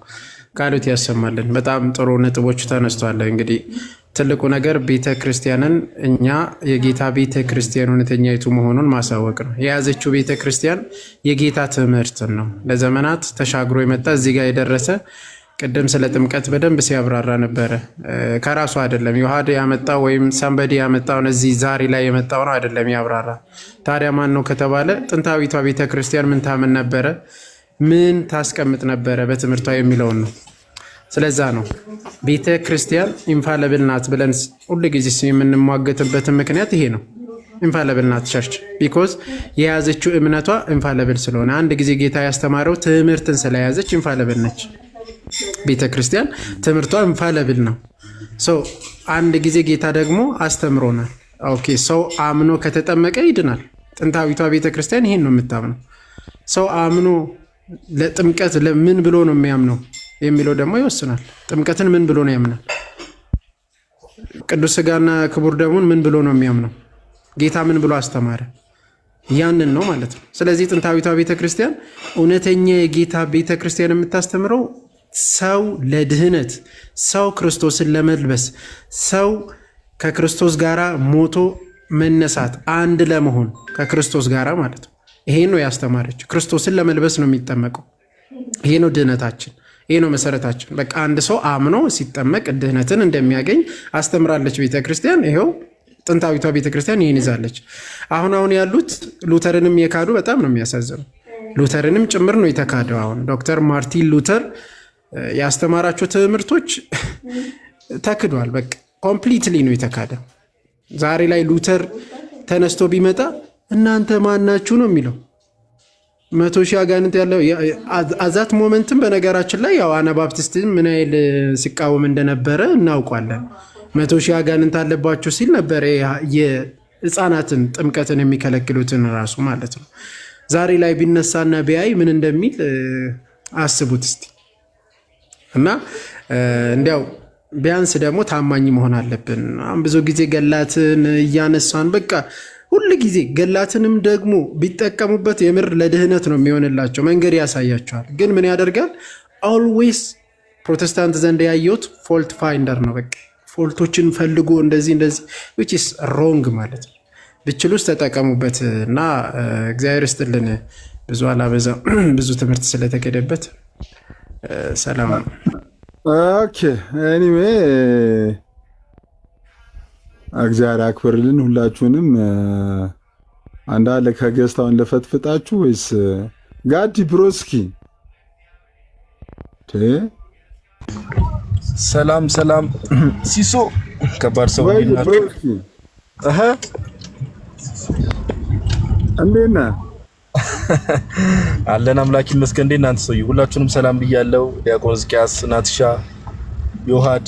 ቃልዮት ያሰማልን። በጣም ጥሩ ነጥቦች ተነስቷል። እንግዲህ ትልቁ ነገር ቤተ ክርስቲያንን እኛ የጌታ ቤተ ክርስቲያን እውነተኛይቱ መሆኑን ማሳወቅ ነው። የያዘችው ቤተ ክርስቲያን የጌታ ትምህርትን ነው ለዘመናት ተሻግሮ የመጣ እዚህ ጋር የደረሰ። ቅድም ስለ ጥምቀት በደንብ ሲያብራራ ነበረ። ከራሱ አይደለም ዮሐዴ ያመጣው ወይም ሳምበዲ ያመጣውን እዚህ ዛሬ ላይ የመጣው ነው አይደለም ያብራራ። ታዲያ ማን ነው ከተባለ ጥንታዊቷ ቤተ ክርስቲያን ምን ታምን ነበረ፣ ምን ታስቀምጥ ነበረ በትምህርቷ የሚለውን ነው። ስለዛ ነው ቤተ ክርስቲያን ኢንፋለብል ናት ብለን ሁሉ ጊዜ የምንሟገትበት ምክንያት ይሄ ነው። ኢንፋለብል ናት ቸርች ቢኮዝ የያዘችው እምነቷ ኢንፋለብል ስለሆነ፣ አንድ ጊዜ ጌታ ያስተማረው ትምህርትን ስለያዘች ኢንፋለብል ነች ቤተ ክርስቲያን። ትምህርቷ ኢንፋለብል ነው። አንድ ጊዜ ጌታ ደግሞ አስተምሮናል። ኦኬ ሰው አምኖ ከተጠመቀ ይድናል። ጥንታዊቷ ቤተ ክርስቲያን ይሄን ነው የምታምነው። ሰው አምኖ ለጥምቀት ለምን ብሎ ነው የሚያምነው የሚለው ደግሞ ይወስናል። ጥምቀትን ምን ብሎ ነው ያምናል? ቅዱስ ሥጋና ክቡር ደሙን ምን ብሎ ነው የሚያምነው? ጌታ ምን ብሎ አስተማረ? ያንን ነው ማለት ነው። ስለዚህ ጥንታዊቷ ቤተክርስቲያን እውነተኛ የጌታ ቤተክርስቲያን የምታስተምረው ሰው ለድህነት፣ ሰው ክርስቶስን ለመልበስ፣ ሰው ከክርስቶስ ጋር ሞቶ መነሳት፣ አንድ ለመሆን ከክርስቶስ ጋር ማለት ነው። ይሄ ነው ያስተማረች። ክርስቶስን ለመልበስ ነው የሚጠመቀው። ይሄ ነው ድህነታችን። ይሄ ነው መሰረታችን። በቃ አንድ ሰው አምኖ ሲጠመቅ ድህነትን እንደሚያገኝ አስተምራለች ቤተክርስቲያን። ይሄው ጥንታዊቷ ቤተክርስቲያን ይህን ይዛለች። አሁን ያሉት ሉተርንም የካዱ በጣም ነው የሚያሳዝኑ። ሉተርንም ጭምር ነው የተካደው። አሁን ዶክተር ማርቲን ሉተር ያስተማራቸው ትምህርቶች ተክዷል። በቃ ኮምፕሊትሊ ነው የተካደው። ዛሬ ላይ ሉተር ተነስቶ ቢመጣ እናንተ ማናችሁ ነው የሚለው። 100,000 አጋንንት ያለው አዛት ሞመንትም በነገራችን ላይ ያው አናባፕቲስትን ምን ያህል ሲቃወም እንደነበረ እናውቋለን። 100,000 አጋንንት አለባቸው ሲል ነበረ የህፃናትን ጥምቀትን የሚከለክሉትን ራሱ ማለት ነው። ዛሬ ላይ ቢነሳና ቢያይ ምን እንደሚል አስቡት እስቲ። እና እንዲያው ቢያንስ ደግሞ ታማኝ መሆን አለብን። አሁን ብዙ ጊዜ ገላትን እያነሳን በቃ ሁሉ ጊዜ ገላትንም ደግሞ ቢጠቀሙበት የምር ለድህነት ነው የሚሆንላቸው፣ መንገድ ያሳያቸዋል። ግን ምን ያደርጋል? ኦልዌይስ ፕሮቴስታንት ዘንድ ያየሁት ፎልት ፋይንደር ነው። በቃ ፎልቶችን ፈልጎ እንደዚህ which is wrong ማለት ነው። ብችሉስ ተጠቀሙበት እና እግዚአብሔር ይስጥልን። ብዙ አላበዛ ብዙ ትምህርት ስለተከደበት ሰላም። ኦኬ ኤኒዌይ እግዚአብሔር አክብርልን ሁላችሁንም። አንዳለ ከገስታውን ለፈትፍጣችሁ ወይስ ጋዲ ብሮስኪ? ሰላም ሲሶ ከባድ ሰው ብሮስኪ እንዴት ነህ? አለን አምላክ ይመስገን። እንዴት እናንተ ሰው? ሁላችሁንም ሰላም ብያለሁ። ዲያቆን ሕዝቅያስ፣ ናትሻ፣ ዮሐድ፣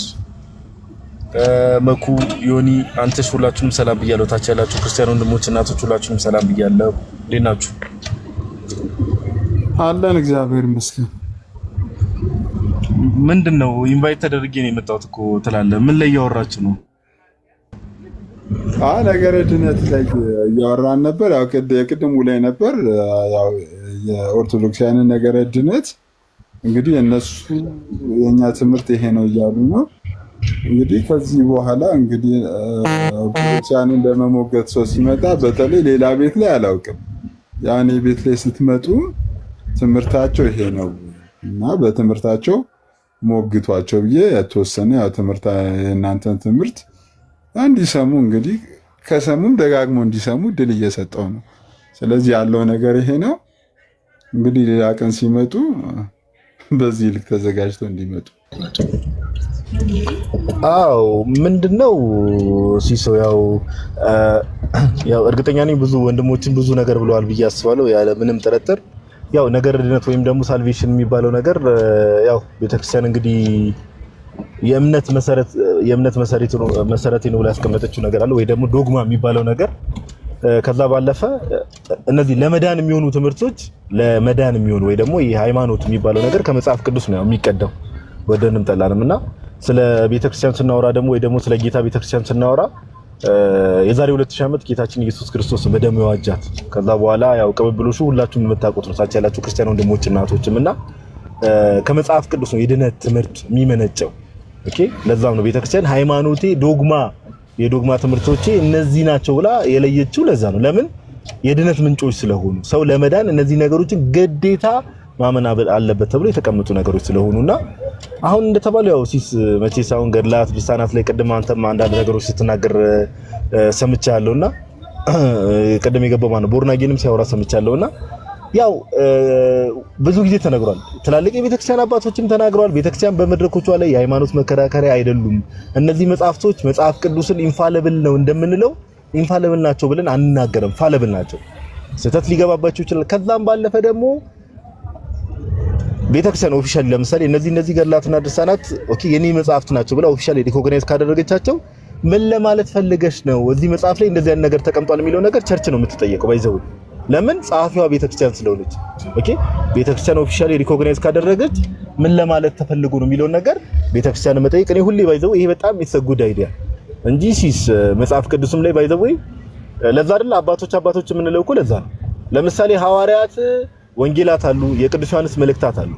መኩ፣ ዮኒ፣ አንተሽ ሁላችሁንም ሰላም ብያለሁ። ታች ያላችሁ ክርስቲያን ወንድሞች እናቶች ሁላችሁንም ሰላም ብያለሁ። እንዴት ናችሁ? አለን እግዚአብሔር ይመስገን። ምንድነው ኢንቫይት ተደርጌ ነው የመጣሁት እኮ ትላለህ። ምን ላይ እያወራችሁ ነው? ነገረ ድነት ላይ እያወራን ነበር። ያው የቅድሙ ላይ ነበር። ያው የኦርቶዶክሳውያን ነገረ ድነት እንግዲህ እነሱ የኛ ትምህርት ይሄ ነው እያሉ ነው። እንግዲህ ከዚህ በኋላ እንግዲህ ኦርቶዶክሳውያንን ለመሞገት ሰው ሲመጣ በተለይ ሌላ ቤት ላይ አላውቅም፣ ያኔ ቤት ላይ ስትመጡ ትምህርታቸው ይሄ ነው እና በትምህርታቸው ሞግቷቸው ብዬ የተወሰነ ያው ትምህርት የእናንተን ትምህርት እንዲሰሙ እንግዲህ ከሰሙም ደጋግሞ እንዲሰሙ ድል እየሰጠው ነው። ስለዚህ ያለው ነገር ይሄ ነው። እንግዲህ ሌላ ቀን ሲመጡ በዚህ ልክ ተዘጋጅተው እንዲመጡ። አዎ ምንድነው ሲሶ ያው እርግጠኛ ነኝ ብዙ ወንድሞችን ብዙ ነገር ብለዋል ብዬ አስባለሁ። ያለ ምንም ጥርጥር ያው ነገር ድነት ወይም ደግሞ ሳልቬሽን የሚባለው ነገር ያው ቤተክርስቲያን እንግዲህ የእምነት መሰረት ነው ብላ ያስቀመጠችው ነገር አለ ወይ ደግሞ ዶግማ የሚባለው ነገር። ከዛ ባለፈ እነዚህ ለመዳን የሚሆኑ ትምህርቶች ለመዳን የሚሆኑ ወይ ደግሞ የሃይማኖት የሚባለው ነገር ከመጽሐፍ ቅዱስ ነው የሚቀዳው ወደንም ጠላንም እና ስለ ቤተክርስቲያን ስናወራ ደግሞ ወይ ደግሞ ስለ ጌታ ቤተክርስቲያን ስናወራ የዛሬ 2000 ዓመት ጌታችን ኢየሱስ ክርስቶስ በደሙ የዋጃት ከዛ በኋላ ያው ቅብብሎሹ ሁላችሁም የምታውቁት ነው ሳች ያላችሁ ክርስቲያን ወንድሞች እና እህቶችም እና ከመጽሐፍ ቅዱስ ነው የድነት ትምህርት የሚመነጨው። ኦኬ ለዛም ነው ቤተክርስቲያን ሃይማኖቴ ዶግማ የዶግማ ትምህርቶቼ እነዚህ ናቸው ብላ የለየችው። ለዛ ነው ለምን የድነት ምንጮች ስለሆኑ ሰው ለመዳን እነዚህ ነገሮችን ግዴታ ማመን አለበት ተብሎ የተቀመጡ ነገሮች ስለሆኑና አሁን እንደተባለው ያው ሲስ መቼስ አሁን ገድላት ድርሳናት ላይ ቀደም አንተም አንዳንድ ነገሮች ስትናገር ሰምቻለሁና ቀደም የገባው ማለት ቦርናጌንም ሲያወራ ሰምቻለሁና ያው ብዙ ጊዜ ተነግሯል። ትላልቅ የቤተክርስቲያን አባቶችም ተናግረዋል። ቤተክርስቲያን በመድረኮቿ ላይ የሃይማኖት መከራከሪያ አይደሉም። እነዚህ መጽሐፍቶች መጽሐፍ ቅዱስን ኢንፋሊብል ነው እንደምንለው ኢንፋሊብል ናቸው ብለን አንናገርም። ፋሊብል ናቸው። ስህተት ሊገባባቸው ይችላል። ከዛም ባለፈ ደግሞ ቤተክርስቲያን ኦፊሻሊ ለምሳሌ እነዚህ ገድላትና ድርሳናት ኦኬ የኔ መጽሐፍት ናቸው ብላ ኦፊሻሊ ሪኮግናይዝ ካደረገቻቸው ምን ለማለት ፈልገሽ ነው እዚህ መጽሐፍ ላይ እንደዚህ አይነት ነገር ተቀምጧል የሚለው ነገር ቸርች ነው የምትጠየቀው። ባይዘው ለምን ጸሐፊዋ ቤተክርስቲያን ስለሆነች ኦኬ ቤተክርስቲያን ኦፊሻሊ ሪኮግናይዝ ካደረገች ምን ለማለት ተፈልጎ ነው የሚለው ነገር ቤተክርስቲያን መጠየቅ እኔ ሁሌ ባይዘው ይሄ በጣም የተሰጉድ አይዲያ እንጂ ሲስ መጽሐፍ ቅዱስም ላይ ባይዘው ለዛ አይደል አባቶች የምንለው እኮ ለዛ ነው። ለምሳሌ ሐዋርያት ወንጌላት አሉ፣ የቅዱስ ዮሐንስ መልእክታት አሉ፣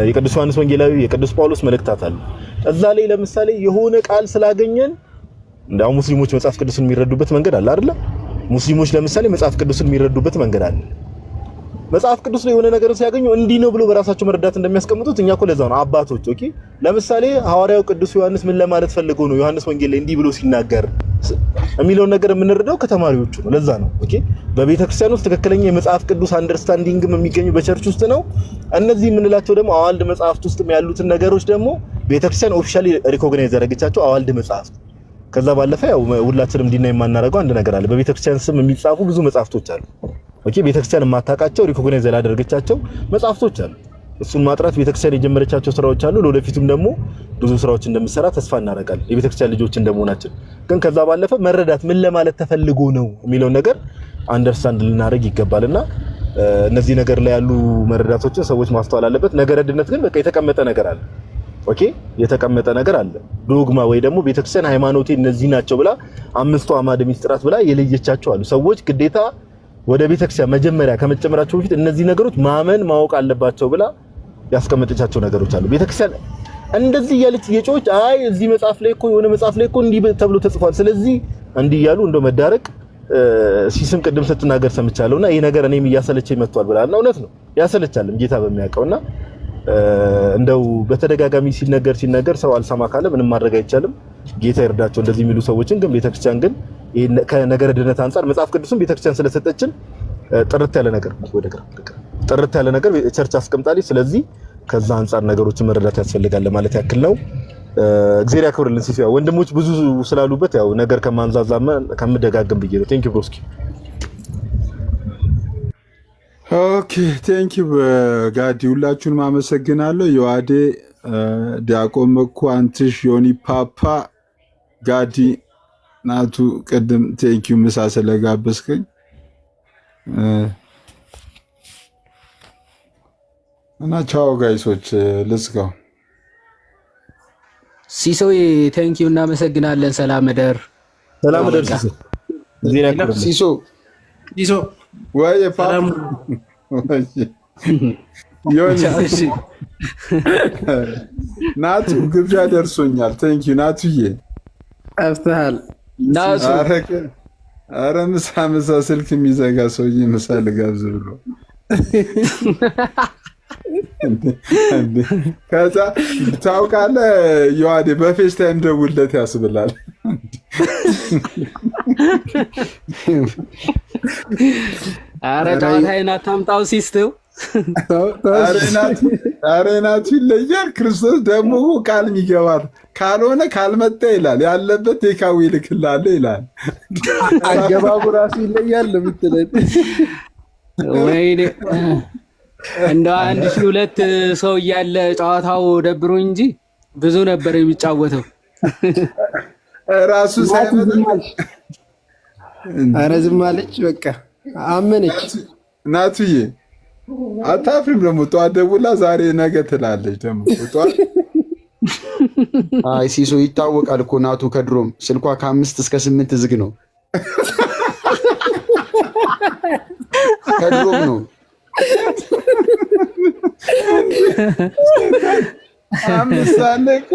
የቅዱስ ዮሐንስ ወንጌላዊ የቅዱስ ጳውሎስ መልእክታት አሉ። እዛ ላይ ለምሳሌ የሆነ ቃል ስላገኘን እንዳው ሙስሊሞች መጽሐፍ ቅዱስን የሚረዱበት መንገድ አለ አይደል? ሙስሊሞች ለምሳሌ መጽሐፍ ቅዱስን የሚረዱበት መንገድ አለ። መጽሐፍ ቅዱስ ላይ የሆነ ነገር ሲያገኙ እንዲህ ነው ብሎ በራሳቸው መረዳት እንደሚያስቀምጡት እኛ እኮ ለዛ ነው አባቶች ኦኬ። ለምሳሌ ሐዋርያው ቅዱስ ዮሐንስ ምን ለማለት ፈልጎ ነው ዮሐንስ ወንጌል ላይ እንዲህ ብሎ ሲናገር የሚለውን ነገር የምንረዳው ከተማሪዎቹ ነው። ለዛ ነው ኦኬ በቤተክርስቲያን ውስጥ ትክክለኛ የመጽሐፍ ቅዱስ አንደርስታንዲንግም የሚገኙ በቸርች ውስጥ ነው። እነዚህ የምንላቸው ደግሞ አዋልድ መጽሐፍት ውስጥ ያሉትን ነገሮች ደግሞ ቤተክርስቲያን ኦፊሻሊ ሪኮግናይዝ ያደረገቻቸው አዋልድ መጽሐፍት። ከዛ ባለፈ ያው ሁላችንም እንዲና የማናደርገው አንድ ነገር አለ። በቤተክርስቲያን ስም የሚጻፉ ብዙ መጽሐፍቶች አሉ። ኦኬ ቤተክርስቲያን የማታውቃቸው ሪኮግናይዝ ያላደረገቻቸው መጽሐፍቶች አሉ። እሱን ማጥራት ቤተክርስቲያን የጀመረቻቸው ስራዎች አሉ። ለወደፊቱም ደግሞ ብዙ ስራዎች እንደምሰራ ተስፋ እናደርጋለን የቤተክርስቲያን ልጆች እንደመሆናችን። ግን ከዛ ባለፈ መረዳት ምን ለማለት ተፈልጎ ነው የሚለው ነገር አንደርስታንድ ልናደርግ ይገባልና እነዚህ ነገር ላይ ያሉ መረዳቶችን ሰዎች ማስተዋል አለበት። ነገረ ድነት ግን በቃ የተቀመጠ ነገር አለ። ኦኬ የተቀመጠ ነገር አለ። ዶግማ ወይ ደግሞ ቤተክርስቲያን ሃይማኖቴ እነዚህ ናቸው ብላ አምስቱ አዕማደ ምስጢራት ብላ የለየቻቸው አሉ። ሰዎች ግዴታ ወደ ቤተክርስቲያን መጀመሪያ ከመጨመራቸው በፊት እነዚህ ነገሮች ማመን ማወቅ አለባቸው ብላ ያስቀመጠቻቸው ነገሮች አሉ። ቤተክርስቲያን እንደዚህ እያለች እየጮች አይ እዚህ መጽሐፍ ላይ እኮ የሆነ መጽሐፍ ላይ እኮ እንዲህ ተብሎ ተጽፏል፣ ስለዚህ እንዲህ እያሉ እንደው መዳረቅ ሲስም ቅድም ስትናገር ሰምቻለሁና ይሄ ነገር እኔም እያሰለቸኝ መጥቷል ብላና እውነት ነው ያሰለቻልም ጌታ በሚያውቀውና እንደው በተደጋጋሚ ሲነገር ሰው አልሰማ ካለ ምንም ማድረግ አይቻልም። ጌታ ይርዳቸው እንደዚህ የሚሉ ሰዎችን። ግን ቤተክርስቲያን ግን ከነገረ ድነት አንፃር መጽሐፍ ቅዱስን ቤተክርስቲያን ስለሰጠችን ጥርት ያለ ነገር ቸርች አስቀምጣለች። ስለዚህ ከዛ አንፃር ነገሮችን መረዳት ያስፈልጋል ለማለት ያክል ነው። እግዚአብሔር ያክብርልን። ሲፊያ ወንድሞች ብዙ ስላሉበት ያው ነገር ከማንዛዛማ ከምደጋግም ብዬ ነው። ቴንክ ዩ ብሮስኪ። ኦኬ ቴንክ ዩ ጋዲ፣ ሁላችሁንም አመሰግናለሁ። ዮአዴ፣ ዲያቆን መኩ፣ አንትሽ፣ ዮኒ ፓፓ፣ ጋዲ፣ ናቱ ቅድም ቴንክ ዩ ምሳ ስለጋበዝከኝ እና ቻው ጋይሶች ልስጋው። ሲሶይ ቴንክ ዩ እናመሰግናለን። ሰላም እደር ሲሶ ወይ ፓፓ ናቱ ግብዣ ደርሶኛል። ቴንክ ዩ ናቱዬ አፍታል ኧረ ምሳ ስልክ የሚዘጋ ሰውዬ ምሳ ልጋብዝ ብሎ ከዛ ታውቃለህ ዮሐዴ በፌስታይም ደውልለት ያስብላል። ኧረ ጨዋታዬን አታምጣው ሲስተው አሬናቱ ይለያል። ክርስቶስ ደግሞ ቃል ይገባል። ካልሆነ ካልመጣ ይላል ያለበት ቴካዊ ይልክላል ይላል። አገባቡ ራሱ ይለያል ለምትለኝ ወይኔ እንደ 1002 ሰው እያለ ጨዋታው ደብሮ እንጂ ብዙ ነበር የሚጫወተው። ራሱ ሳይመጣ ኧረ ዝም አለች። በቃ አመነች። ናቱዬ አታፍሪም? ደግሞ ጠዋት ደውላ ዛሬ ነገ ትላለች። ደግሞ ጠዋት አይ ሲሶ ይታወቃል እኮ ናቱ ከድሮም ስልኳ ከ5 እስከ 8 ዝግ ነው። ከድሮም ነው። አምሳሌ እኮ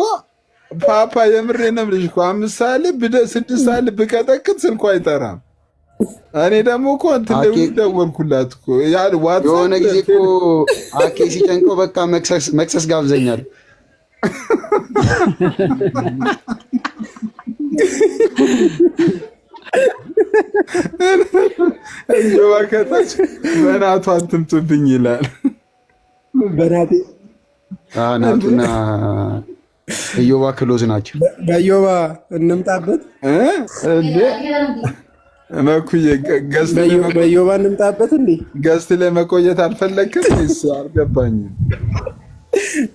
ፓፓ የምሬንም ልጅ እኮ 5 ሰዓት 6 ሰዓት ብቀጠቅጥ ስልኳ አይጠራም። እኔ ደግሞ እኮ እንትን ደወልኩላት እኮ የሆነ ጊዜ እኮ አኬ ሲጨንቀው በቃ መክሰስ ጋብዘኛል። እዮባ ከታች በናቱ አትምጡብኝ ይላል። በናቴ ናቱና እዮባ ክሎዝ ናቸው። በዮባ እንምጣበት እንዴ መኩዬ በዮባ እንምጣበት እንዴ ገስት ላይ መቆየት አልፈለግም? አልገባኝም።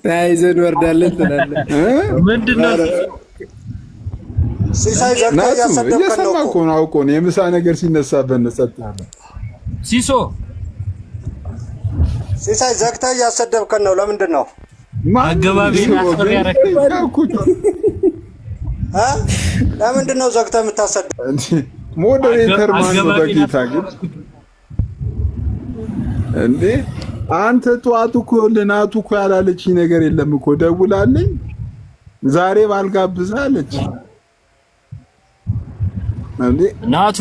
ተያይዘን ወርዳለን ትላለህ። ምንድን ነው ሲሳይ ዘግተህ እያሰደብከን ነው እኮ ነው። አውቆ ነው የምሳ ነገር ሲነሳበት ነው ጸጥ ያለ። ሲሳይ ዘግተህ እያሰደብከን ነው። ለምንድን ነው አገባቢ አስፈሪ ያረከኝ? ለምንድን ነው ዘግተህ የምታሰደብ? ሞዴሬተር ማን ነው በጌታ ግን እንዴ? አንተ ጠዋት እኮ ለናቱ እኮ ያላለችኝ ነገር የለም እኮ ደውላልኝ ዛሬ ባልጋብዝህ አለች። እንዴ ናቱ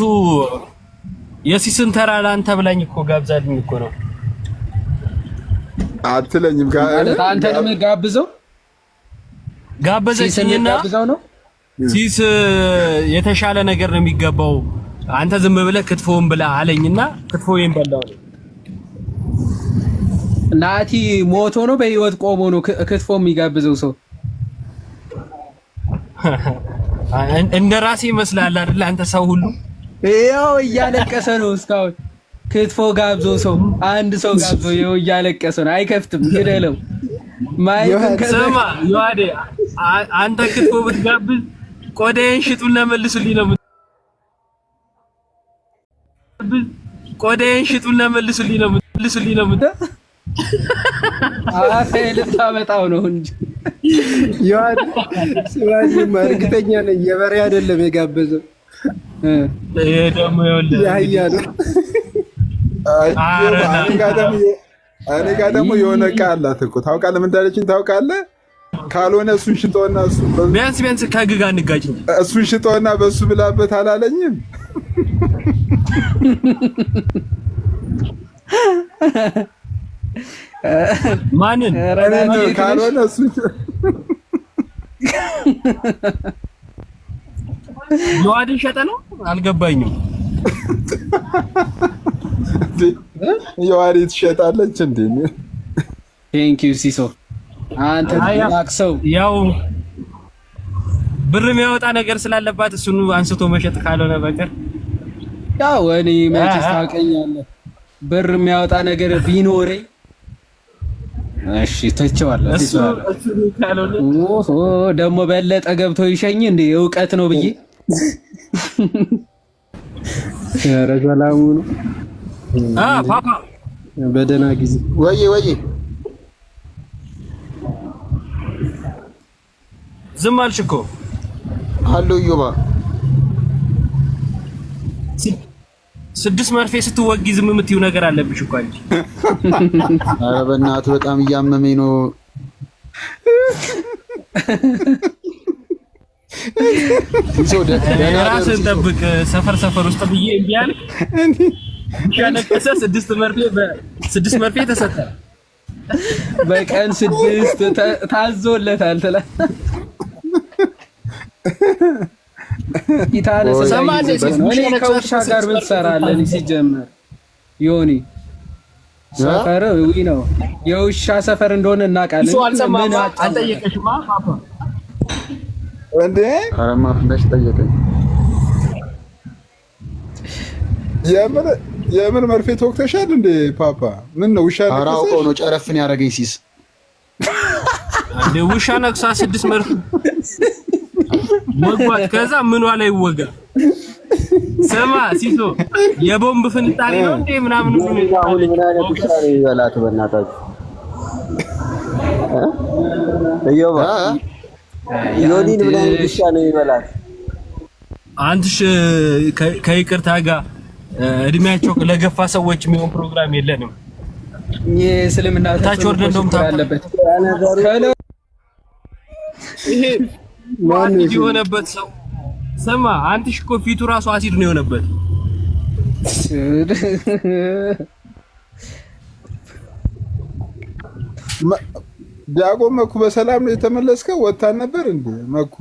የሲስን ተራ ላንተ ብላኝ እኮ ጋብዛልኝ እኮ ነው። አትለኝም አንተ ነው ጋብዘው ጋበዘችኝና ነው ሲስ የተሻለ ነገር ነው የሚገባው አንተ ዝም ብለህ ክትፎን ብላ አለኝና ክትፎዬን በላው። ናቲ ሞቶ ነው በህይወት ቆሞ ነው ክትፎ የሚጋብዘው ሰው? እንደ ራሴ ይመስላል አይደል? አንተ ሰው ሁሉ ያው እያለቀሰ ነው እስካሁን። ክትፎ ጋብዞ ሰው አንድ ሰው ጋብዞ ይኸው እያለቀሰ ነው። አይከፍትም ግደለው። ስማ ዮሐዴ አንተ ክትፎ ብትጋብዝ ቆዳዬን ሽጡና መልሱልኝ ነው። ቆዳዬን ሽጡና መልሱልኝ ነው። አፌ ልታመጣው ነው እንጂ ዮሐዴ ሲዋጂ እርግጠኛ ነኝ የበሬ አይደለም የጋበዘው። ይሄ ደግሞ ይኸውልህ ያህያ ነው። እኔ ጋር ደግሞ የሆነ ዕቃ አላት እኮ ታውቃለህ። ምን እንዳለችኝ ታውቃለህ? ካልሆነ እሱን ሽጦና እሱ ቢያንስ ከግጋ እንጋጭ እንጂ እሱን ሽጦና በሱ ብላበት አላለኝም? ማንን ካልሆነ እሱ ዮሐዴን ሸጠ ነው አልገባኝም። ዮሐዴ ትሸጣለች እንዴ? ቴንክ ዩ ሲሶ አንተ ታክሰው ያው ብር የሚያወጣ ነገር ስላለባት እሱን አንስቶ መሸጥ ካልሆነ በቀር ያው እኔ መቼስ ታውቀኛለህ ብር የሚያወጣ ነገር ቢኖረኝ እሺ ተቸዋለሁ። እሱ ካልሆነ ደግሞ በለጠ ገብቶ ይሸኝ እንዴ እውቀት ነው ብዬ ኧረ ሰላሙ ነው። ፓፓ በደህና ጊዜ ወይ ዝም አልሽ እኮ አሎ ዮባ 6 መርፌ ስትወጊ ዝም የምትይው ነገር አለብሽ እኮ አንቺ። ኧረ በእናትህ በጣም እያመመኝ ነው። ራስን ጠብቅ። ሰፈር ውስጥ ብዬ እምቢ አልክ። ያለቀሰ 6 መርፌ 6 መርፌ ተሰጠ። በቀን 6 ታዞለታል ትላ ኢታለ ሰማለ ከውሻ ጋር ምን ትሰራለህ? ሲጀመር ዮኒ ሰፈር ነው የውሻ ሰፈር እንደሆነ እናውቃለን። ምን አልጠየቀሽማ ፓፓ እንዴ? አረማ ፍለሽ ጠየቀኝ። የምን መርፌ ተወቅተሻል እንዴ ፓፓ? ምን ነው ውሻ ነክሰሽ? አራውቆ ነው ጨረፍን ያደረገኝ ሲስ እንዴ ውሻ ነክሳ 6 መርፌ ወጓት። ከዛ ምኗ ላይ ወጋ? ስማ ሲሶ የቦምብ ፍንጣሪ ነው እንዴ ምናምን ነው? አሁን ምን አይነት ውሻ ነው ይበላት? በእናታችሁ እዮባ ዮኒን ምን አይነት ውሻ ነው ይበላት? አንተሽ ከይቅርታ ጋር እድሜያቸው ለገፋ ሰዎች የሚሆን ፕሮግራም የለንም። የእስልምና ታች ወርደን እንደውም ታለበት ይሄ ማን የሆነበት ሰው ስማ፣ አንተሽ እኮ ፊቱ ራሱ አሲድ ነው የሆነበት። ዲያቆን መኩ በሰላም ነው የተመለስከው? ወጣን ነበር እንዴ መኩ?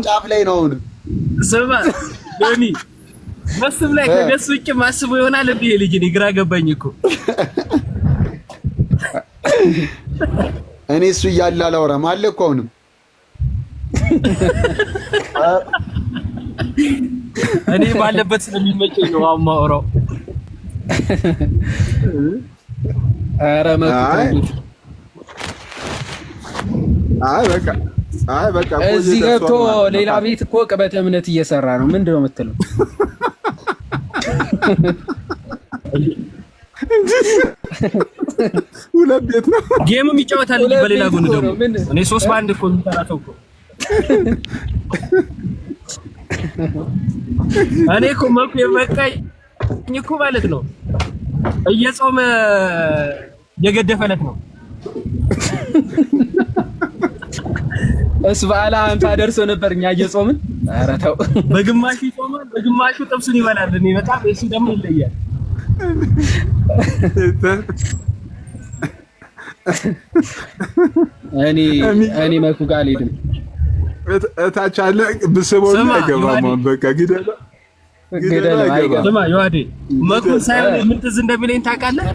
ጫፍ ላይ ነው። ስማ ዮኒ መስም ላይ ከገስ ውጭ ማስቦ ይሆናል እንዴ? ልጅ እኔ ግራ ገባኝ እኮ። እኔ እሱ እያለ አላወራም አለ እኮ አሁንም እኔ ባለበት ስለሚመቸኝ ነው የማወራው። ኧረ መጥቶ በቃ እዚህ ገብቶ ሌላ ቤት እኮ ቅበተ እምነት እየሰራ ነው። ምንድነው የምትለው? ሁለት ቤት ነው ጌምም ይጫወታል እንጂ በሌላ ጎን ደግሞ እኔ 3 በአንድ እኮ እንተራተው እኮ እኔ እኮ መልኩ የበቃኝ እኮ ማለት ነው እየጾመ የገደፈለት ነው። እስባላ አንተ አደርሶ ነበር እኛ እየጾምን። ኧረ ተው በግማሹ ይጾማል፣ በግማሹ ጥብሱን ይበላል። እኔ በጣም እሱ ደግሞ ይለያል። እኔ መኩ ጋር አልሄድም። እታች አለ ብስበው አይገባም። በቃ ግደለ ስማ ዮሐዴ መኩን ሳይሆን ምን ትዝ እንደሚለኝ ታውቃለህ?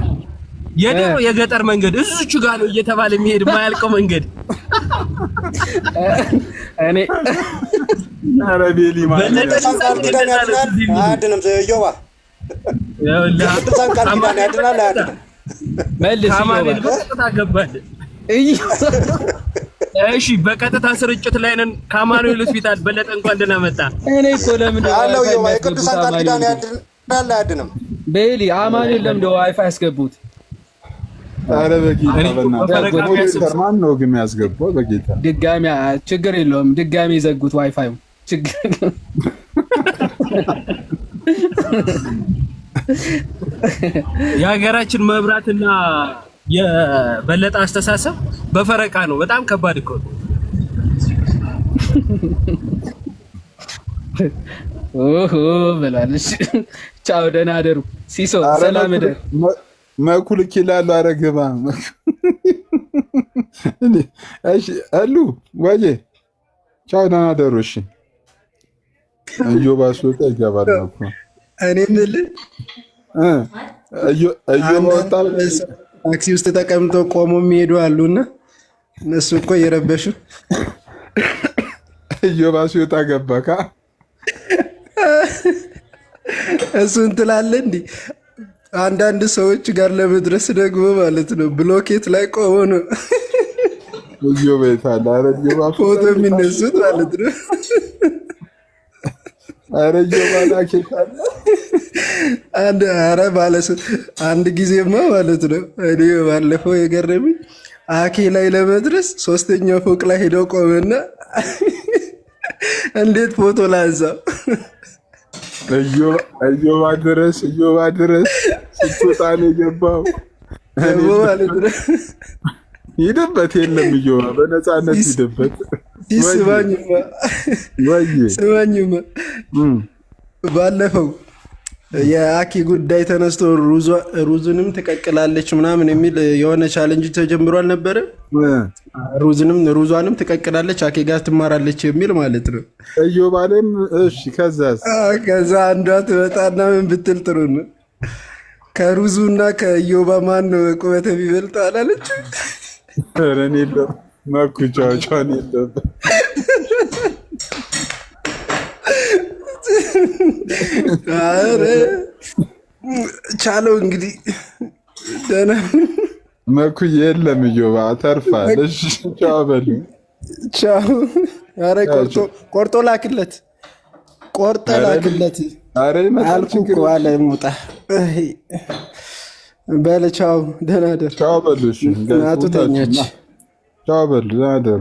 የድሮ የገጠር መንገድ እዚች ጋር ነው እየተባለ የሚሄድ የማያልቀው መንገድ። እኔ አረቤሊ ማለት አድንም ዮባ ያድናል አያድንም? መልስ ታገባል። እሺ በቀጥታ ስርጭት ላይ ነን። ከአማኑኤል ሆስፒታል በለጠ እንኳን ደህና መጣ። እኔ እኮ ለምን አለው ዮባ የቅዱሳን ቃል ኪዳን ያድናል አያድንም? ቤሊ አማኑኤል ለምን ዋይፋይ ያስገቡት? አረ በጌታ በእናትህ ማን ነው ግን ያስገባው? በጌታ ድጋሚ ችግር የለውም ድጋሚ የዘጉት ዋይፋዩ ችግር የሀገራችን መብራትና የበለጠ አስተሳሰብ በፈረቃ ነው። በጣም ከባድ እኮ ኦሆ በላለሽ። ቻው ደህና አደሩ። ሲሶ ሰላም እደር። መኩልክ ይላሉ። አረግባ እሺ አሉ ወጄ ቻው ደህና አደሩ። እሺ እዮባ ሱጣ ይገባል እኮ እኔ የምልህ እዮባ ታክሲ ውስጥ ተቀምጠው ቆሞ የሚሄዱ አሉና እነሱ እኮ እየረበሹ እዮባ ሱጣ ገባካ እሱን ትላለህ እንዴ? አንዳንድ ሰዎች ጋር ለመድረስ ደግሞ ማለት ነው ብሎኬት ላይ ቆሞ ነው እዮባ ይታላ አረጆባ ፎቶ የሚነሱት ማለት ነው። አረጆባ ላከታለ አንድ ጊዜማ ማለት ነው እኔ ባለፈው የገረመኝ አኬ ላይ ለመድረስ 3ኛው ፎቅ ላይ ሄደው ቆመና እንዴት ፎቶ ላንሳው? እዮባ ድረስ ስትወጣ ነው የገባው ማለት ነው። ሂድበት። የለም እዮባ በነፃነት ሂድበት። ስማኝማ ባለፈው የአኪ ጉዳይ ተነስቶ ሩዝንም ትቀቅላለች ምናምን የሚል የሆነ ቻሌንጅ ተጀምሮ አልነበረ? ሩዟንም ትቀቅላለች አኪ ጋር ትማራለች የሚል ማለት ነው። እዮባለም እሺ፣ ከዛ አንዷ ትመጣና ምን ብትል ጥሩ ነው፣ ከሩዙና ከእዮባ ማን ነው ቁመት የሚበልጠው አላለች? ረኔ ማኩቻዎቿን የለም ቻለው እንግዲህ ደህና መኩዬ የለም እዮባ ተርፋለሽ። ቻው በሉ ቻው። ኧረ ቆርጦ ላክለት፣ ቆርጠ ላክለት። ኧረ አልኩ እኮ አለ ሞጣ በለ ቻው፣ ደህና ደር። ቻው በሉ። እናቱ ተኛች። ቻው በሉ፣ ደህና ደሩ።